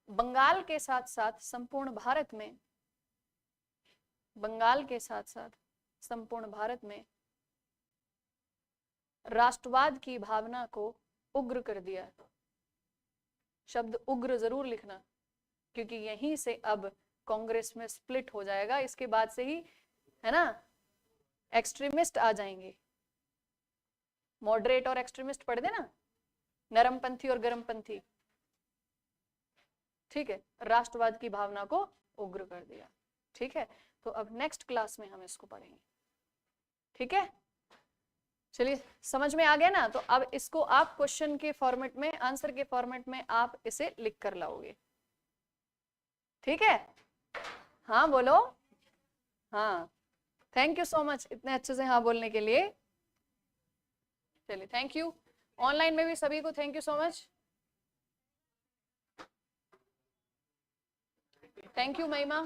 बंगाल के साथ साथ संपूर्ण भारत में, बंगाल के साथ साथ संपूर्ण भारत में राष्ट्रवाद की भावना को उग्र कर दिया। शब्द उग्र जरूर लिखना। क्योंकि यहीं से अब कांग्रेस में स्प्लिट हो जाएगा, इसके बाद से ही, है ना, एक्सट्रीमिस्ट आ जाएंगे। मॉडरेट और एक्सट्रीमिस्ट पढ़ देना, नरमपंथी और गरमपंथी, ठीक है, राष्ट्रवाद की भावना को उग्र कर दिया। ठीक है, तो अब नेक्स्ट क्लास में हम इसको पढ़ेंगे। ठीक है, चलिए समझ में आ गया ना। तो अब इसको आप क्वेश्चन के फॉर्मेट में, आंसर के फॉर्मेट में आप इसे लिख कर लाओगे। ठीक है, हाँ बोलो। हाँ, थैंक यू सो मच इतने अच्छे से हाँ बोलने के लिए। चलिए थैंक यू, ऑनलाइन में भी सभी को thank you so much. Thank you महिमा।